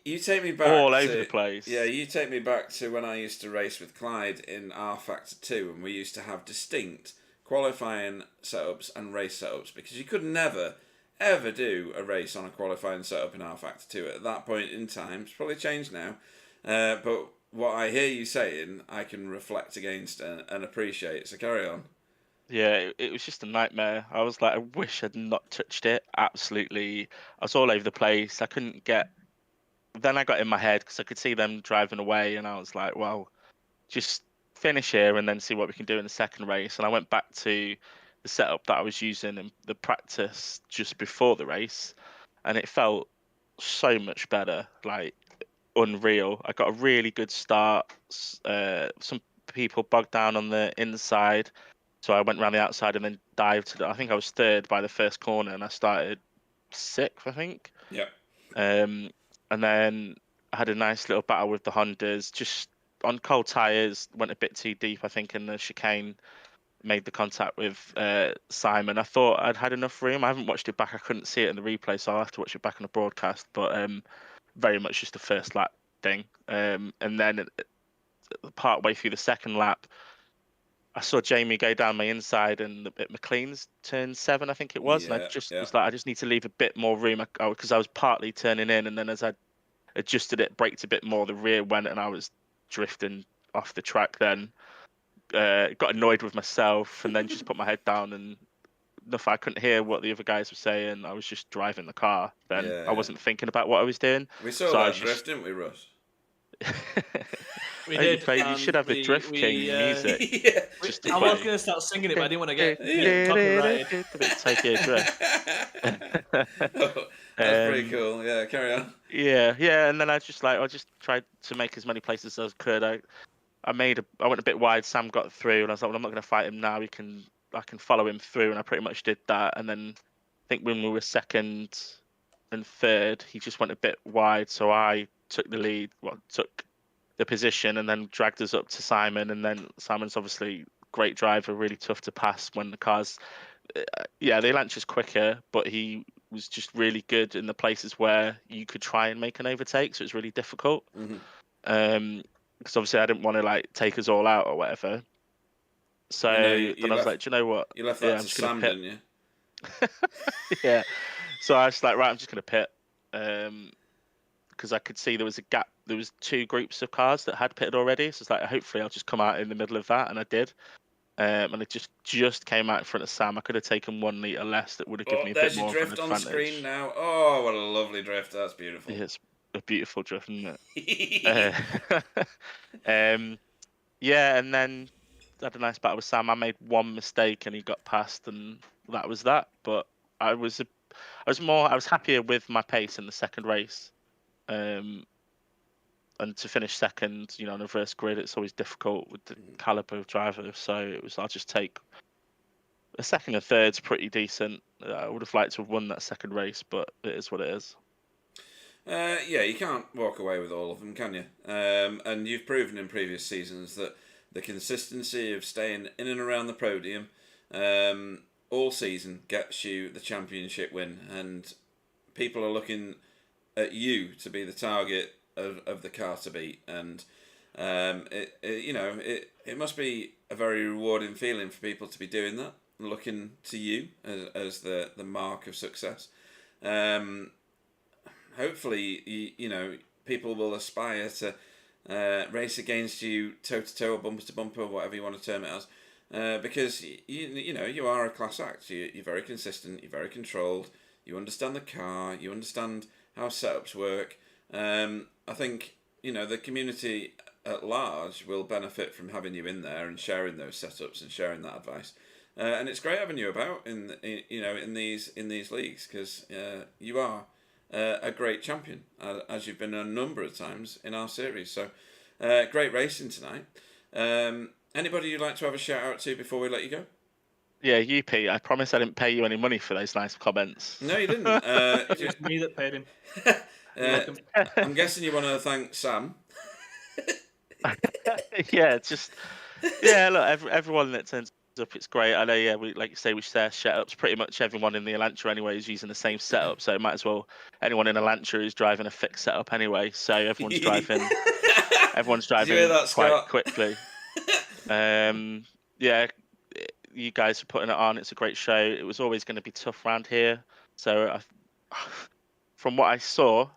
you take me back all over the place. Yeah, you take me back to when I used to race with Clyde in R Factor 2, and we used to have distinct qualifying setups and race setups, because you could never ever do a race on a qualifying setup in R Factor 2 at that point in time. It's probably changed now, but what I hear you saying I can reflect against and appreciate, so carry on. Yeah, it was just a nightmare. I was like, I wish I'd not touched it. Absolutely. I was all over the place. I couldn't get... Then I got in my head because I could see them driving away, and I was like, well, just finish here and then see what we can do in the second race. And I went back to the setup that I was using in the practice just before the race, and it felt so much better, like unreal. I got a really good start. Some people bogged down on the inside, so I went around the outside and then dived I think I was third by the first corner, and I started 6th, I think. Yeah. And then I had a nice little battle with the Hondas, just on cold tyres, went a bit too deep, I think, in the chicane, made the contact with Simon. I thought I'd had enough room. I haven't watched it back. I couldn't see it in the replay, so I'll have to watch it back on the broadcast. But very much just a first lap thing. And then part way through the second lap, I saw Jamie go down my inside and at McLean's turn 7, I think it was. And I just was like, I just need to leave a bit more room because I was partly turning in. And then as I adjusted it, braked a bit more, the rear went and I was drifting off the track then. Got annoyed with myself and then just put my head down and I couldn't hear what the other guys were saying. I was just driving the car. Then I wasn't thinking about what I was doing. We saw that drift, didn't we, Russ? We did. You should have the Drift King music. I was going to start singing it, but I didn't want to get copyrighted. Take a drift. That's pretty cool. Yeah, carry on. Yeah, and then I just tried to make as many places as I could. I went a bit wide. Sam got through, and I was like, well, I'm not going to fight him now. I can follow him through, and I pretty much did that. And then I think when we were second and third, he just went a bit wide, so I took the lead. Took the position, and then dragged us up to Simon. And then Simon's obviously great driver, really tough to pass when the cars. The Elantra's quicker, but he was just really good in the places where you could try and make an overtake. So it's really difficult. Mm-hmm. Because obviously I didn't want to like take us all out or whatever. So then I was like, do you know what? You left that to Sam, didn't you? Yeah. So I was like, right, I'm just going to pit. Because I could see there was a gap. There was 2 groups of cars that had pitted already. So it's like, hopefully I'll just come out in the middle of that. And I did. And it just came out in front of Sam. I could have taken 1 litre less. That would have given me a bit more of an advantage. There's your drift on screen now. Oh, what a lovely drift. That's beautiful. Yeah, it's a beautiful drift, isn't it? Yeah, and then I had a nice battle with Sam. I made 1 mistake and he got past, and that was that. But I was happier with my pace in the second race. And to finish second, on a reverse grid, it's always difficult with the caliber of driver. So I'll just take a second and third's pretty decent. I would have liked to have won that second race, but it is what it is. You can't walk away with all of them, can you? And you've proven in previous seasons that the consistency of staying in and around the podium all season gets you the championship win, and people are looking at you to be the target of the car to beat, and it must be a very rewarding feeling for people to be doing that, looking to you as the mark of success. Hopefully, people will aspire to race against you toe to toe or bumper to bumper, whatever you want to term it as, because you are a class act. You're very consistent. You're very controlled. You understand the car. You understand how setups work. I think the community at large will benefit from having you in there and sharing those setups and sharing that advice. And it's great having you about in these leagues, because you are a great champion, as you've been a number of times in our series. So great racing tonight. Anybody you'd like to have a shout out to before we let you go? Yeah, you, Pete. I promise I didn't pay you any money for those nice comments. No, you didn't. It was me that paid him. I'm guessing you want to thank Sam. Look, everyone that turns up, it's great. I know, we like you say, we share setups. Pretty much everyone in the Elantra anyway is using the same setup, so it might as well anyone in Elantra is driving a fixed setup anyway. So everyone's driving. Quite quickly. You guys are putting it on. It's a great show. It was always going to be tough around here. So from what I saw,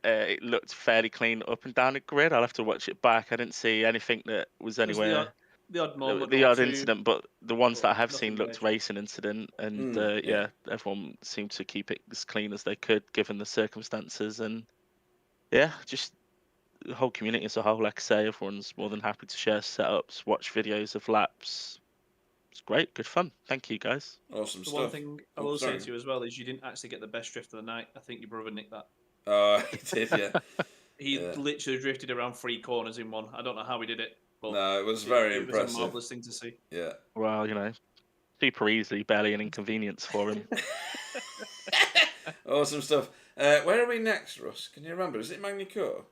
it looked fairly clean up and down the grid. I'll have to watch it back. I didn't see anything that was anywhere. The odd moment. The odd incident, but the ones that I have seen looked racing incident. And everyone seemed to keep it as clean as they could given the circumstances. And just the whole community as a whole, like I say, everyone's more than happy to share setups, watch videos of laps. It's great, good fun. Thank you, guys. Awesome stuff. One thing I will say to you as well is you didn't actually get the best drift of the night. I think your brother nicked that. Oh, he did, yeah. He literally drifted around 3 corners in one. I don't know how he did it. But no, it was very impressive. It was a marvellous thing to see. Yeah. Well, super easy, barely an inconvenience for him. Awesome stuff. Where are we next, Russ? Can you remember? Is it Magny-Cours?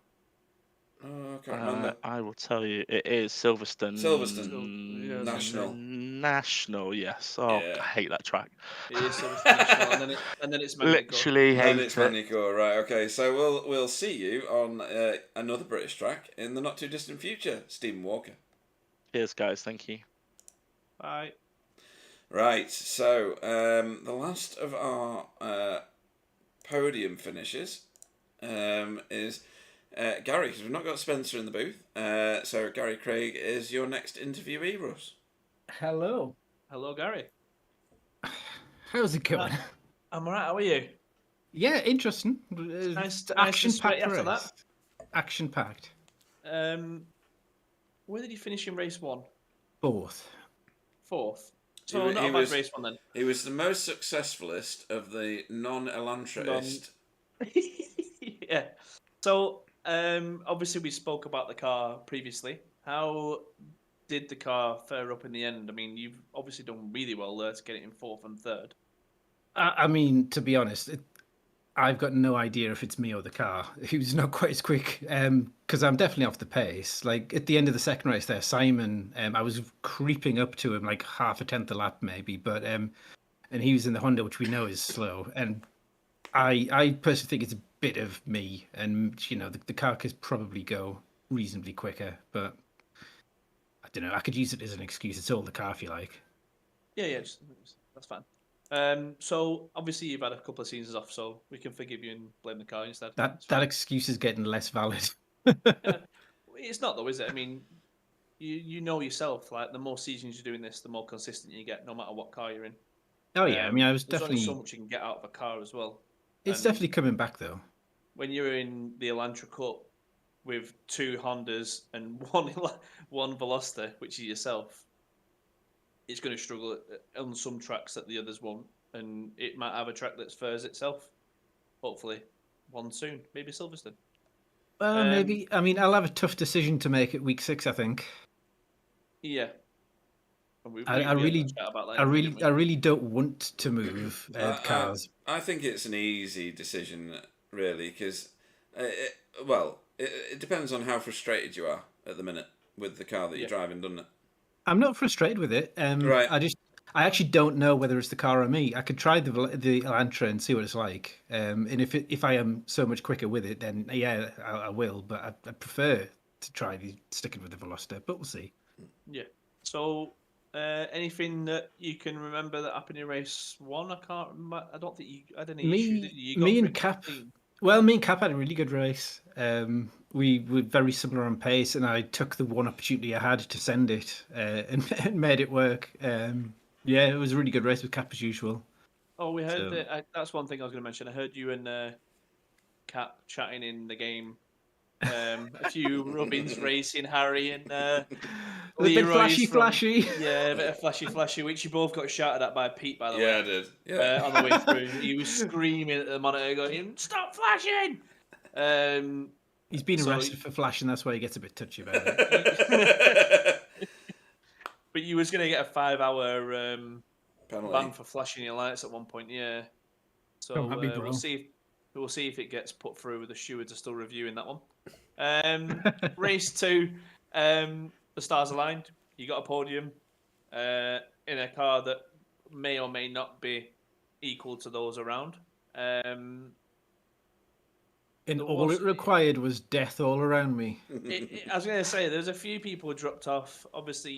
Oh, I can't remember. I will tell you, it is Silverstone Silverstone. National. National, yes. Oh, Yeah. I hate that track. It is Silverstone National, and then it's Magny-Cours. Literally Then hate it's it. Magny-Cours, right? Okay, so we'll see you on another British track in the not too distant future, Stephen Walker. Cheers, guys. Thank you. Bye. Right, so the last of our podium finishes is Gary, because we've not got Spencer in the booth. So Gary Craig is your next interviewee, Russ. Hello. Hello, Gary. How's it going? I'm alright. How are you? Yeah, interesting. Nice to Action sweat packed after race. Action packed. Where did you finish in race 1? Fourth. 4th. So He not a bad was- race 1 then. He was the most successfulist of the non-Elantraist. Yeah. So obviously we spoke about the car previously. How did the car fare up in the end? I mean, you've obviously done really well there to get it in 4th and 3rd. I mean, to be honest, I've got no idea if it's me or the car. He was not quite as quick because I'm definitely off the pace. Like at the end of the second race there, Simon, I was creeping up to him like half a tenth a lap maybe, but and he was in the Honda, which we know is slow. And I personally think it's a bit of me, and you know the car could probably go reasonably quicker, but I don't know. I could use it as an excuse. It's all the car, if you like. Yeah, that's fine. So obviously you've had a couple of seasons off, so we can forgive you and blame the car instead. That excuse is getting less valid. It's not though, is it? I mean, you know yourself. Like the more seasons you're doing this, the more consistent you get, no matter what car you're in. Oh yeah, I mean, I was There's definitely. only so much you can get out of a car as well. It's And definitely coming back though. when you're in the Elantra Cup with 2 Hondas and one Veloster, which is yourself, it's going to struggle on some tracks that the others won't, and it might have a track that fares itself. Hopefully, one soon, maybe Silverstone. Maybe. I mean, I'll have a tough decision to make at week 6. I think. Yeah. And we I had a really, chat about that, I didn't we? really don't want to move cars. I think it's an easy decision, really, because, it depends on how frustrated you are at the minute with the car that you're driving, doesn't it? I'm not frustrated with it. Right. I actually don't know whether it's the car or me. I could try the Elantra and see what it's like. And if I am so much quicker with it, then yeah, I will. But I prefer to try sticking with the Veloster. But we'll see. Yeah. So, anything that you can remember that happened in race 1? I don't think you had any issues, did you? Me and Cap. Well, me and Cap had a really good race. We were very similar on pace, and I took the one opportunity I had to send it and made it work. Yeah, it was a really good race with Cap as usual. Oh, we heard that's one thing I was going to mention. I heard you and Cap chatting in the game. A few Robins racing, Harry and a bit flashy. Yeah, a bit of flashy, which you both got shouted at by Pete, by the way. Yeah, I did. Yeah. On the way through, he was screaming at the monitor, going, "Stop flashing!" He's been arrested for flashing. That's why he gets a bit touchy about it. But you was going to get a 5-hour Penalty. ban for flashing your lights at one point, yeah. So we'll see. We'll see if it gets put through. The stewards are still reviewing that one. Race 2, the stars aligned. You got a podium in a car that may or may not be equal to those around. And all it required was death all around me. I was going to say, there's a few people who dropped off. Obviously,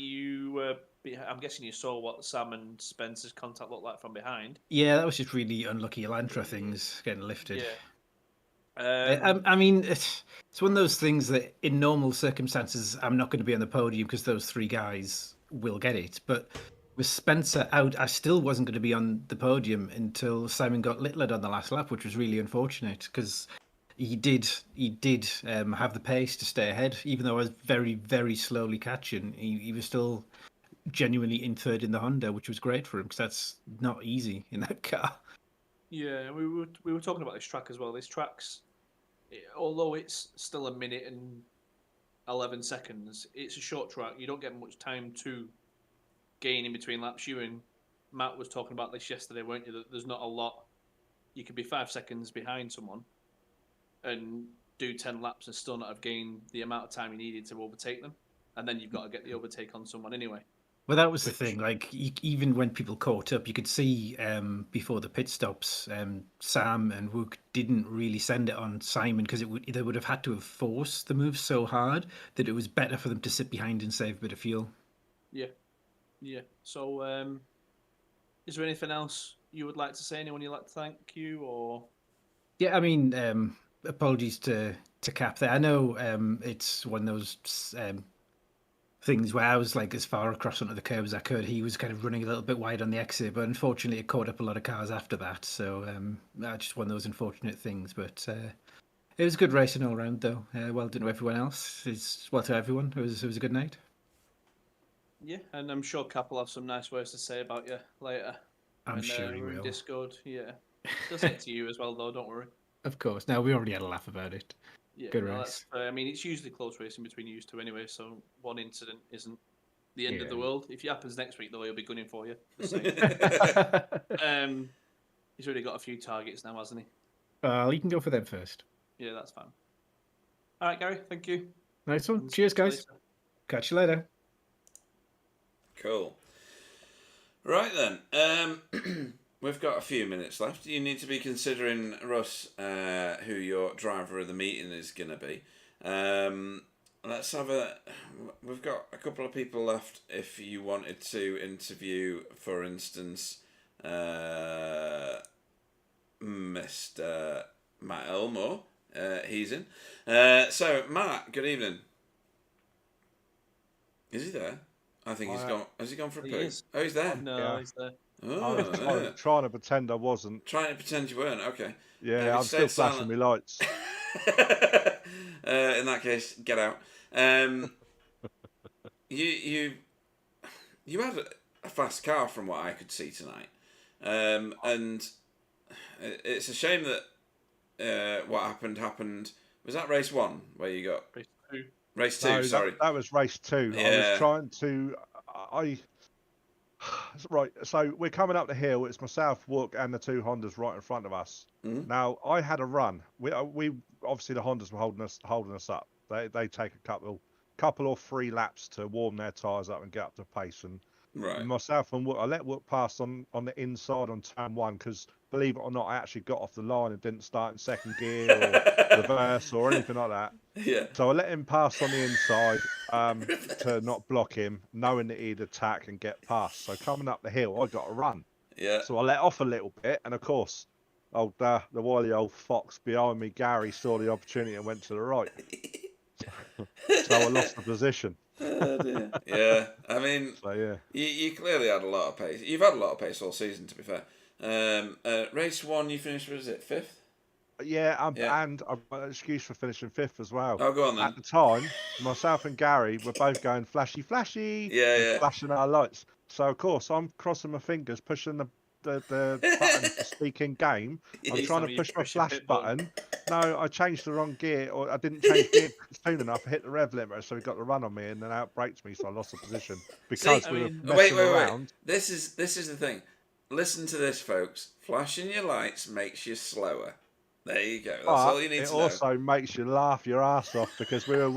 I'm guessing you saw what Sam and Spencer's contact looked like from behind. Yeah, that was just really unlucky Elantra things getting lifted. Yeah. I mean, it's one of those things that in normal circumstances, I'm not going to be on the podium because those 3 guys will get it. But with Spencer out, I still wasn't going to be on the podium until Simon got lit on the last lap, which was really unfortunate because he did have the pace to stay ahead, even though I was very, very slowly catching. He was still genuinely in third in the Honda, which was great for him because that's not easy in that car. Yeah, we were talking about this track as well. This track's, although it's still 1 minute and 11 seconds, it's a short track. You don't get much time to gain in between laps. You and Matt was talking about this yesterday, weren't you? That there's not a lot you could be 5 seconds behind someone and do 10 laps and still not have gained the amount of time you needed to overtake them. And then you've got to get the overtake on someone anyway. Well, that was the thing. Like, even when people caught up, you could see before the pit stops, Sam and Wook didn't really send it on Simon because they would have had to have forced the move so hard that it was better for them to sit behind and save a bit of fuel. Yeah. So, is there anything else you would like to say? Anyone you'd like to thank you or? Yeah, I mean, apologies to Cap there. I know it's one of those things where I was like as far across onto the curb as I could. He was kind of running a little bit wide on the exit, but unfortunately it caught up a lot of cars after that. So just one of those unfortunate things. But it was good racing all round, though. Well done to everyone else. Well to everyone. It was a good night. Yeah, and I'm sure Cap will have some nice words to say about you later. I'm sure he we're in will. Discord, yeah. He'll say it to you as well, though. Don't worry. Of course. No, we already had a laugh about it. Yeah, Good no, race. I mean, it's usually close racing between you two anyway, so one incident isn't the end of the Yeah. world. If it happens next week, though, he'll be gunning for you. Just saying. He's already got a few targets now, hasn't he? You can go for them first. Yeah, that's fine. All right, Gary, thank you. Nice one. And Cheers, speak to you guys. later. Catch you later. Cool. Right then. We've got a few minutes left. You need to be considering, Russ, who your driver of the meeting is going to be. Let's have We've got a couple of people left. If you wanted to interview, for instance, Mr. Matt Elmore, he's in. So Matt, good evening. Is he there? I think he's gone. Has he gone for a He poo? is. Oh, he's there. No, Yeah. he's there. Oh, I was trying to pretend I wasn't. Trying to pretend you weren't. Okay. Yeah, I'm still flashing my lights. In that case, get out. You had a fast car from what I could see tonight, and it's a shame that what happened. Was that race 1 where you got Race 2. race 2? No, Sorry, that was race 2. I Yeah. was trying to. Right, so we're coming up the hill. It's myself, Wook, and the 2 Hondas right in front of us. Mhm. Now I had a run. We obviously the Hondas were holding us up. They take a couple or 3 laps to warm their tyres up and get up to pace. And right. myself and Wook, I let Wook pass on the inside on turn 1 because believe it or not, I actually got off the line and didn't start in second gear or reverse or anything like that. Yeah. So I let him pass on the inside to not block him, knowing that he'd attack and get past. So coming up the hill, I got to run. Yeah. So I let off a little bit, and of course, the wily old fox behind me, Gary, saw the opportunity and went to the right. So I lost the position. Oh dear. Yeah. I mean, So yeah. you clearly had a lot of pace. You've had a lot of pace all season, to be fair. Race 1, you finished, was it 5th? Yeah, Yeah. and I've got an excuse for finishing 5th as well. Oh, go on then. At the time, myself and Gary were both going flashy, flashy, Yeah, and yeah. flashing our lights. So of course, I'm crossing my fingers, pushing the button to speak in game. I'm He's trying not to even push my pushing flash pit button. button. No, I changed the wrong gear, or I didn't change gear soon enough. I hit the rev limiter, so he got the run on me, and then outbraked me, so I lost the position because See, we were I mean- messing Wait. around. This is the thing. Listen to this, folks. Flashing your lights makes you slower. There you go. That's all you need it to know. also makes you laugh your ass off because we were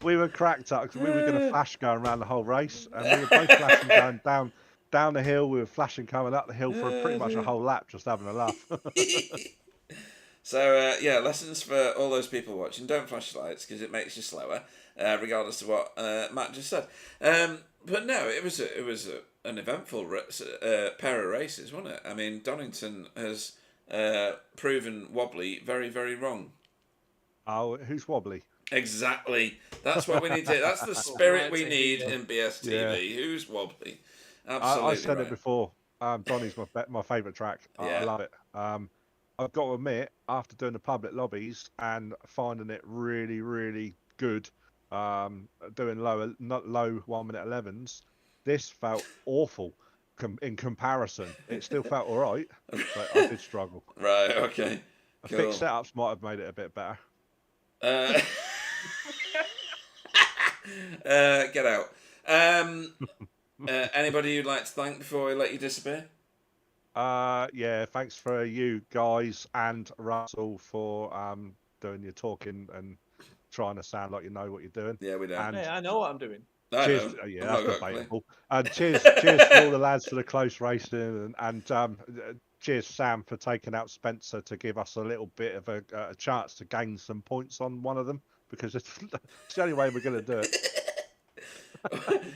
we were cracked up because we were going to flash going around the whole race, and we were both flashing going down the hill. We were flashing coming up the hill for pretty much a whole lap, just having a laugh. So yeah, lessons for all those people watching: don't flash lights because it makes you slower, regardless of what Matt just said. But no, it was an eventful pair of races, wasn't it? I mean, Donington has proven wobbly very, very wrong. Oh, who's wobbly? Exactly. That's what we need to. That's the spirit we need in BSTV. Yeah. Who's wobbly? Absolutely. I said right. it before. Donny's my favourite track. I Yeah. love it. I've got to admit, after doing the public lobbies and finding it really, really good, doing low 1 minute 11s, this felt awful in comparison. It still felt all right, but I did struggle. Right. Okay. A Cool. fixed setups might have made it a bit better. Get out. Anybody you'd like to thank before we let you disappear? Yeah, thanks for you guys and Russell for doing your talking and trying to sound like you know what you're doing. Yeah, we don't. And Hey, I know what I'm doing. I cheers. know. Yeah, I'm that's not got a clue. debatable. And cheers to all the lads for the close racing, and cheers Sam for taking out Spencer to give us a little bit of a chance to gain some points on one of them, because it's the only way we're going to do it.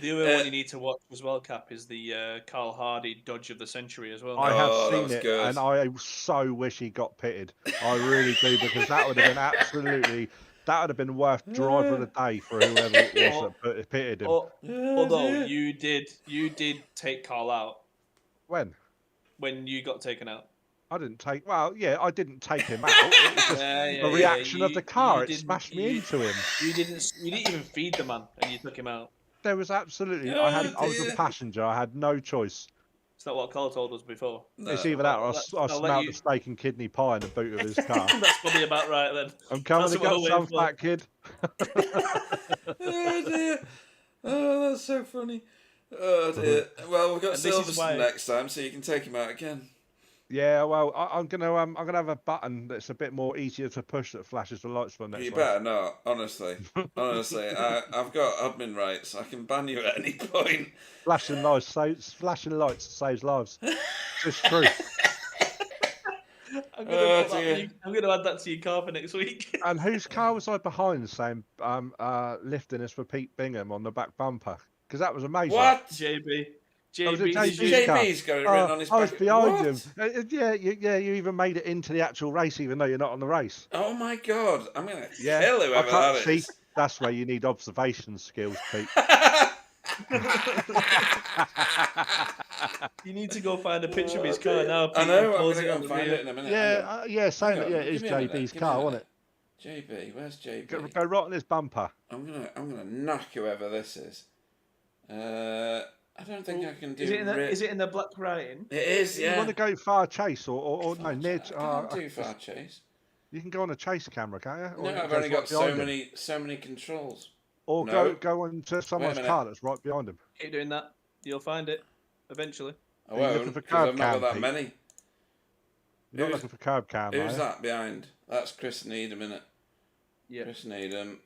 The other one you need to watch as well, Cap, is the Carl Hardy dodge of the century as well. I have Oh, that seen was it, good. and I so wish he got pitted. I really do, because that would have been absolutely. That would have been worth driver of the day for whoever it was that pitted him. Although you did take Carl out When you got taken out. I didn't take. Well, yeah, I didn't take him out. It was just the reaction of the car. It smashed me into him. You didn't even feed the man, and you took him out. There was absolutely. I was a passenger. I had no choice. Is that what Carl told us before? It's either that or I smelled the steak and kidney pie in the boot of his car. That's probably about right then. I'm coming to get some, fat kid. Oh dear. Oh, that's so funny. Oh dear. Well, we've got Silverstone next time, so you can take him out again. Yeah, well, I'm gonna have a button that's a bit more easier to push that flashes the lights for next. You better not, honestly. Honestly, I've got admin rights. I can ban you at any point. Flashing lights saves lives. It's true. I'm gonna add that to your car for next week. And whose car was I behind saying lifting us for Pete Bingham on the back bumper? Because that was amazing. What? JB's got it written on his back. I was behind him. Yeah, you even made it into the actual race, even though you're not on the race. Oh my god! I'm gonna kill whoever that is. See, that's where you need observation skills, Pete. You need to go find a picture of his car now. Pete, I know. I'm gonna go and find it in a minute. Saying that. Yeah, it is JB's car, wasn't it? JB, where's JB? Go right on his bumper. I'm gonna knock whoever this is. I don't think I can do. Is it in the black writing? It is. Yeah. You want to go far chase or no near? I can't do far chase. You can go on a chase camera, can't you? No, I've only got so many controls. Or go into someone's car that's right behind him. Keep doing that. You'll find it eventually. I won't, because I've not got that many. You're not looking for curb cam. Who's that behind? That's Chris Needham, isn't it? Yeah. Chris Needham.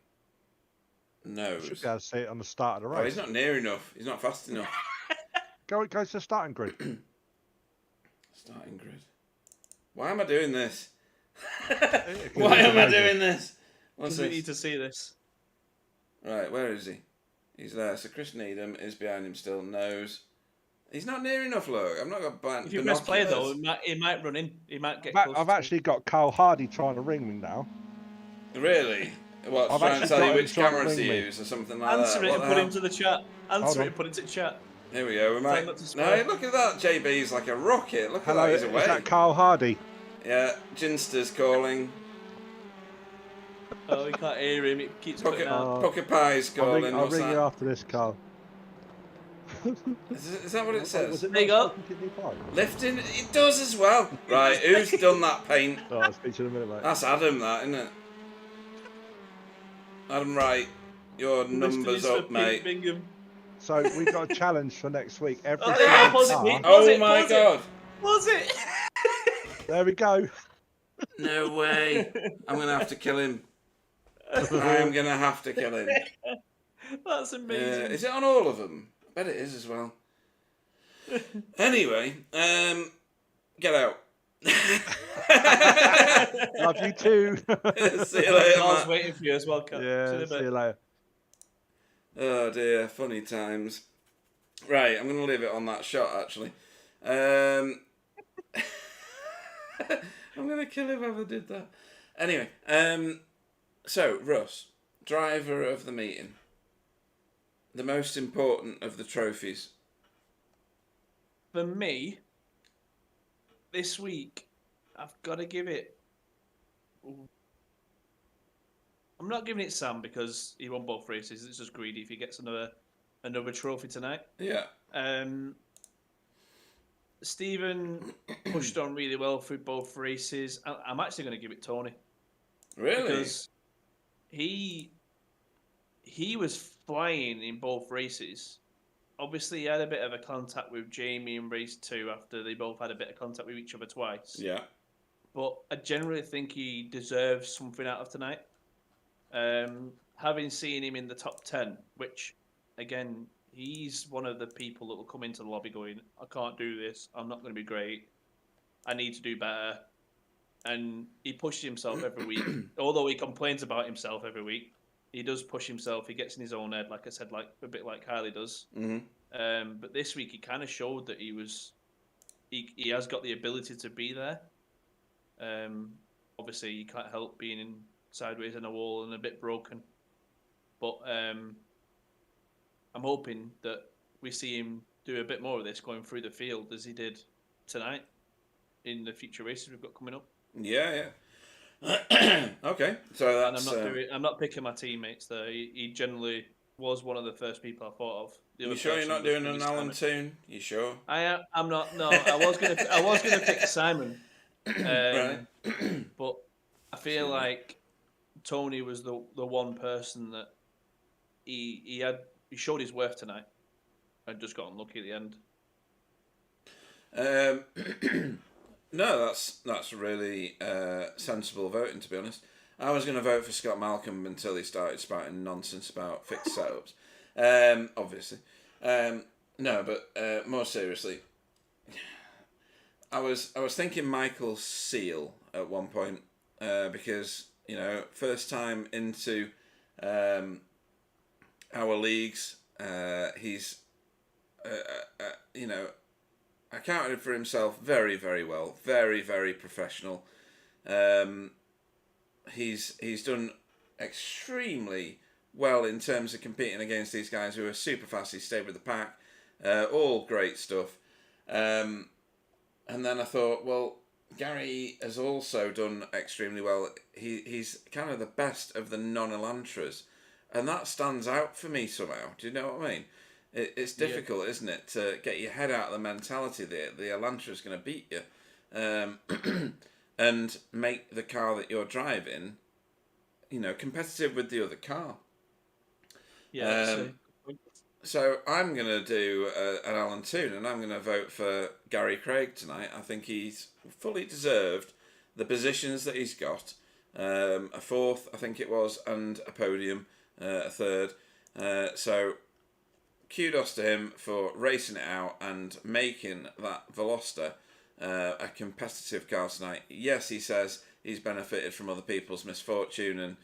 No. Should be able to see it on the start of the race. Oh, he's not near enough. He's not fast enough. Go to the starting grid. Starting grid. Why am I doing this? Why am I doing this? Because we need to see this. Right, where is he? He's there. So Chris Needham is behind him still. Nose. He's not near enough, look. I've not got binoculars. If you press play, though, he might run in. He might get close. I've actually got Carl Hardy trying to ring me now. Really? What, I've trying to tell you which camera to me. use or something like Answer that? it and put it into the chat. Answer it and put it into chat. Here we go. We might. No, look at that. JB's like a rocket. Look at that. He's away. Is that Carl Hardy? Yeah, Ginster's calling. Oh, we can't hear him. It keeps putting out. Poker Pie's calling. I'll ring you after this, Carl. Is that what it says? There you go. Lifting? It does as well. Right, who's done that paint? Oh, I'll speak to you in a minute, mate. That's Adam, that, isn't it? Adam Wright, your numbers up, mate. Bingham. So we've got a challenge for next week. Oh my god! Was it? There we go. No way! I'm gonna have to kill him. I am gonna have to kill him. That's amazing. Is it on all of them? I bet it is as well. Anyway, get out. Love you too. See you later. I was waiting for you as well, Kat. Yeah, see you later. Oh dear, funny times. Right, I'm going to leave it on that shot actually. I'm going to kill whoever did that. Anyway, so Russ, driver of the meeting. The most important of the trophies. For me, this week, I've got to give it. I'm not giving it Sam because he won both races. It's just greedy if he gets another trophy tonight. Yeah. Stephen pushed on really well through both races. I'm actually going to give it Tony. Really? Because he was flying in both races, obviously he had a bit of a contact with Jamie in race 2 after they both had a bit of contact with each other twice. Yeah. But I generally think he deserves something out of tonight. Having seen him in the top 10, which, again, he's one of the people that will come into the lobby going, I can't do this, I'm not going to be great, I need to do better. And he pushes himself every week. Although he complains about himself every week, he does push himself. He gets in his own head, like I said, like a bit like Harley does. Mm-hmm. But this week he kind of showed that he has got the ability to be there. Obviously, you can't help being in sideways in a wall and a bit broken. But I'm hoping that we see him do a bit more of this going through the field as he did tonight in the future races we've got coming up. Yeah. Okay, so that's. And I'm not picking my teammates there. He generally was one of the first people I thought of. You sure you're not doing an Alan Toon? You sure? I'm not. No, I was gonna pick Simon, Right. but I feel like Tony was the one person that he showed his worth tonight, and just got unlucky at the end. No, that's really sensible voting, to be honest. I was going to vote for Scott Malcolm until he started spouting nonsense about fixed setups. Obviously. No, but more seriously, I was thinking Michael Seal at one point because, first time into our leagues, he's accounted for himself very, very well, very, very professional. He's done extremely well in terms of competing against these guys who are super fast. He stayed with the pack, all great stuff. And then I thought, well, Gary has also done extremely well. He's kind of the best of the non-Elantras, and that stands out for me somehow. Do you know what I mean? It's difficult, isn't it, to get your head out of the mentality that the Elantra is going to beat you, and make the car that you're driving, competitive with the other car. Yeah. So I'm going to do an Alan Toon, and I'm going to vote for Gary Craig tonight. I think he's fully deserved the positions that he's got. A fourth, I think it was, and a podium, a third. So kudos to him for racing it out and making that Veloster a competitive car tonight. Yes, he says he's benefited from other people's misfortune, and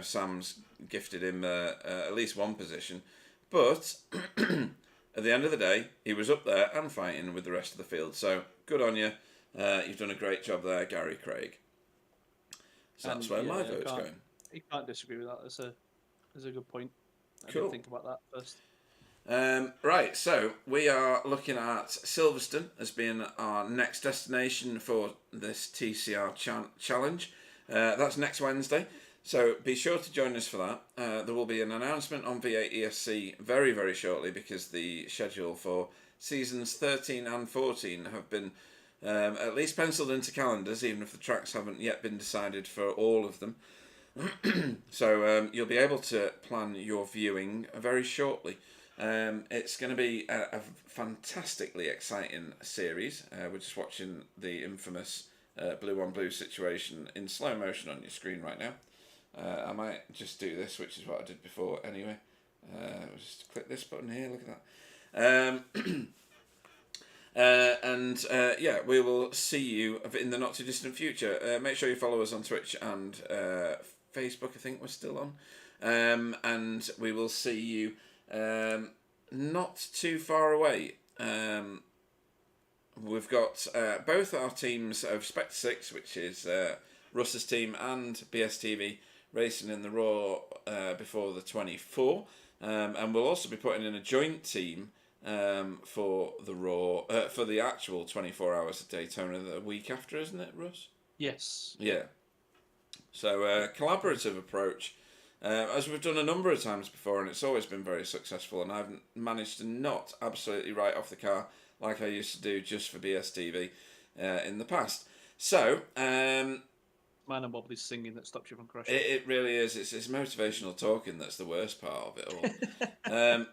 Sam's gifted him at least one position. But at the end of the day, he was up there and fighting with the rest of the field. So good on you. You've done a great job there, Gary Craig. So that's where my vote's going. You can't disagree with that. That's a good point. I Cool. didn't think about that first. Right, so we are looking at Silverstone as being our next destination for this TCR challenge. That's next Wednesday, so be sure to join us for that. There will be an announcement on V8 ESC very, very shortly, because the schedule for seasons 13 and 14 have been at least penciled into calendars, even if the tracks haven't yet been decided for all of them. So you'll be able to plan your viewing very shortly. It's going to be a fantastically exciting series. We're just watching the infamous blue on blue situation in slow motion on your screen right now. I might just do this, which is what I did before anyway. Just click this button here, look at that. Yeah, we will see you in the not too distant future. Make sure you follow us on Twitch and Facebook, I think we're still on. And we will see you not too far away. We've got both our teams of Spectre 6, which is Russ's team, and BSTV racing in the Raw before the 24. And we'll also be putting in a joint team for the Raw, for the actual 24 hours of Daytona the week after, isn't it, Russ? Yes. Yeah. So collaborative approach. As we've done a number of times before, and it's always been very successful, and I've managed to not absolutely write off the car like I used to do just for BSTV in the past. So, Man and Bobbly's singing that stops you from crashing. it really is. It's motivational talking that's the worst part of it all.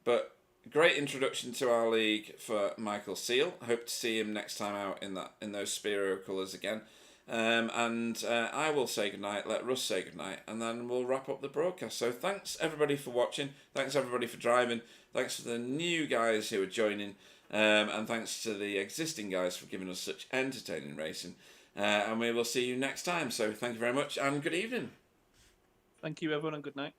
But great introduction to our league for Michael Seal. I hope to see him next time out in those Spiro colours again. I will say goodnight, let Russ say goodnight, and then we'll wrap up the broadcast. So thanks everybody for watching, thanks everybody for driving, thanks to the new guys who are joining, and thanks to the existing guys for giving us such entertaining racing. And we will see you next time. So thank you very much and good evening. Thank you, everyone, and good night.